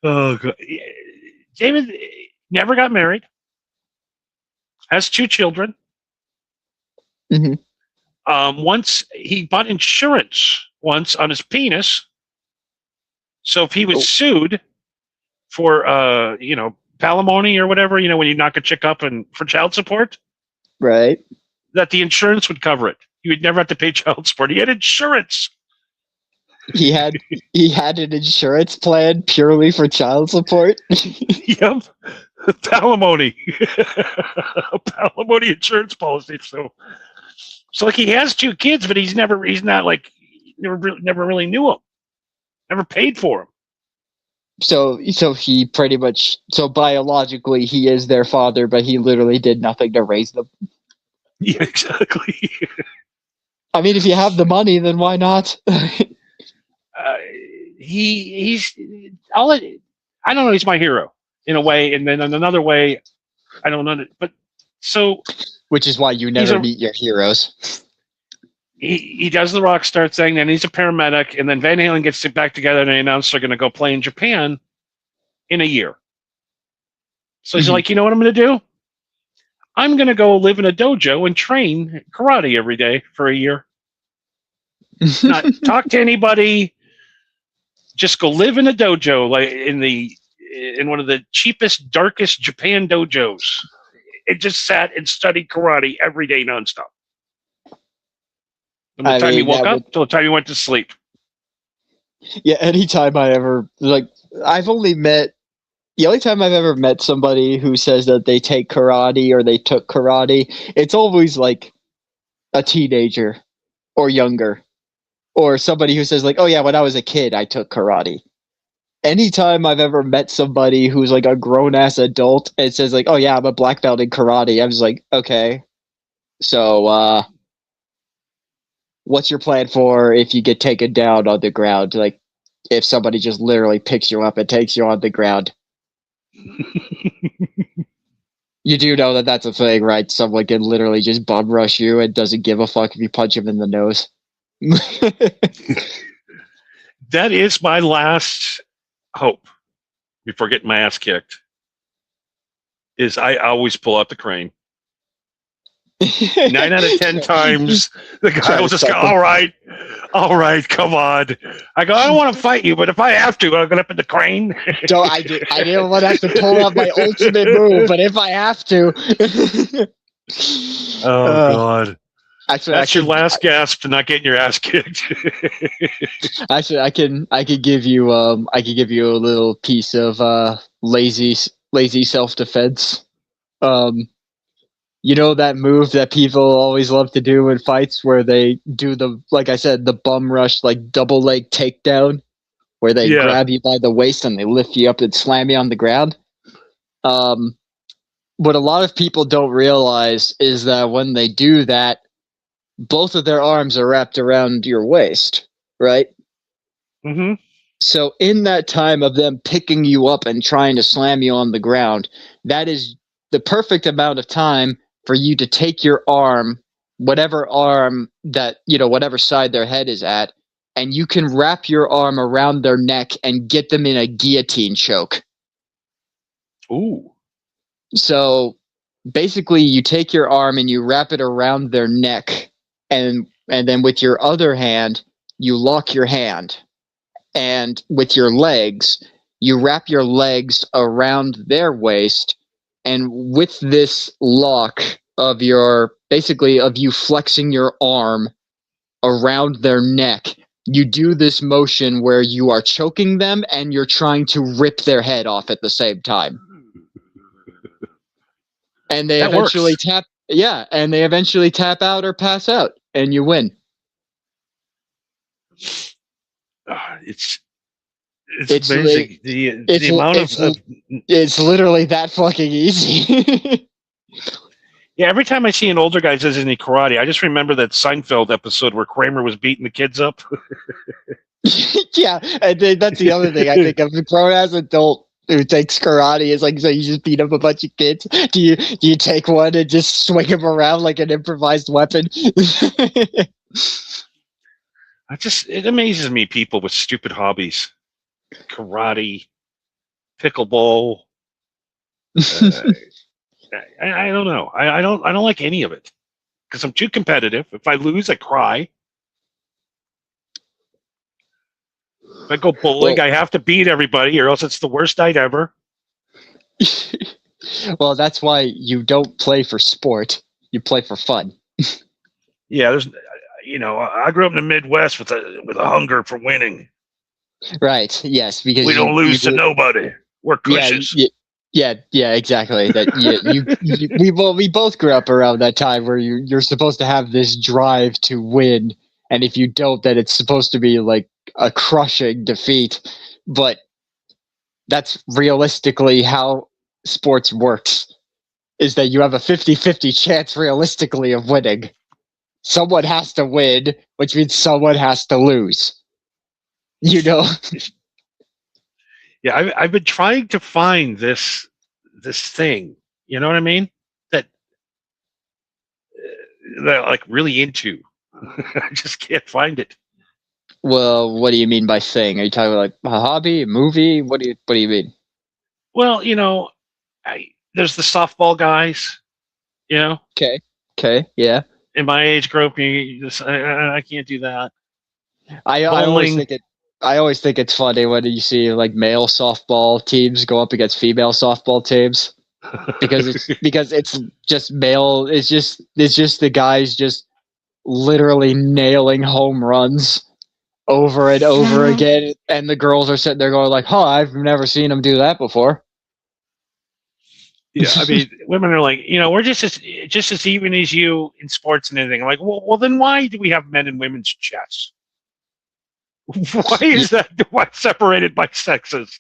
[SPEAKER 2] Oh, God. David never got married. Has 2 children.
[SPEAKER 3] Mm-hmm.
[SPEAKER 2] Once he bought insurance on his penis. So if he was sued for palimony or whatever, when you knock a chick up and for child support,
[SPEAKER 3] right?
[SPEAKER 2] That the insurance would cover it. He would never have to pay child support. He had insurance.
[SPEAKER 3] He had an insurance plan purely for child support.
[SPEAKER 2] Yep. Palimony. Palimony insurance policy. So like he has 2 kids, but he's never really knew them. Never paid for them.
[SPEAKER 3] So he pretty much, biologically he is their father, but he literally did nothing to raise them.
[SPEAKER 2] Yeah, exactly.
[SPEAKER 3] I mean, if you have the money, then why not?
[SPEAKER 2] He's I don't know. He's my hero in a way, and then in another way, I don't know. But so,
[SPEAKER 3] which is why you never meet your heroes.
[SPEAKER 2] He does the rock star thing, then he's a paramedic, and then Van Halen gets it back together, and they announce they're going to go play in Japan in a year. So he's like, you know what I'm going to do? I'm going to go live in a dojo and train karate every day for a year. Not talk to anybody. Just go live in a dojo, like in one of the cheapest, darkest Japan dojos. It just sat and studied karate every day nonstop. From the time he woke up till the time he went to sleep.
[SPEAKER 3] Yeah, anytime the only time I've ever met somebody who says that they take karate or they took karate, it's always like a teenager or younger. Or somebody who says like, oh yeah, when I was a kid, I took karate. Anytime I've ever met somebody who's like a grown-ass adult and says like, oh yeah, I'm a black belt in karate, I'm just like, okay. So, what's your plan for if you get taken down on the ground? Like, if somebody just literally picks you up and takes you on the ground. You do know that that's a thing, right? Someone can literally just bum rush you and doesn't give a fuck if you punch him in the nose.
[SPEAKER 2] That is my last hope before getting my ass kicked. Is I always pull out the crane. 9 out of 10 times, the guy will just go, all right, come on. I go, I don't want to fight you, but if I have to, I'll get up in the crane.
[SPEAKER 3] I didn't want to have to pull out my ultimate move, but if I have to.
[SPEAKER 2] Oh, God.
[SPEAKER 3] Actually,
[SPEAKER 2] that's your last gasp to not getting your ass kicked.
[SPEAKER 3] Actually, I can give you a little piece of lazy self-defense. You know that move that people always love to do in fights where they do like I said, the bum rush, like double leg takedown, where they grab you by the waist and they lift you up and slam you on the ground. What a lot of people don't realize is that when they do that, both of their arms are wrapped around your waist, right?
[SPEAKER 2] Mm-hmm.
[SPEAKER 3] So in that time of them picking you up and trying to slam you on the ground, that is the perfect amount of time for you to take your arm, whatever arm that, whatever side their head is at, and you can wrap your arm around their neck and get them in a guillotine choke.
[SPEAKER 2] Ooh.
[SPEAKER 3] So basically you take your arm and you wrap it around their neck, and then with your other hand, you lock your hand. And with your legs, you wrap your legs around their waist, and with this lock of you flexing your arm around their neck, you do this motion where you are choking them and you're trying to rip their head off at the same time. And they eventually tap out or pass out, and you win.
[SPEAKER 2] It's amazing. The amount of
[SPEAKER 3] it's literally that fucking easy.
[SPEAKER 2] Yeah, every time I see an older guy says any karate, I just remember that Seinfeld episode where Kramer was beating the kids up.
[SPEAKER 3] Yeah, and that's the other thing I think of. The grown-ass adult who takes karate is like, so you just beat up a bunch of kids? Do you take one and just swing him around like an improvised weapon?
[SPEAKER 2] It amazes me, people with stupid hobbies. Karate, pickleball. I don't know. I don't like any of it because I'm too competitive. If I lose, I cry. If I go bowling, I have to beat everybody, or else it's the worst night ever.
[SPEAKER 3] Well, that's why you don't play for sport. You play for fun.
[SPEAKER 2] Yeah, there's. I grew up in the Midwest with a hunger for winning.
[SPEAKER 3] Right. Yes, because
[SPEAKER 2] we don't lose to nobody. We're cushions.
[SPEAKER 3] Yeah, exactly. That we both grew up around that time where you're supposed to have this drive to win, and if you don't, then it's supposed to be like a crushing defeat. But that's realistically how sports works, is that you have a 50-50 chance realistically of winning. Someone has to win, which means someone has to lose. Yeah,
[SPEAKER 2] I've been trying to find this thing. You know what I mean? That like really into. I just can't find it.
[SPEAKER 3] Well, what do you mean by thing? Are you talking about like a hobby, a movie? What do you mean?
[SPEAKER 2] Well, there's the softball guys.
[SPEAKER 3] Okay, yeah.
[SPEAKER 2] In my age group, I can't do that.
[SPEAKER 3] I always think it's funny when you see like male softball teams go up against female softball teams, because it's just male. It's just the guys just literally nailing home runs over and over again, and the girls are sitting there going like, "Huh, I've never seen them do that before."
[SPEAKER 2] Yeah, I mean, women are like, we're just as even as you in sports and anything. I'm like, well, then why do we have men and women's chess? Why is that? Why separated by sexes?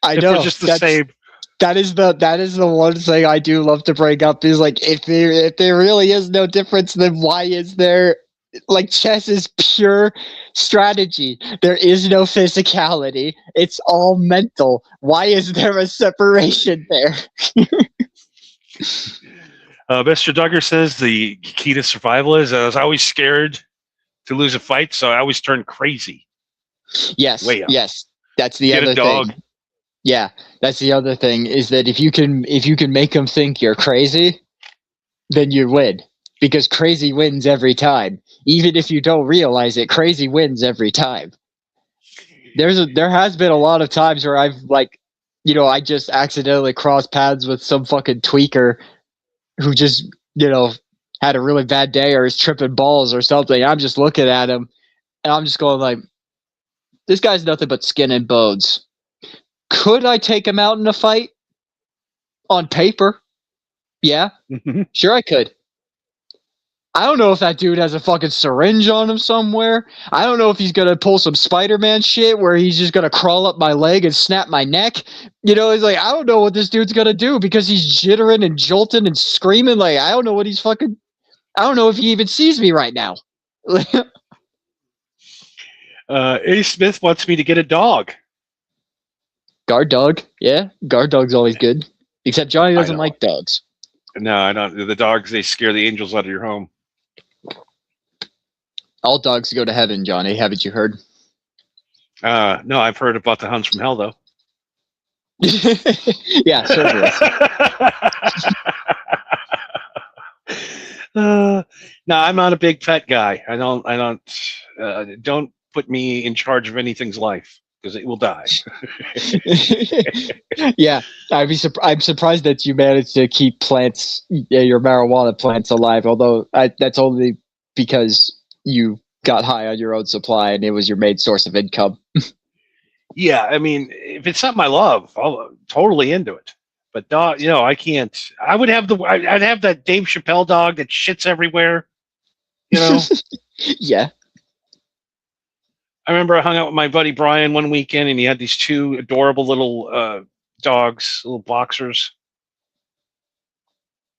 [SPEAKER 3] I know.
[SPEAKER 2] We're just the same.
[SPEAKER 3] That is the one thing I do love to bring up, is like, if there really is no difference, then why is there, like, chess is pure strategy. There is no physicality. It's all mental. Why is there a separation there?
[SPEAKER 2] Mr. Duggar says the key to survival is I was always scared to lose a fight, so I always turn crazy.
[SPEAKER 3] Yes, that's the
[SPEAKER 2] Get
[SPEAKER 3] other
[SPEAKER 2] a dog.
[SPEAKER 3] thing. Yeah, that's the other thing, is that if you can make them think you're crazy, then you win, because crazy wins every time. Even if you don't realize it, crazy wins every time. There has been a lot of times where I've I just accidentally crossed paths with some fucking tweaker who just had a really bad day or is tripping balls or something. I'm just looking at him and I'm just going like, this guy's nothing but skin and bones. Could I take him out in a fight? On paper, yeah, sure I could. I don't know if that dude has a fucking syringe on him somewhere. I don't know if he's gonna pull some Spider-Man shit where he's just gonna crawl up my leg and snap my neck. It's like, I don't know what this dude's gonna do, because he's jittering and jolting and screaming. Like, I don't know what he's fucking. I don't know if he even sees me right now.
[SPEAKER 2] A. Smith wants me to get a dog.
[SPEAKER 3] Guard dog. Yeah, guard dog's always good. Except Johnny doesn't like dogs.
[SPEAKER 2] No, I don't. The dogs, they scare the angels out of your home.
[SPEAKER 3] All dogs go to heaven, Johnny. Haven't you heard?
[SPEAKER 2] No, I've heard about the Hunts from Hell, though.
[SPEAKER 3] Yeah, certainly.
[SPEAKER 2] No, I'm not a big pet guy. Don't put me in charge of anything's life because it will die.
[SPEAKER 3] Yeah, I'm surprised that you managed to keep plants, your marijuana plants alive. Although that's only because you got high on your own supply and it was your main source of income.
[SPEAKER 2] Yeah, I mean, if it's something I love, I'm totally into it. But dog, I can't. I'd have that Dave Chappelle dog that shits everywhere.
[SPEAKER 3] Yeah.
[SPEAKER 2] I remember I hung out with my buddy Brian one weekend, and he had these two adorable little dogs, little boxers,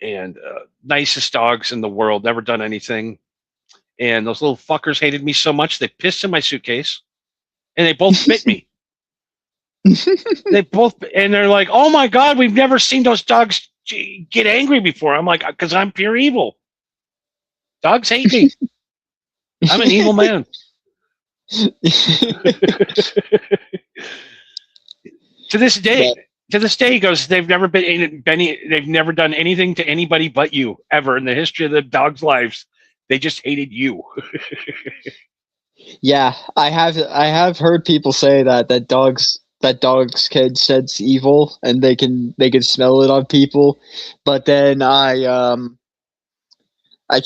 [SPEAKER 2] and nicest dogs in the world. Never done anything, and those little fuckers hated me so much they pissed in my suitcase, and they both bit me. And they're like, "Oh my God, we've never seen those dogs get angry before." I'm like, "Because I'm pure evil. Dogs hate me. I'm an evil man." To this day, he goes, they've never done anything to anybody but you ever in the history of the dogs' lives. They just hated you.
[SPEAKER 3] Yeah, I have heard people say that dogs can sense evil and they can smell it on people, but then I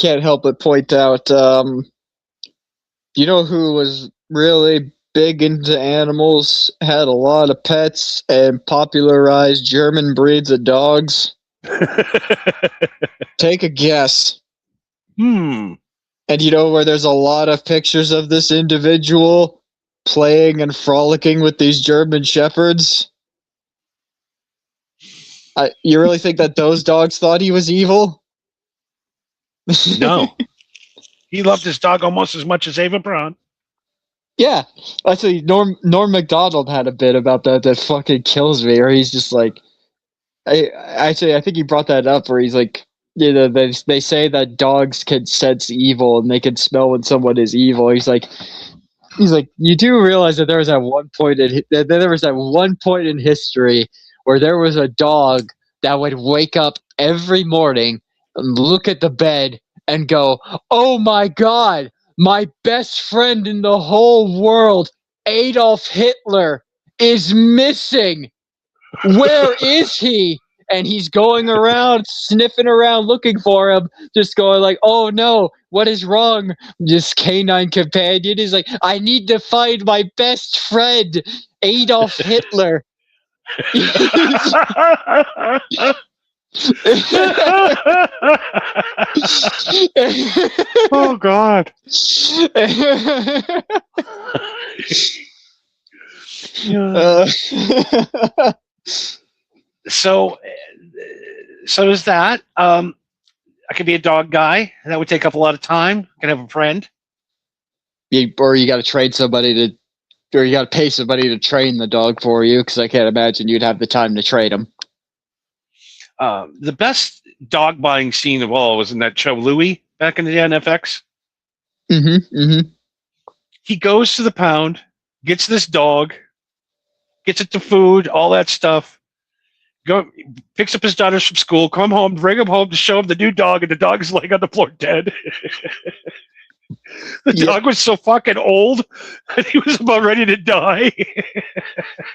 [SPEAKER 3] can't help but point out, you know who was really big into animals, had a lot of pets, and popularized German breeds of dogs? Take a guess. And you know where there's a lot of pictures of this individual playing and frolicking with these German shepherds? You really think that those dogs thought he was evil?
[SPEAKER 2] No. He loved his dog almost as much as Ava Braun.
[SPEAKER 3] Yeah. Actually, Norm Macdonald had a bit about that fucking kills me, or he's just like, I think he brought that up where he's like, they say that dogs can sense evil and they can smell when someone is evil. He's like, you do realize that there was that one point in history where there was a dog that would wake up every morning and look at the bed and go, "Oh my God, my best friend in the whole world, Adolf Hitler, is missing. Where is he?" And he's going around, sniffing around, looking for him, just going like, "Oh no, what is wrong?" This canine companion is like, "I need to find my best friend, Adolf Hitler."
[SPEAKER 2] Oh God. So there's that. I could be a dog guy. That would take up a lot of time. I could have a friend.
[SPEAKER 3] Or you got to train somebody or you got to pay somebody to train the dog for you, because I can't imagine you'd have the time to train him.
[SPEAKER 2] The best dog buying scene of all was in that show Louie back in the day on FX. He goes to the pound, gets this dog, gets it to food, all that stuff. Picks up his daughters from school, come home, bring him home to show him the new dog, and the dog is laying on the floor dead. The dog was so fucking old that he was about ready to die.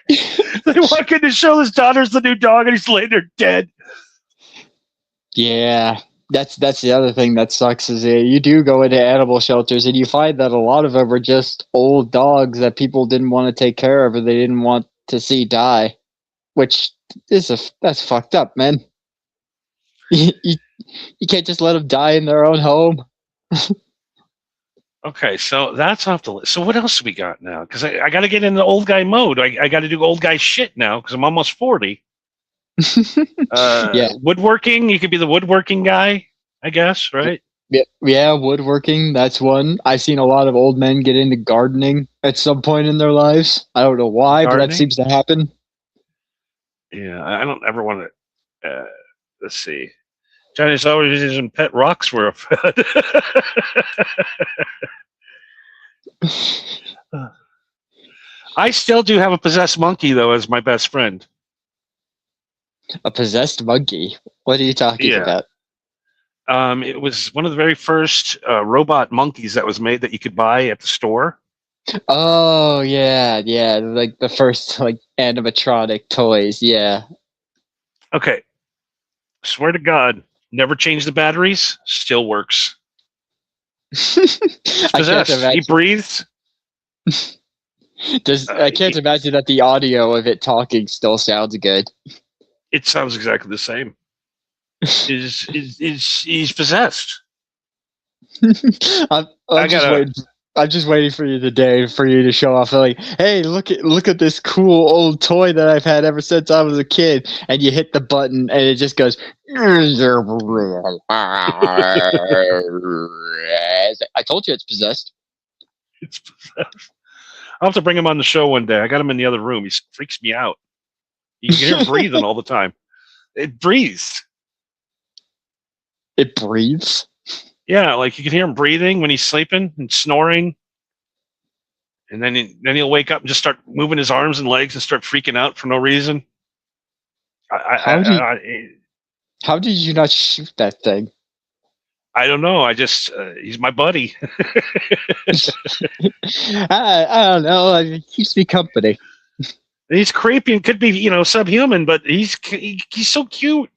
[SPEAKER 2] They walk in to show his daughters the new dog, and he's laying there dead.
[SPEAKER 3] Yeah, that's the other thing that sucks is you do go into animal shelters and you find that a lot of them are just old dogs that people didn't want to take care of or they didn't want to see die, which that's fucked up, man. You can't just let them die in their own home.
[SPEAKER 2] Okay, so that's off the list. So what else do we got now? Because I got to get in the old guy mode. I got to do old guy shit now because I'm almost 40. Yeah. Woodworking. You could be the woodworking guy, I guess, right?
[SPEAKER 3] Yeah, woodworking, that's one. I've seen a lot of old men get into gardening at some point in their lives. I don't know why, but that
[SPEAKER 2] Gardening?
[SPEAKER 3] seems to happen.
[SPEAKER 2] Yeah, I don't ever want to. Let's see. Chinese always using pet rocks for a pet. I still do have a possessed monkey though as my best friend.
[SPEAKER 3] A possessed monkey? What are you talking
[SPEAKER 2] Yeah.
[SPEAKER 3] about?
[SPEAKER 2] It was one of the very first robot monkeys that was made that you could buy at the store.
[SPEAKER 3] Oh, yeah, yeah, like the first like animatronic toys, yeah.
[SPEAKER 2] Okay, swear to God, never changed the batteries. Still works. He's
[SPEAKER 3] I can't
[SPEAKER 2] possessed. He
[SPEAKER 3] imagine.
[SPEAKER 2] breathes.
[SPEAKER 3] I can't imagine that the audio of it talking still sounds good.
[SPEAKER 2] It sounds exactly the same. He's possessed.
[SPEAKER 3] I'm
[SPEAKER 2] I
[SPEAKER 3] just
[SPEAKER 2] gotta-
[SPEAKER 3] waiting. I'm just waiting for you today for you to show off. Like, hey, look at this cool old toy that I've had ever since I was a kid. And you hit the button, and it just goes. I told you it's possessed.
[SPEAKER 2] It's possessed. I'll have to bring him on the show one day. I got him in the other room. He freaks me out. You can hear him breathing all the time. It breathes.
[SPEAKER 3] It breathes.
[SPEAKER 2] Yeah, like you can hear him breathing when he's sleeping and snoring. And then he'll wake up and just start moving his arms and legs and start freaking out for no reason.
[SPEAKER 3] How did you not shoot that thing?
[SPEAKER 2] I don't know. He's my buddy.
[SPEAKER 3] I don't know. It keeps me company.
[SPEAKER 2] He's creepy and could be, subhuman, but he's so cute.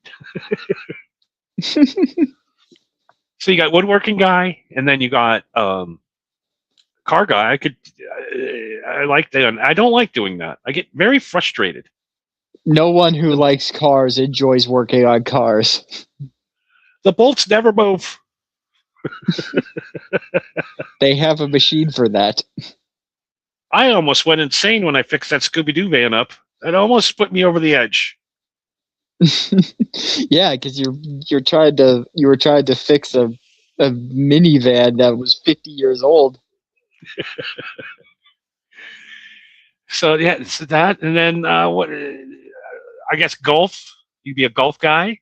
[SPEAKER 2] So you got woodworking guy, and then you got car guy. I like that. I don't like doing that. I get very frustrated.
[SPEAKER 3] No one who likes cars enjoys working on cars.
[SPEAKER 2] The bolts never move.
[SPEAKER 3] They have a machine for that.
[SPEAKER 2] I almost went insane when I fixed that Scooby-Doo van up. It almost put me over the edge.
[SPEAKER 3] Yeah, because you were trying to fix a minivan that was 50 years old.
[SPEAKER 2] So yeah, it's that, and then what? I guess golf. You'd be a golf guy.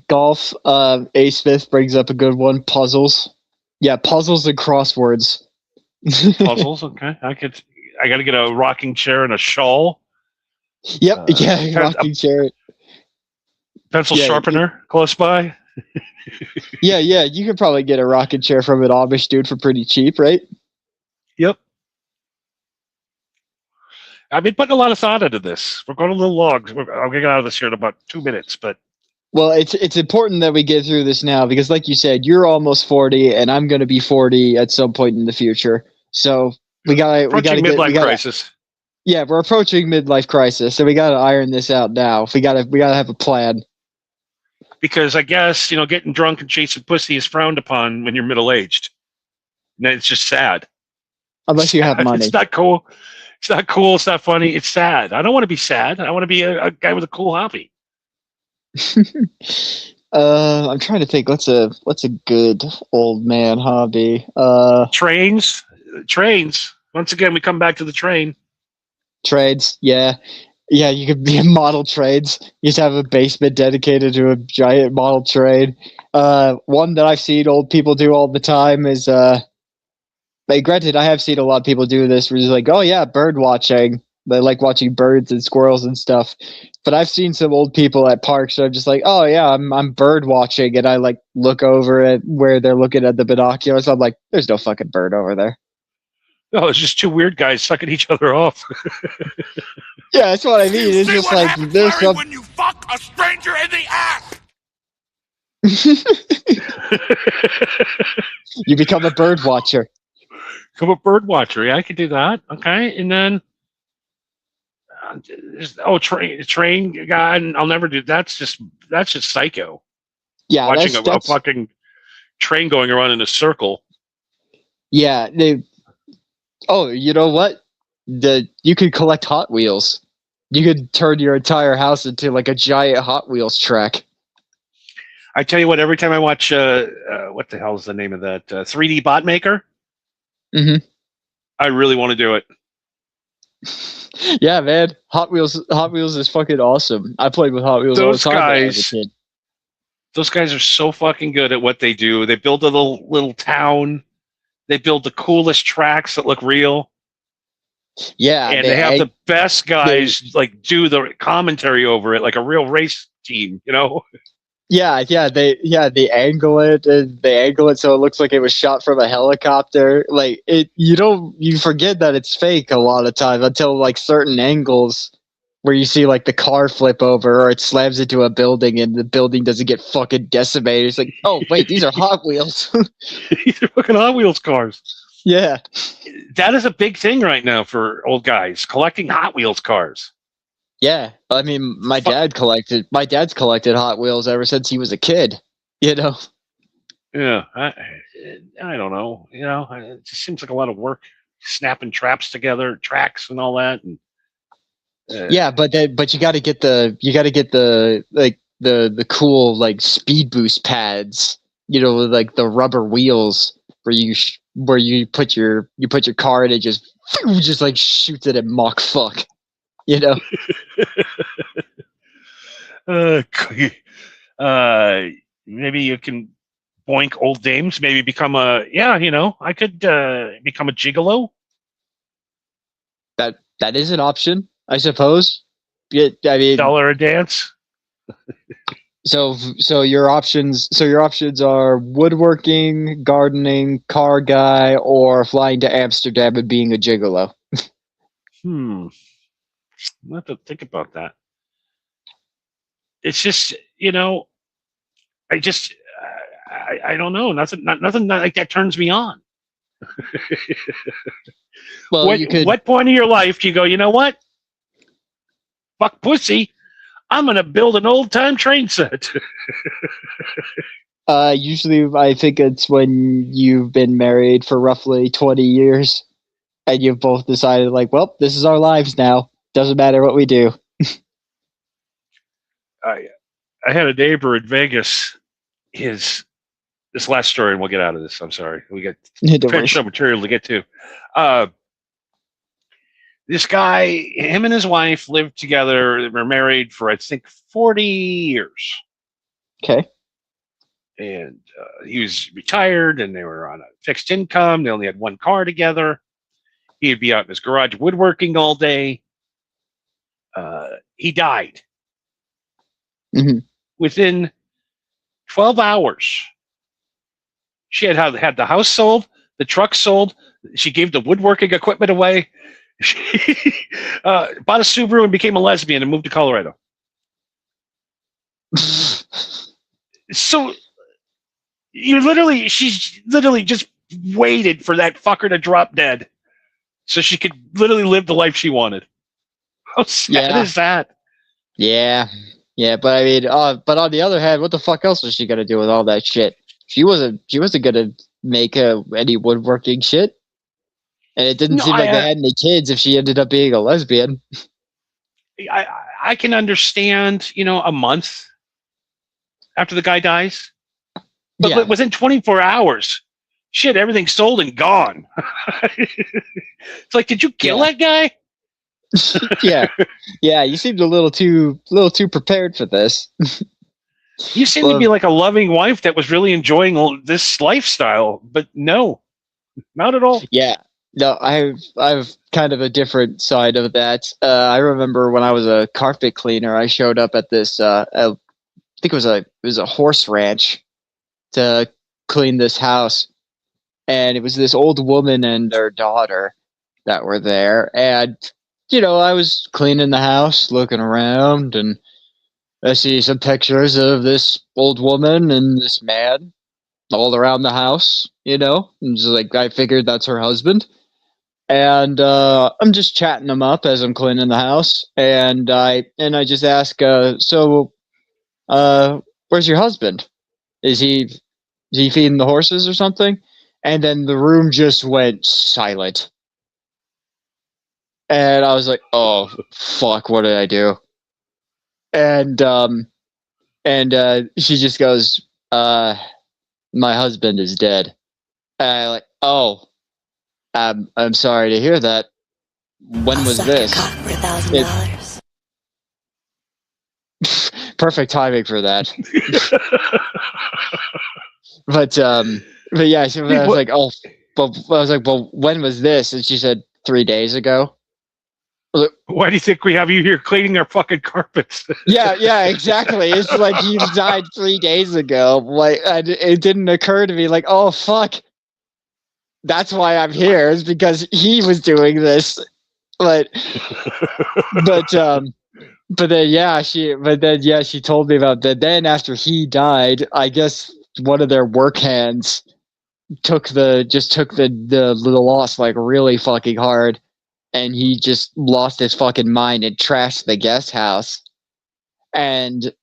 [SPEAKER 3] Golf. A. Smith brings up a good one. Puzzles. Yeah, puzzles and crosswords.
[SPEAKER 2] Puzzles. Okay, I got to get a rocking chair and a shawl.
[SPEAKER 3] Yep. Yeah, rocking chair.
[SPEAKER 2] Pencil
[SPEAKER 3] Yeah,
[SPEAKER 2] sharpener close by.
[SPEAKER 3] Yeah. You could probably get a rocking chair from an Amish dude for pretty cheap, right?
[SPEAKER 2] Yep. I've been putting a lot of thought into this. We're going a little long. I'll get out of this here in about 2 minutes, but
[SPEAKER 3] Well, it's important that we get through this now because, like you said, you're almost 40, and I'm going to be 40 at some point in the future. So we got
[SPEAKER 2] approaching midlife crisis.
[SPEAKER 3] Yeah, we're approaching midlife crisis, so we got to iron this out now. We got to have a plan.
[SPEAKER 2] Because I guess getting drunk and chasing pussy is frowned upon when you're middle aged. And it's just sad.
[SPEAKER 3] Unless you have money.
[SPEAKER 2] It's not cool. It's not cool. It's not funny. It's sad. I don't want to be sad. I want to be a guy with a cool hobby.
[SPEAKER 3] I'm trying to think. What's a good old man hobby?
[SPEAKER 2] Trains. Once again, we come back to the train.
[SPEAKER 3] Trades. Yeah. You could be a model trades. You just have a basement dedicated to a giant model trade. One that I've seen old people do all the time is granted, I have seen a lot of people do this where it's like, oh yeah, bird watching. They like watching birds and squirrels and stuff. But I've seen some old people at parks that are just like, oh yeah, I'm bird watching, and I like look over at where they're looking at the binoculars. I'm like, there's no fucking bird over there.
[SPEAKER 2] No, it's just two weird guys sucking each other off.
[SPEAKER 3] Yeah, that's what I mean. It's just like there's some.
[SPEAKER 1] when you fuck a stranger in the ass.
[SPEAKER 3] You become a bird watcher.
[SPEAKER 2] Become a bird watcher. Yeah, I could do that. Okay, and then train guy. And I'll never do. That's just psycho.
[SPEAKER 3] Yeah,
[SPEAKER 2] Watching a
[SPEAKER 3] that's
[SPEAKER 2] fucking train going around in a circle.
[SPEAKER 3] yeah. Oh, you know what? You could collect Hot Wheels. You could turn your entire house into like a giant Hot Wheels track.
[SPEAKER 2] I tell you what, every time I watch, what the hell is the name of that 3D bot maker?
[SPEAKER 3] Mhm.
[SPEAKER 2] I really want to do it.
[SPEAKER 3] Yeah, man. Hot Wheels is fucking awesome. I played with Hot Wheels all the
[SPEAKER 2] Those
[SPEAKER 3] time when I was a
[SPEAKER 2] guys,
[SPEAKER 3] kid.
[SPEAKER 2] those guys are so fucking good at what they do. They build a little town. They build the coolest tracks that look real,
[SPEAKER 3] Yeah,
[SPEAKER 2] and they have the best guys like do the commentary over it, like a real race team. You know?
[SPEAKER 3] they angle it, and they angle it so it looks like it was shot from a helicopter. Like you forget that it's fake a lot of time until like certain angles where you see like the car flip over or it slams into a building and the building doesn't get fucking decimated. It's like, oh wait, these are Hot Wheels.
[SPEAKER 2] These are fucking Hot Wheels cars.
[SPEAKER 3] Yeah,
[SPEAKER 2] That is a big thing right now for old guys collecting Hot Wheels cars.
[SPEAKER 3] yeah. I mean, my dad's collected Hot Wheels ever since he was a kid. You know.
[SPEAKER 2] Yeah, I don't know. You know, it just seems like a lot of work snapping traps together, tracks and all that. And
[SPEAKER 3] Yeah, but you got to get the like the cool like speed boost pads, you know, like the rubber wheels where you put your car and it just like shoots it at Mach fuck, you know.
[SPEAKER 2] uh, maybe you can boink old dames. Maybe become I could become a gigolo.
[SPEAKER 3] That is an option, I suppose. Yeah, I mean,
[SPEAKER 2] $1 a dance.
[SPEAKER 3] so your options are woodworking, gardening, car guy, or flying to Amsterdam and being a gigolo.
[SPEAKER 2] I have to think about that. It's just, you know, I just, I don't know. Nothing like that turns me on.
[SPEAKER 3] Well,
[SPEAKER 2] What point of your life do you go, you know what? Fuck pussy. I'm going to build an old time train set.
[SPEAKER 3] Usually I think it's when you've been married for roughly 20 years and you've both decided like, well, this is our lives now. Doesn't matter what we do.
[SPEAKER 2] I had a neighbor in Vegas. This last story, and we'll get out of this. I'm sorry. We got potential material to get to. This guy, him and his wife lived together. They were married for, I think, 40 years.
[SPEAKER 3] Okay.
[SPEAKER 2] And he was retired, and they were on a fixed income. They only had one car together. He'd be out in his garage woodworking all day. He died.
[SPEAKER 3] Mm-hmm.
[SPEAKER 2] Within 12 hours, she had the house sold, the truck sold. She gave the woodworking equipment away. She bought a Subaru and became a lesbian and moved to Colorado. So she's literally just waited for that fucker to drop dead so she could literally live the life she wanted. How sad is that?
[SPEAKER 3] Yeah. Yeah, but I mean, but on the other hand, what the fuck else was she gonna do with all that shit? She wasn't gonna make any woodworking shit. And it didn't seem like they had any kids if she ended up being a lesbian.
[SPEAKER 2] I can understand, a month after the guy dies. But within 24 hours, shit, everything's sold and gone. It's like, did you kill that guy?
[SPEAKER 3] Yeah, you seemed a little too prepared for this.
[SPEAKER 2] You seem to be like a loving wife that was really enjoying this lifestyle, but no, not at all.
[SPEAKER 3] Yeah. No, I've kind of a different side of that. I remember when I was a carpet cleaner, I showed up at this. I think it was a horse ranch to clean this house, and it was this old woman and their daughter that were there. And I was cleaning the house, looking around, and I see some pictures of this old woman and this man all around the house. And just like I figured that's her husband. And I'm just chatting them up as I'm cleaning the house, and I just ask, so, where's your husband? Is he feeding the horses or something? And then the room just went silent, and I was like, oh fuck, what did I do? And And she just goes, my husband is dead. And I like, oh, I'm sorry to hear that. When
[SPEAKER 7] I'll
[SPEAKER 3] was
[SPEAKER 7] suck
[SPEAKER 3] this?
[SPEAKER 7] your cock for $1,000.
[SPEAKER 3] Perfect timing for that. But yeah, I was like, oh, but I was like, well, when was this? And she said 3 days ago.
[SPEAKER 2] Why do you think we have you here cleaning our fucking carpets?
[SPEAKER 3] Yeah, exactly. It's like he died 3 days ago. Like, it didn't occur to me, like, oh fuck, that's why I'm here. Is because he was doing this. But she told me about that. Then after he died, I guess one of their work hands took the loss like really fucking hard, and he just lost his fucking mind and trashed the guest house. And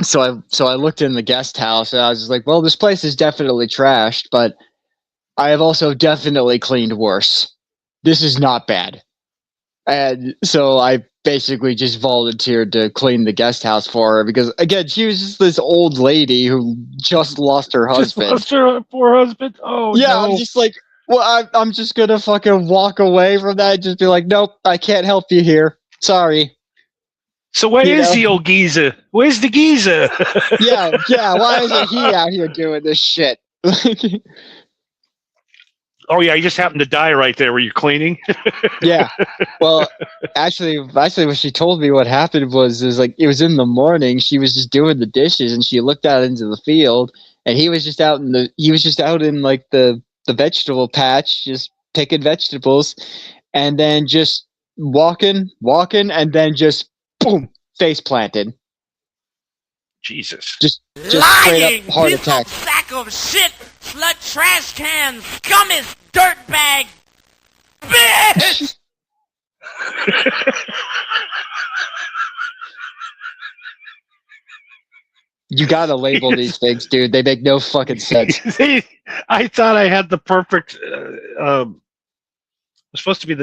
[SPEAKER 3] so I looked in the guest house and I was just like, well, this place is definitely trashed, but I have also definitely cleaned worse. This is not bad. And so I basically just volunteered to clean the guest house for her because, again, she was just this old lady who just lost her husband.
[SPEAKER 2] Just lost her poor husband? Oh,
[SPEAKER 3] yeah,
[SPEAKER 2] no.
[SPEAKER 3] I'm just like, well, I'm just going to fucking walk away from that and just be like, nope, I can't help you here. Sorry.
[SPEAKER 2] So where is the old geezer? Where's the geezer?
[SPEAKER 3] Yeah, why isn't he out here doing this shit?
[SPEAKER 2] Oh, yeah, he just happened to die right there where you're cleaning.
[SPEAKER 3] Yeah. Well, actually, when she told me what happened was like it was in the morning. She was just doing the dishes, and she looked out into the field, and he was just out in like the vegetable patch, just picking vegetables, and then just walking, and then just boom, face planted.
[SPEAKER 2] Jesus.
[SPEAKER 3] Just straight up heart attack.
[SPEAKER 1] Sack of shit, slut trash can, scummest dirtbag, bitch!
[SPEAKER 3] You gotta label these things, dude. They make no fucking sense.
[SPEAKER 2] I thought I had the perfect. It's supposed to be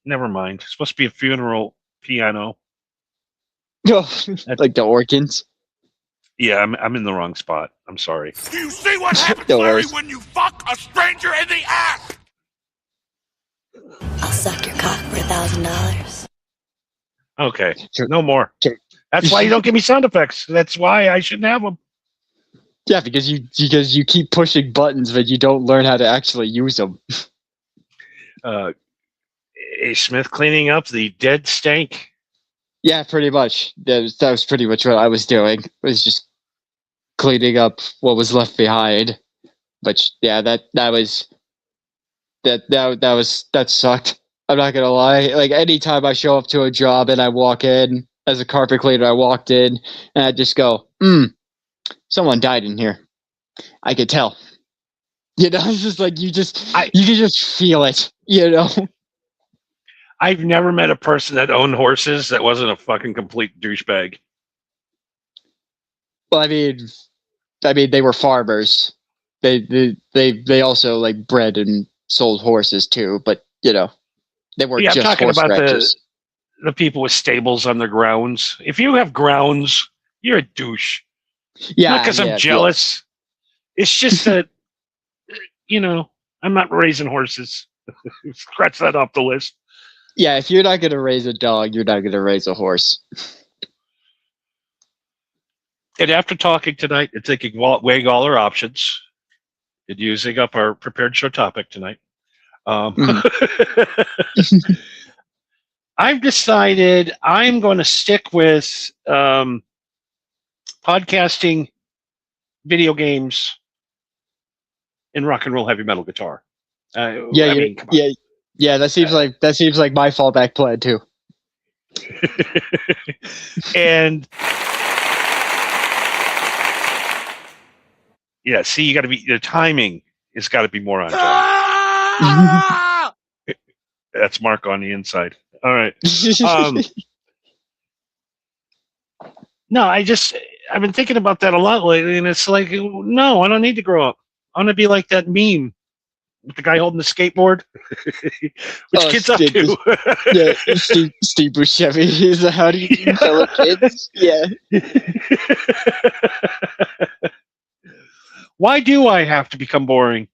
[SPEAKER 2] Never mind. It's supposed to be a funeral piano.
[SPEAKER 3] Like the organs.
[SPEAKER 2] Yeah, I'm in the wrong spot. I'm sorry.
[SPEAKER 1] Do you see what happens,
[SPEAKER 3] Don't
[SPEAKER 1] Larry,
[SPEAKER 3] worry.
[SPEAKER 1] when you fuck a stranger in the ass?
[SPEAKER 7] I'll suck your cock for $1,000.
[SPEAKER 2] Okay,
[SPEAKER 3] Sure.
[SPEAKER 2] no more.
[SPEAKER 3] Sure.
[SPEAKER 2] That's why you don't give me sound effects. That's why I shouldn't have them.
[SPEAKER 3] Yeah, because you keep pushing buttons, but you don't learn how to actually use them.
[SPEAKER 2] A Smith cleaning up the dead stank.
[SPEAKER 3] Yeah, pretty much. That was pretty much what I was doing. Was just cleaning up what was left behind. But yeah, that sucked. I'm not gonna lie. Like anytime I show up to a job and I walk in as a carpet cleaner, I walked in and I just go, someone died in here. I could tell. You know, it's just like you can just feel it, you know?
[SPEAKER 2] I've never met a person that owned horses that wasn't a fucking complete douchebag.
[SPEAKER 3] Well, I mean they were farmers. They also like bred and sold horses too, but you know, they weren't
[SPEAKER 2] Yeah, I'm
[SPEAKER 3] just
[SPEAKER 2] talking
[SPEAKER 3] horse
[SPEAKER 2] about
[SPEAKER 3] ranchers.
[SPEAKER 2] the people with stables on their grounds. If you have grounds, you're a douche.
[SPEAKER 3] Yeah,
[SPEAKER 2] Not because I'm
[SPEAKER 3] yeah.
[SPEAKER 2] jealous. It's just that, I'm not raising horses. Scratch that off the list.
[SPEAKER 3] Yeah, if you're not gonna raise a dog, you're not gonna raise a horse.
[SPEAKER 2] And after talking tonight and thinking, weighing all our options and using up our prepared show topic tonight, I've decided I'm going to stick with podcasting, video games, and rock and roll heavy metal guitar. Come on.
[SPEAKER 3] Yeah. That seems like my fallback plan too.
[SPEAKER 2] And yeah, see, you got to be the timing has got to be more on time. That's Mark on the inside. All right. No, I've been thinking about that a lot lately, and it's like, no, I don't need to grow up. I want to be like that meme with the guy holding the skateboard? Which
[SPEAKER 3] Oh,
[SPEAKER 2] kid's up
[SPEAKER 3] Steve
[SPEAKER 2] to?
[SPEAKER 3] Yeah, Steve Buscemi is a how do you do fellow kids? Yeah.
[SPEAKER 2] Why do I have to become boring?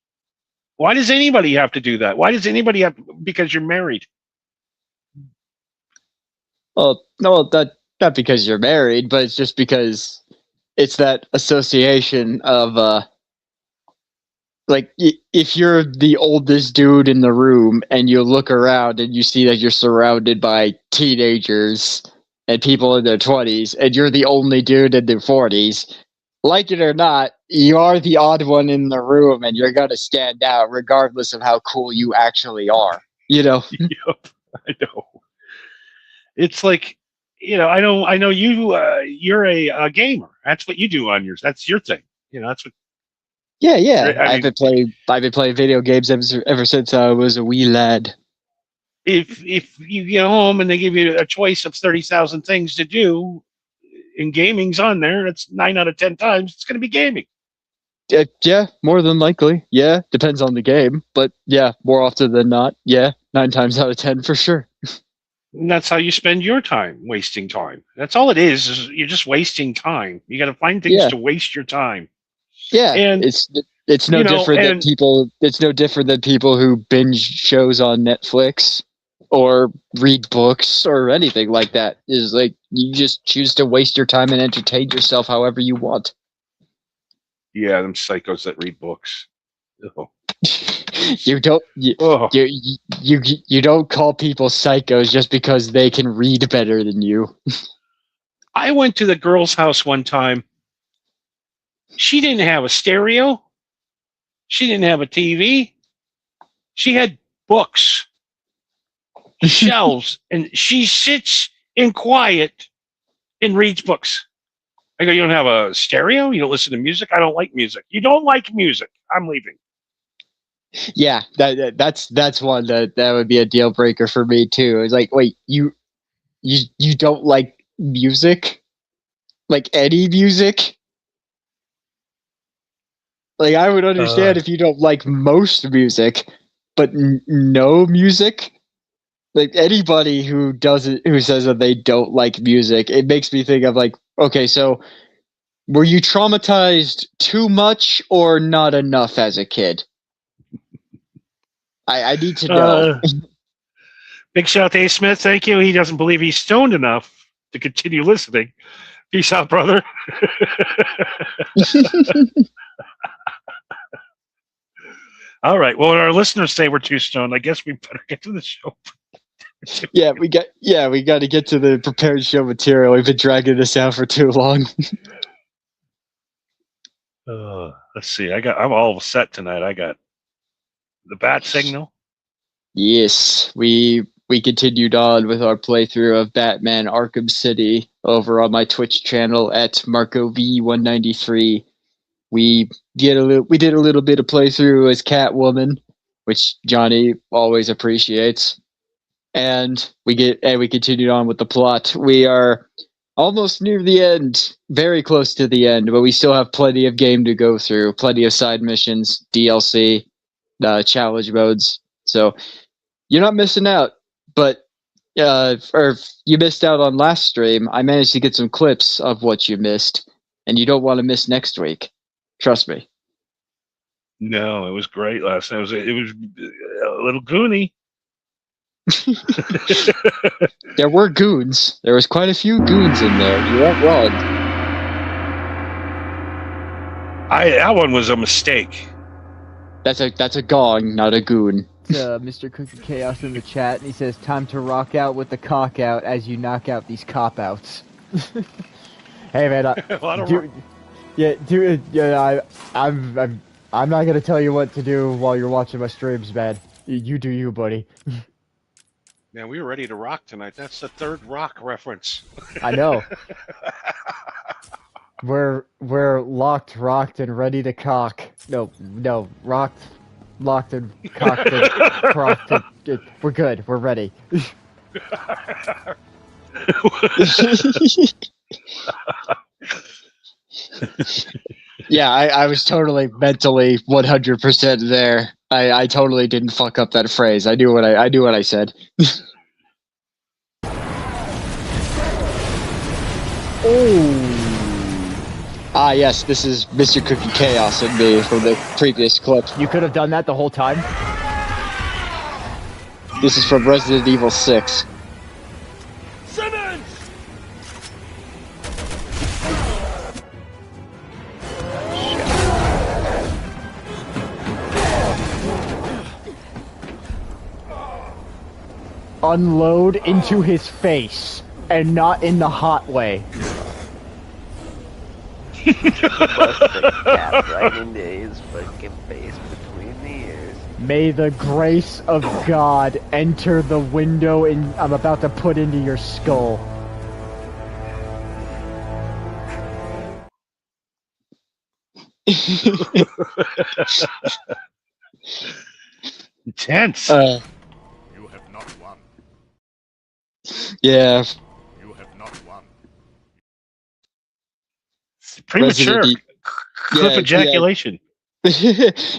[SPEAKER 2] Why does anybody have to do that? Why does anybody have because you're married?
[SPEAKER 3] Well, no, not because you're married, but it's just because it's that association of like if you're the oldest dude in the room and you look around and you see that you're surrounded by teenagers and people in their 20s and you're the only dude in their 40s, like it or not, you are the odd one in the room and you're going to stand out regardless of how cool you actually are, you know?
[SPEAKER 2] Yep, I know. It's like, I know you. You're a gamer. That's what you do on yours. That's your thing. That's what.
[SPEAKER 3] Yeah.
[SPEAKER 2] I
[SPEAKER 3] I've
[SPEAKER 2] mean,
[SPEAKER 3] been playing video games ever since I was a wee lad.
[SPEAKER 2] if you get home and they give you a choice of 30,000 things to do, and gaming's on there, it's 9 out of 10 times it's going to be gaming.
[SPEAKER 3] Yeah, more than likely. Yeah, depends on the game, but yeah, more often than not, yeah, 9 times out of 10 for sure.
[SPEAKER 2] And that's how you spend your time, wasting time. That's all it is you're just wasting time. You got to find things to waste your time.
[SPEAKER 3] Yeah,
[SPEAKER 2] and
[SPEAKER 3] it's no different than people. It's no different than people who binge shows on Netflix or read books or anything like that. Is like you just choose to waste your time and entertain yourself however you want.
[SPEAKER 2] Yeah, them psychos that read books. Oh.
[SPEAKER 3] You don't you don't call people psychos just because they can read better than you.
[SPEAKER 2] I went to the girl's house one time. She didn't have a stereo. She didn't have a TV. She had books, shelves, and she sits in quiet and reads books. I go, you don't have a stereo? You don't listen to music? I don't like music. You don't like music? I'm leaving.
[SPEAKER 3] Yeah, that's one that would be a deal breaker for me too. It's like, wait, you don't like music? Like any music? Like I would understand if you don't like most music, but no music. Like anybody who says that they don't like music, it makes me think of like, okay, so were you traumatized too much or not enough as a kid? I need to know.
[SPEAKER 2] Big shout out to A. Smith. Thank you. He doesn't believe he's stoned enough to continue listening. Peace out, brother. All right. Well, our listeners say we're too stoned. I guess we better get to the show.
[SPEAKER 3] We got to get to the prepared show material. We've been dragging this out for too long.
[SPEAKER 2] Let's see. I'm all set tonight. I got the bat signal.
[SPEAKER 3] Yes, we continued on with our playthrough of Batman Arkham City over on my Twitch channel at MarcoV193. We did a little bit of playthrough as Catwoman, which Johnny always appreciates. And we continued on with the plot. We are almost near the end, very close to the end, but we still have plenty of game to go through, plenty of side missions, DLC, challenge modes. So you're not missing out. But or you missed out on last stream. I managed to get some clips of what you missed, and you don't want to miss next week. Trust me.
[SPEAKER 2] No, it was great last night. It was a little goony.
[SPEAKER 3] There were goons. There was quite a few goons in there. You weren't wrong.
[SPEAKER 2] That one was a mistake.
[SPEAKER 3] That's a gong, not a goon.
[SPEAKER 8] Mr. Cookie Chaos in the chat, and he says, "Time to rock out with the cock out as you knock out these cop outs." Hey man, I'm not gonna tell you what to do while you're watching my streams, man. You do you, buddy.
[SPEAKER 2] Man, we were ready to rock tonight. That's the third rock reference.
[SPEAKER 8] I know. We're locked, rocked, and ready to cock. No, rocked, locked, and cocked, and crocked. We're good. We're ready.
[SPEAKER 3] Yeah, I was totally mentally 100% there. I totally didn't fuck up that phrase. I knew what I said. Ah, yes, this is Mr. Cookie Chaos and me from the previous clip.
[SPEAKER 8] You could have done that the whole time.
[SPEAKER 3] This is from Resident Evil 6.
[SPEAKER 1] Simmons!
[SPEAKER 8] Unload into his face, and not in the hot way.
[SPEAKER 9] Tap right into his fucking face between the ears.
[SPEAKER 8] May the grace of God enter the window I'm about to put into your skull.
[SPEAKER 2] Intense.
[SPEAKER 1] You have not won.
[SPEAKER 3] Yeah.
[SPEAKER 1] You have not won.
[SPEAKER 2] Premature.
[SPEAKER 3] Resident
[SPEAKER 2] Clip
[SPEAKER 3] Yeah,
[SPEAKER 2] ejaculation.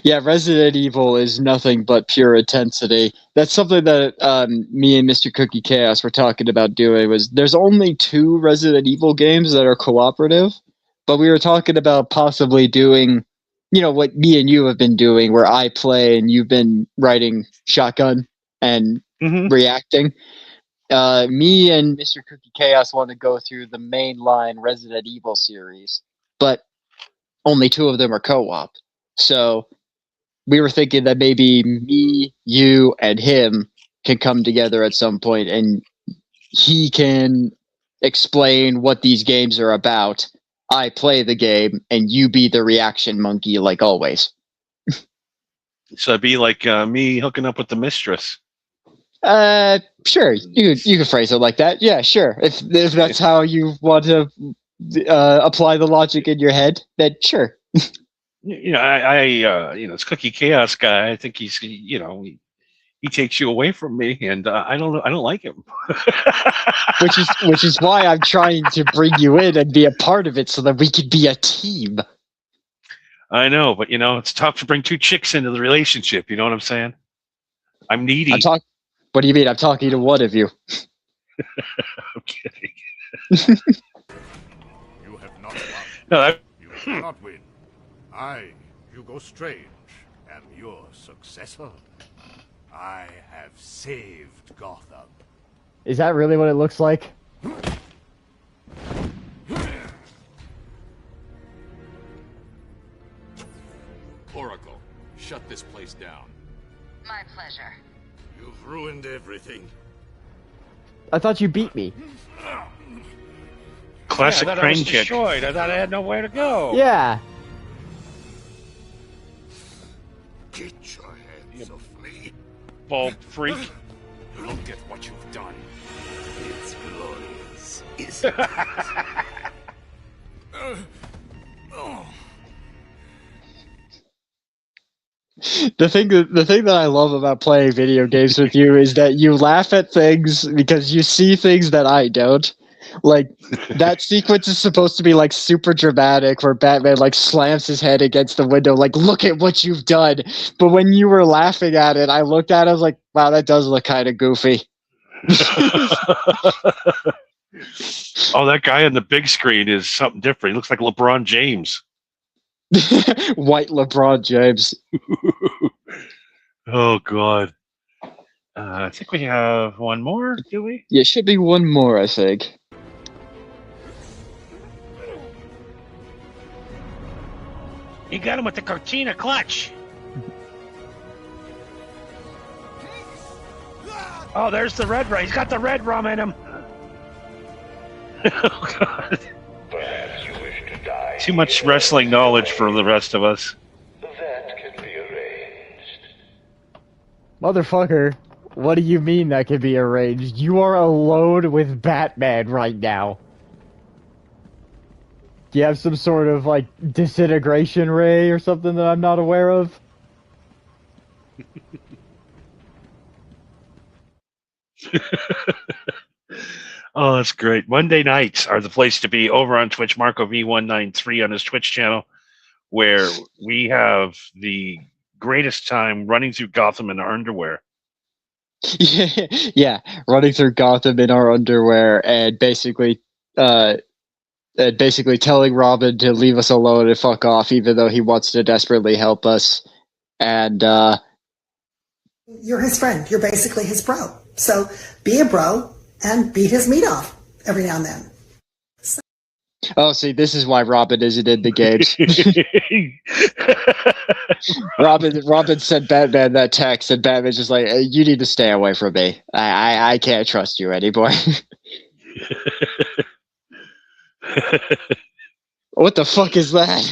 [SPEAKER 3] Yeah, Resident Evil is nothing but pure intensity. That's something that me and Mr. Cookie Chaos were talking about doing. Was there's only 2 Resident Evil games that are cooperative, but we were talking about possibly doing, what me and you have been doing, where I play and you've been writing shotgun and reacting. Me and Mr. Cookie Chaos want to go through the mainline Resident Evil series, but only 2 of them are co-op. So we were thinking that maybe me, you, and him can come together at some point, and he can explain what these games are about. I play the game, and you be the reaction monkey, like always.
[SPEAKER 2] So it'd be like me hooking up with the mistress.
[SPEAKER 3] Sure, you can phrase it like that. Yeah, sure. If that's how you want to apply the logic in your head, then sure.
[SPEAKER 2] This Cookie Chaos guy. I think he's, he takes you away from me, and I don't like him.
[SPEAKER 3] which is why I'm trying to bring you in and be a part of it so that we could be a team.
[SPEAKER 2] I know, but it's tough to bring 2 chicks into the relationship. You know what I'm saying? I'm needy.
[SPEAKER 3] What do you mean? I'm talking to one of you.
[SPEAKER 2] I'm kidding.
[SPEAKER 1] You have not won.
[SPEAKER 2] No,
[SPEAKER 1] You cannot win. I, Hugo Strange, am your successor. I have saved Gotham.
[SPEAKER 8] Is that really what it looks like?
[SPEAKER 10] Oracle, shut this place down.
[SPEAKER 11] My pleasure.
[SPEAKER 1] You've ruined everything.
[SPEAKER 8] I thought you beat me.
[SPEAKER 2] classic
[SPEAKER 10] I thought I
[SPEAKER 2] crane
[SPEAKER 10] was
[SPEAKER 2] kick.
[SPEAKER 10] destroyed. I thought I had nowhere to go.
[SPEAKER 8] Yeah.
[SPEAKER 1] Get your hands off me.
[SPEAKER 2] Bald freak.
[SPEAKER 10] Look at what you've done.
[SPEAKER 1] It's glorious, isn't it?
[SPEAKER 3] The thing that I love about playing video games with you is that you laugh at things because you see things that I don't. Like that sequence is supposed to be like super dramatic where Batman like slams his head against the window like, look at what you've done. But when you were laughing at it, I looked at it, I was like, wow, that does look kind of goofy.
[SPEAKER 2] Oh, that guy on the big screen is something different. He looks like LeBron James.
[SPEAKER 3] White LeBron James.
[SPEAKER 2] Oh, God. I think we have one more, do we?
[SPEAKER 3] Yeah, should be one more, I think.
[SPEAKER 2] You got him with the Cortina clutch. Oh, there's the red rum. He's got the red rum in him. Oh, God.
[SPEAKER 1] Perhaps you wish to die.
[SPEAKER 2] Too much wrestling knowledge for the rest of us.
[SPEAKER 1] That can be arranged.
[SPEAKER 8] Motherfucker, what do you mean that can be arranged? You are alone with Batman right now. Do you have some sort of, like, disintegration ray or something that I'm not aware of?
[SPEAKER 2] Oh, that's great. Monday nights are the place to be over on Twitch. Marco V193 on his Twitch channel. where we have the greatest time running through Gotham in our underwear.
[SPEAKER 3] Yeah, running through Gotham in our underwear and basically telling Robin to leave us alone and fuck off, even though he wants to desperately help us. And
[SPEAKER 4] You're his friend. You're basically his bro. So be a bro and beat his meat off every now and then.
[SPEAKER 3] oh, see, this is why Robin isn't in the games. Robin sent Batman that text, and Batman's just like, hey, "You need to stay away from me. I can't trust you anymore." What the fuck is that?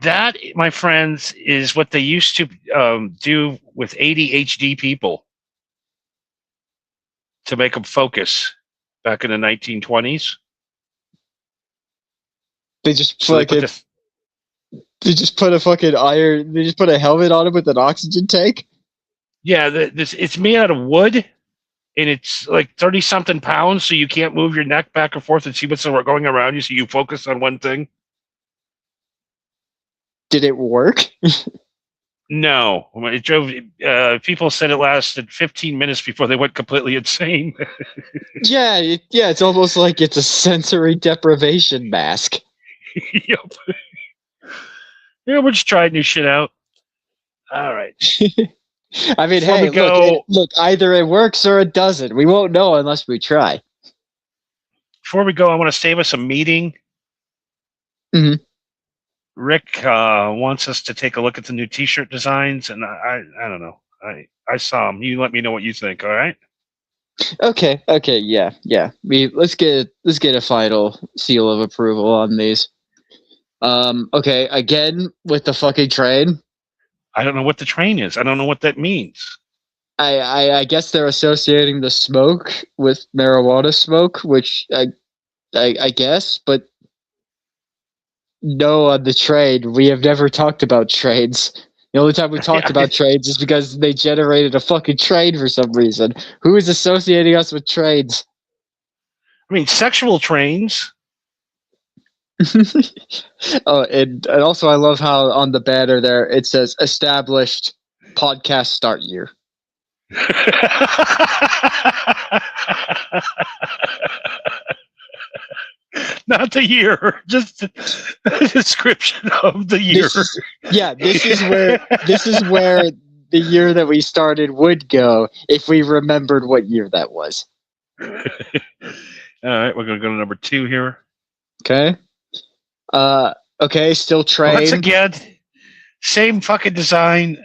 [SPEAKER 2] That, my friends, is what they used to do with ADHD people to make them focus back in the 1920s.
[SPEAKER 3] They just
[SPEAKER 2] So
[SPEAKER 3] they just put a fucking iron. They just put a helmet on him with an oxygen tank.
[SPEAKER 2] yeah, it's made out of wood, and it's like 30-something pounds, so you can't move your neck back and forth and see what's going around you, so you focus on one thing.
[SPEAKER 3] Did it work?
[SPEAKER 2] No, it drove. People said it lasted 15 minutes before they went completely insane.
[SPEAKER 3] Yeah, it's almost like it's a sensory deprivation mask.
[SPEAKER 2] Yep. Yeah, we're just trying new shit out. All right.
[SPEAKER 3] I mean,
[SPEAKER 2] Before
[SPEAKER 3] hey,
[SPEAKER 2] we go-
[SPEAKER 3] look, either it works or it doesn't. We won't know unless we try.
[SPEAKER 2] Before we go, I want to save us a meeting.
[SPEAKER 3] Mhm.
[SPEAKER 2] Rick wants us to take a look at the new T-shirt designs, and I don't know. I saw them. You let me know what you think. All right.
[SPEAKER 3] Okay, yeah. Let's get a final seal of approval on these. Okay, again with the fucking train.
[SPEAKER 2] I don't know what the train is. I don't know what that means.
[SPEAKER 3] I guess they're associating the smoke with marijuana smoke, which I guess, but no, on the train. We have never talked about trains. The only time we talked about trains is because they generated a fucking train for some reason. Who is associating us with trains?
[SPEAKER 2] I mean, sexual trains.
[SPEAKER 3] Oh, and also I love how on the banner there it says established podcast start year.
[SPEAKER 2] Not the year, just the description of the year.
[SPEAKER 3] This is where the year that we started would go if we remembered what year that was.
[SPEAKER 2] All right, we're gonna go to number 2 here.
[SPEAKER 3] Okay. Okay, still train.
[SPEAKER 2] Once again, same fucking design.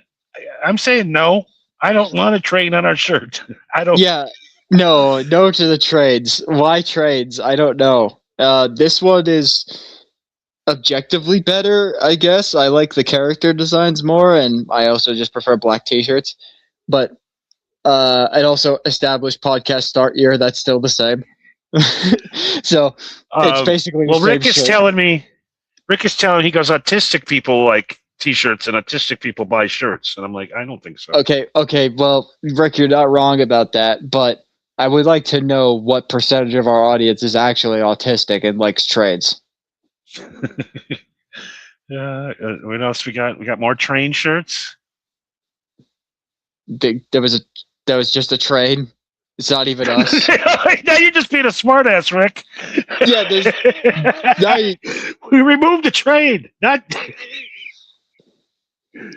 [SPEAKER 2] I'm saying no. I don't want a train on our shirt. I don't.
[SPEAKER 3] Yeah, no to the trades. Why trades? I don't know. This one is objectively better, I guess. I like the character designs more, and I also just prefer black t-shirts. But and also established podcast start year. That's still the same. So it's basically the same
[SPEAKER 2] Rick is
[SPEAKER 3] shirt.
[SPEAKER 2] telling me. Rick is telling me he goes, autistic people like t-shirts and autistic people buy shirts, and I'm like, I don't think so.
[SPEAKER 3] Okay. Well, Rick, you're not wrong about that, but I would like to know what percentage of our audience is actually autistic and likes trades.
[SPEAKER 2] What else we got? We got more train shirts.
[SPEAKER 3] There was just a train. It's not even us.
[SPEAKER 2] Now you're just being a smartass, Rick.
[SPEAKER 3] Yeah,
[SPEAKER 2] we removed the train. Not.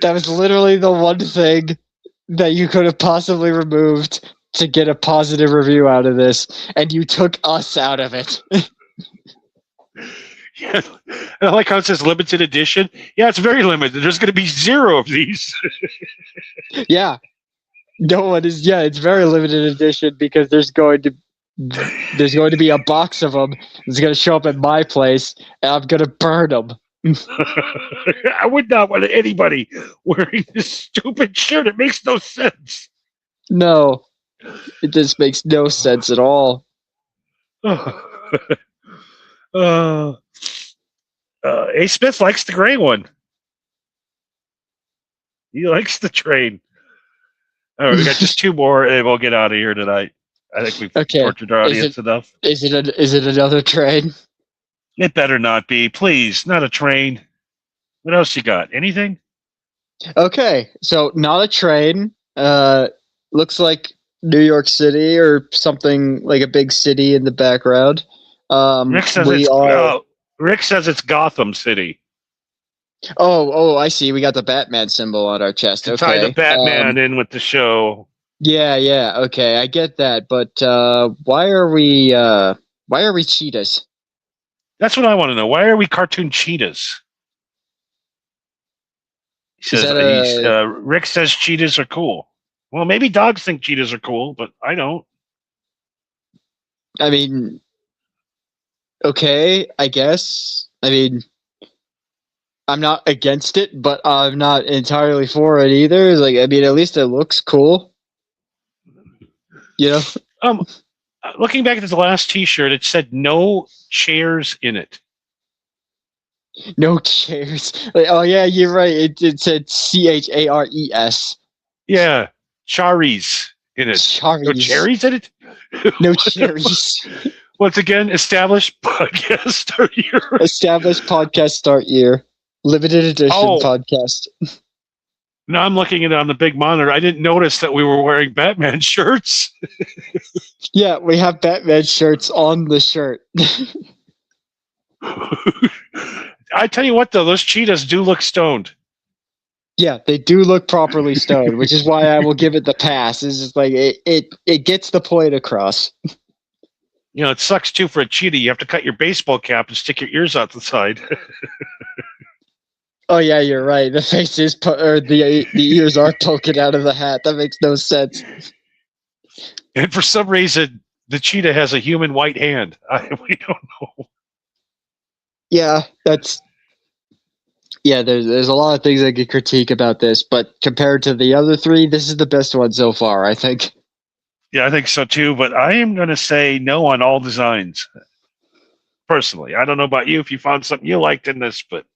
[SPEAKER 3] That was literally the one thing that you could have possibly removed to get a positive review out of this, and you took us out of it.
[SPEAKER 2] Yeah. I like how it says limited edition. Yeah, it's very limited. There's going to be 0 of these.
[SPEAKER 3] Yeah. No one is. Yeah, it's very limited edition because there's going to be a box of them. It's going to show up at my place, and I'm going to burn them.
[SPEAKER 2] I would not want anybody wearing this stupid shirt. It makes no sense.
[SPEAKER 3] No, it just makes no sense at all.
[SPEAKER 2] A Smith likes the gray one. He likes the train. All right, we got just 2 more, and we'll get out of here tonight. I think we've tortured our audience enough.
[SPEAKER 3] Is it another train?
[SPEAKER 2] It better not be. Please, not a train. What else you got? Anything?
[SPEAKER 3] Okay, so not a train. Looks like New York City or something like a big city in the background.
[SPEAKER 2] Rick says Rick says it's Gotham City.
[SPEAKER 3] Oh, I see. We got the Batman symbol on our chest.
[SPEAKER 2] To
[SPEAKER 3] Okay.
[SPEAKER 2] tie the Batman in with the show.
[SPEAKER 3] Yeah. Okay, I get that. But why are we cheetahs?
[SPEAKER 2] That's what I want to know. Why are we cartoon cheetahs? He says, Rick says cheetahs are cool. Well, maybe dogs think cheetahs are cool, but I don't.
[SPEAKER 3] I mean, okay, I guess. I mean, I'm not against it, but I'm not entirely for it either. Like, I mean, at least it looks cool. You know?
[SPEAKER 2] Looking back at the last T-shirt, it said no chairs in it.
[SPEAKER 3] No chairs. Like, oh yeah, you're right. It said CHARES.
[SPEAKER 2] Yeah, charis in it.
[SPEAKER 3] Charis.
[SPEAKER 2] No cherries in it.
[SPEAKER 3] No cherries.
[SPEAKER 2] Once again, established podcast start year.
[SPEAKER 3] Established podcast start year. Limited edition podcast.
[SPEAKER 2] Now I'm looking at it on the big monitor. I didn't notice that we were wearing Batman shirts.
[SPEAKER 3] Yeah, we have Batman shirts on the shirt.
[SPEAKER 2] I tell you what, though, those cheetahs do look stoned.
[SPEAKER 3] Yeah, they do look properly stoned, which is why I will give it the pass. It's just like it gets the point across.
[SPEAKER 2] You know, it sucks too for a cheetah. You have to cut your baseball cap and stick your ears out the side.
[SPEAKER 3] Oh yeah, you're right. The face is or the ears are poking out of the hat. That makes no sense.
[SPEAKER 2] And for some reason, the cheetah has a human white hand. We don't know.
[SPEAKER 3] Yeah, there's a lot of things I could critique about this, but compared to the other three, this is the best one so far, I think.
[SPEAKER 2] Yeah, I think so too, but I am going to say no on all designs. Personally, I don't know about you if you found something you liked in this, but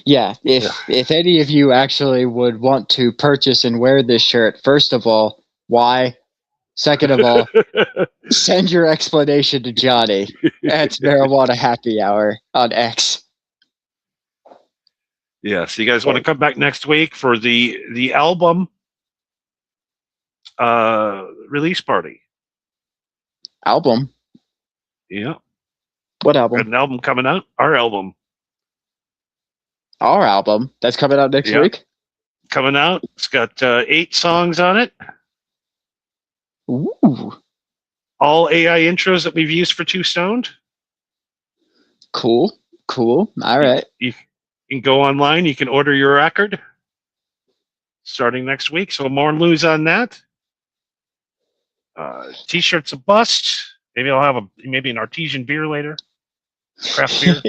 [SPEAKER 3] yeah, if any of you actually would want to purchase and wear this shirt, first of all, why? Second of all, send your explanation to Johnny at Marijuana Happy Hour on X.
[SPEAKER 2] Yeah, so you guys want to come back next week for the album release party.
[SPEAKER 3] Album?
[SPEAKER 2] Yeah.
[SPEAKER 3] What album?
[SPEAKER 2] Got an album coming out. Our album.
[SPEAKER 3] Our album? That's coming out next week?
[SPEAKER 2] Coming out. It's got 8 songs on it.
[SPEAKER 3] Ooh.
[SPEAKER 2] All AI intros that we've used for Two Stoned.
[SPEAKER 3] Cool. All right.
[SPEAKER 2] You can go online. You can order your record starting next week. So more news on that. T-shirts a bust. Maybe I'll have an artesian beer later. Craft beer.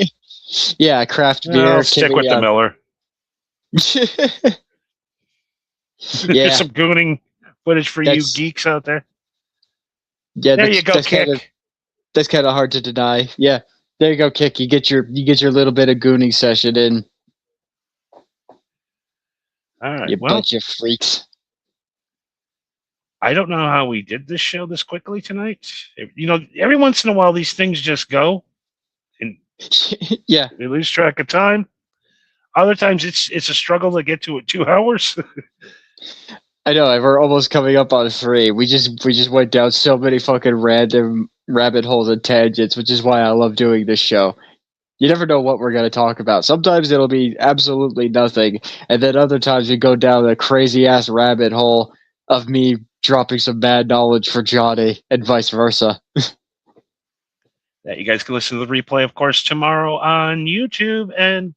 [SPEAKER 3] Yeah, craft beer.
[SPEAKER 2] I'll stick with the Miller.
[SPEAKER 3] Yeah.
[SPEAKER 2] Some gooning footage for you geeks out there.
[SPEAKER 3] Yeah,
[SPEAKER 2] there you go, Kick.
[SPEAKER 3] That's kind of hard to deny. Yeah, there you go, Kick. You get your little bit of gooning session in.
[SPEAKER 2] All right.
[SPEAKER 3] You bunch of freaks.
[SPEAKER 2] I don't know how we did this show this quickly tonight. You know, every once in a while these things just go, and
[SPEAKER 3] yeah,
[SPEAKER 2] we lose track of time. Other times it's a struggle to get to 2 hours.
[SPEAKER 3] I know, we're almost coming up on 3. We just went down so many fucking random rabbit holes and tangents, which is why I love doing this show. You never know what we're going to talk about. Sometimes it'll be absolutely nothing, and then other times we go down a crazy-ass rabbit hole of me dropping some bad knowledge for Johnny, and vice versa.
[SPEAKER 2] Yeah, you guys can listen to the replay, of course, tomorrow on YouTube and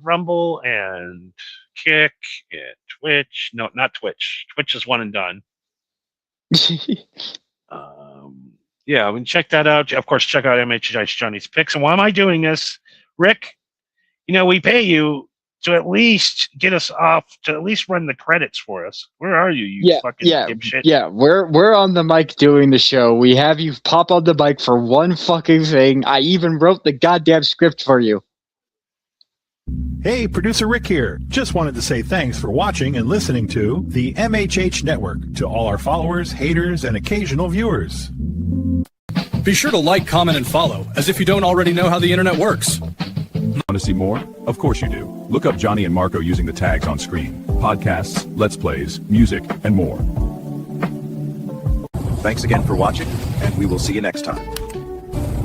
[SPEAKER 2] Rumble and Kick and Twitch. No, not Twitch. Twitch is one and done. Yeah, we can check that out. Of course, check out MHH Johnny's Picks. And why am I doing this? Rick, you know, we pay you to at least get us off, to at least run the credits for us. Where are you, fucking dipshit?
[SPEAKER 3] Yeah, we're on the mic doing the show. We have you pop on the mic for one fucking thing. I even wrote the goddamn script for you.
[SPEAKER 6] Hey, producer Rick here. Just wanted to say thanks for watching and listening to the MHH Network, to all our followers, haters, and occasional viewers.
[SPEAKER 12] Be sure to like, comment, and follow, as if you don't already know how the internet works.
[SPEAKER 13] Want to see more? Of course you do. Look up Johnny and Marco using the tags on screen. Podcasts, Let's Plays, music, and more.
[SPEAKER 14] Thanks again for watching, and we will see you next time.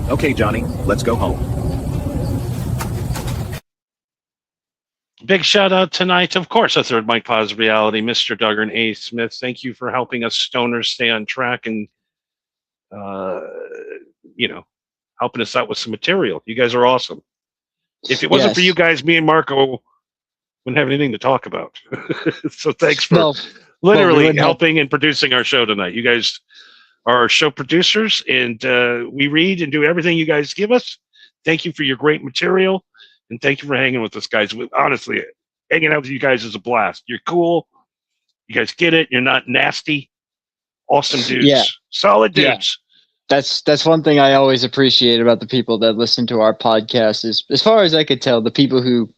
[SPEAKER 14] Okay, Johnny, let's go home.
[SPEAKER 2] Big shout out tonight, of course, a Third Mike Pause Reality, Mr. Duggar and A. Smith. Thank you for helping us stoners stay on track and, helping us out with some material. You guys are awesome. If it wasn't for you guys, me and Marco wouldn't have anything to talk about. So thanks for literally helping and producing our show tonight. You guys are our show producers, and we read and do everything you guys give us. Thank you for your great material, and thank you for hanging with us, guys. Honestly, hanging out with you guys is a blast. You're cool. You guys get it. You're not nasty. Awesome dudes.
[SPEAKER 3] Yeah.
[SPEAKER 2] Solid dudes.
[SPEAKER 3] Yeah. That's one thing I always appreciate about the people that listen to our podcast is, as far as I could tell, the people who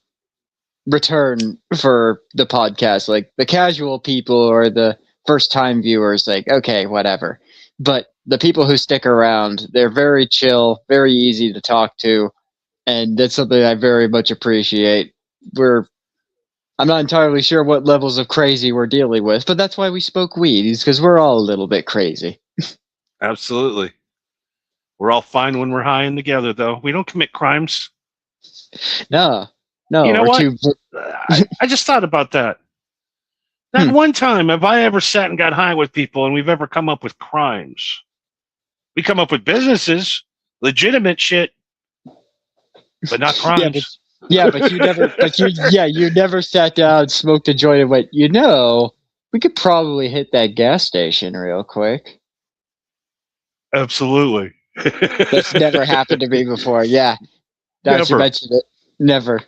[SPEAKER 3] return for the podcast, like the casual people or the first time viewers, like, okay, whatever. But the people who stick around, they're very chill, very easy to talk to. And that's something I very much appreciate. I'm not entirely sure what levels of crazy we're dealing with, but that's why we smoke weed, is because we're all a little bit crazy.
[SPEAKER 2] Absolutely. We're all fine when we're high and together, though. We don't commit crimes.
[SPEAKER 3] No.
[SPEAKER 2] You know what? I just thought about that. Not one time have I ever sat and got high with people and we've ever come up with crimes. We come up with businesses, legitimate shit, but not crimes.
[SPEAKER 3] But you never sat down, smoked a joint, and went, we could probably hit that gas station real quick.
[SPEAKER 2] Absolutely.
[SPEAKER 3] That's never happened to me before. Yeah. Now that you mentioned it. Never.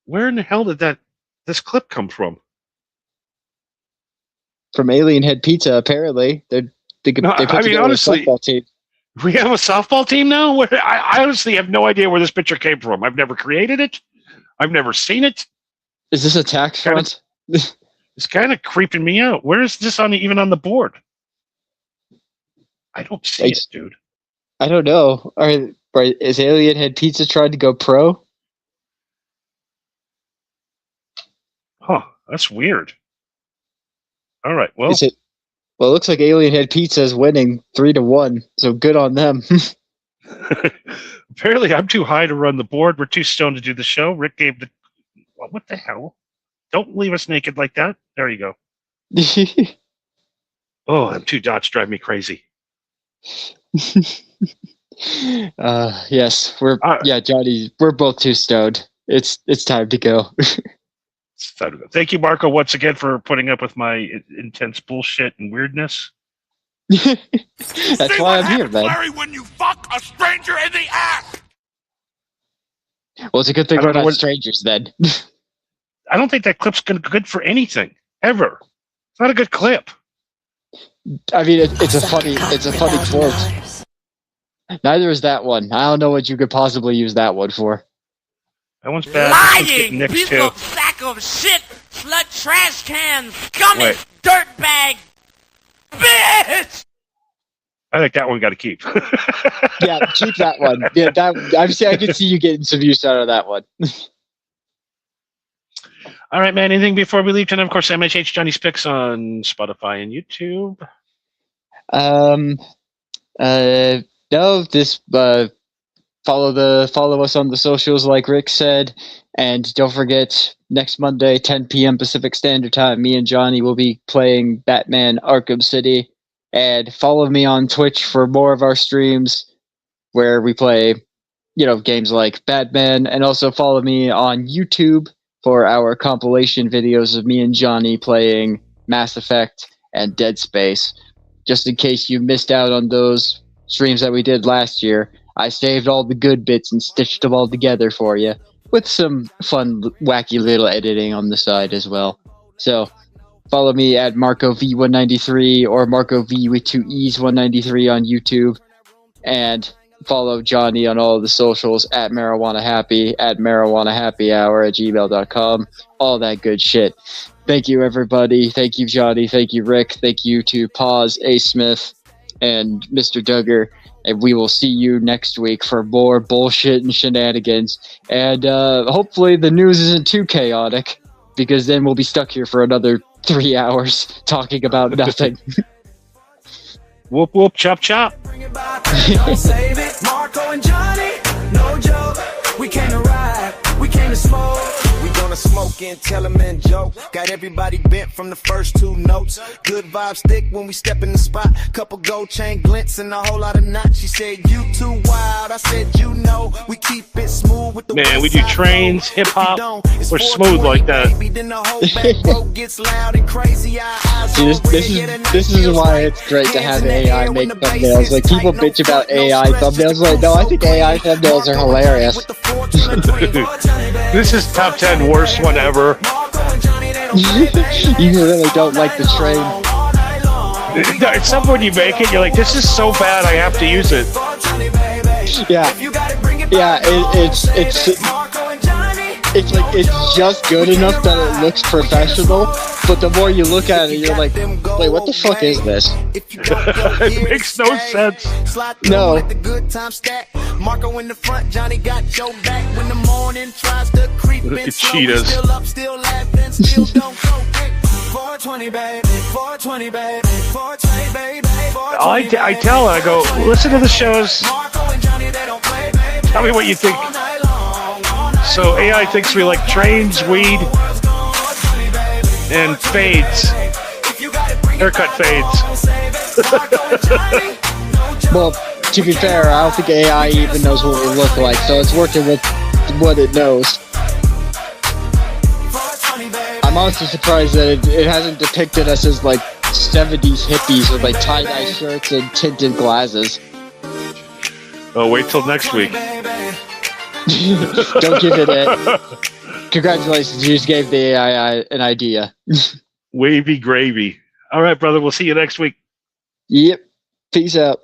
[SPEAKER 2] Where in the hell did this clip come from?
[SPEAKER 3] From Alien Head Pizza, apparently. They put together
[SPEAKER 2] honestly,
[SPEAKER 3] a softball team.
[SPEAKER 2] We have a softball team now? I honestly have no idea where this picture came from. I've never created it. I've never seen it.
[SPEAKER 3] Is this a tax front?
[SPEAKER 2] It's kind of creeping me out. Where is this even on the board? I don't see it, dude.
[SPEAKER 3] I don't know. Is Alien Head Pizza trying to go pro?
[SPEAKER 2] Huh. That's weird. All right. Well,
[SPEAKER 3] it looks like Alien Head Pizza is winning 3-1. So good on them.
[SPEAKER 2] Apparently, I'm too high to run the board. We're too stoned to do the show. Rick gave the. What the hell? Don't leave us naked like that. There you go. Oh, them two dots drive me crazy.
[SPEAKER 3] Yes, Johnny, we're both too stoned. It's time to go.
[SPEAKER 2] It's time to go. Thank you, Marco, once again for putting up with my intense bullshit and weirdness.
[SPEAKER 3] That's why I'm here, man.
[SPEAKER 1] Larry, when you fuck a stranger in the ass.
[SPEAKER 3] Well, it's a good thing we're not strangers then.
[SPEAKER 2] I don't think that clip's good for anything ever. It's not a good clip.
[SPEAKER 3] I mean, it's a funny quote. Neither is that one. I don't know what you could possibly use that one for.
[SPEAKER 2] That one's bad.
[SPEAKER 1] Lying, piece of sack of shit, slut trash can, scummy, dirtbag, bitch.
[SPEAKER 2] I think that one got to keep.
[SPEAKER 3] Yeah, keep that one. Yeah, I can see you getting some use out of that one.
[SPEAKER 2] All right, man. Anything before we leave tonight? Of course, MHH Johnny's Picks on Spotify and YouTube.
[SPEAKER 3] No, just follow us on the socials, like Rick said, and don't forget next Monday, 10 p.m. Pacific Standard Time. Me and Johnny will be playing Batman: Arkham City, and follow me on Twitch for more of our streams where we play, games like Batman, and also follow me on YouTube for our compilation videos of me and Johnny playing Mass Effect and Dead Space. Just in case you missed out on those streams that we did last year, I saved all the good bits and stitched them all together for you, with some fun, wacky little editing on the side as well. So follow me at MarcoV193 or MarcoV with 2 E's 193 on YouTube, and follow Johnny on all of the socials at Marijuana Happy, at Marijuana Happy Hour at gmail.com, all that good shit. Thank you, everybody. Thank you, Johnny. Thank you, Rick. Thank you to Pause, A. Smith, and Mr. Duggar, and we will see you next week for more bullshit and shenanigans. And hopefully the news isn't too chaotic, because then we'll be stuck here for another 3 hours talking about nothing.
[SPEAKER 2] Whoop whoop, chop chop.
[SPEAKER 1] Don't save it, Marco and Johnny, no joke. We came to ride, we came to smoke.
[SPEAKER 15] We gonna smoke and tell them and joke. Got everybody bent from the first 2 notes. Good vibes stick when we step in the spot. Couple gold chain glints and a whole lot of knots. She said, you too wild. I said, you know, we keep it smooth with the
[SPEAKER 2] Man, we do trains, hip hop. We're smooth like that.
[SPEAKER 3] See, this is why it's great to have AI make thumbnails. Like, people bitch about AI thumbnails. Like, no, I think AI thumbnails are hilarious.
[SPEAKER 2] This is top 10 worst one ever.
[SPEAKER 3] You really don't like the train.
[SPEAKER 2] At some point you make it, you're like, this is so bad, I have to use it.
[SPEAKER 3] Yeah, it's like, it's just good enough that it looks professional, but the more you look at it, you're like, wait, what the fuck is this?
[SPEAKER 2] It makes no sense.
[SPEAKER 3] No.
[SPEAKER 15] Marco in the front, Johnny got your back when the morning tries to creep in.
[SPEAKER 2] Look at cheetahs.
[SPEAKER 15] Still up, still laughing, still don't go.
[SPEAKER 1] 420, baby, 420, baby, 420, baby.
[SPEAKER 2] I tell her, I go, listen to the shows. Tell me what you think. So AI thinks we like trains, weed, and fades. Haircut fades.
[SPEAKER 3] Well, to be fair, I don't think AI even knows what we look like, so it's working with what it knows. I'm also surprised that it hasn't depicted us as like 70s hippies with like tie-dye shirts and tinted glasses.
[SPEAKER 2] Oh, wait till next week.
[SPEAKER 3] Don't give it a... Congratulations, you just gave the AI an idea.
[SPEAKER 2] Wavy gravy. All right, brother, we'll see you next week.
[SPEAKER 3] Yep. Peace out.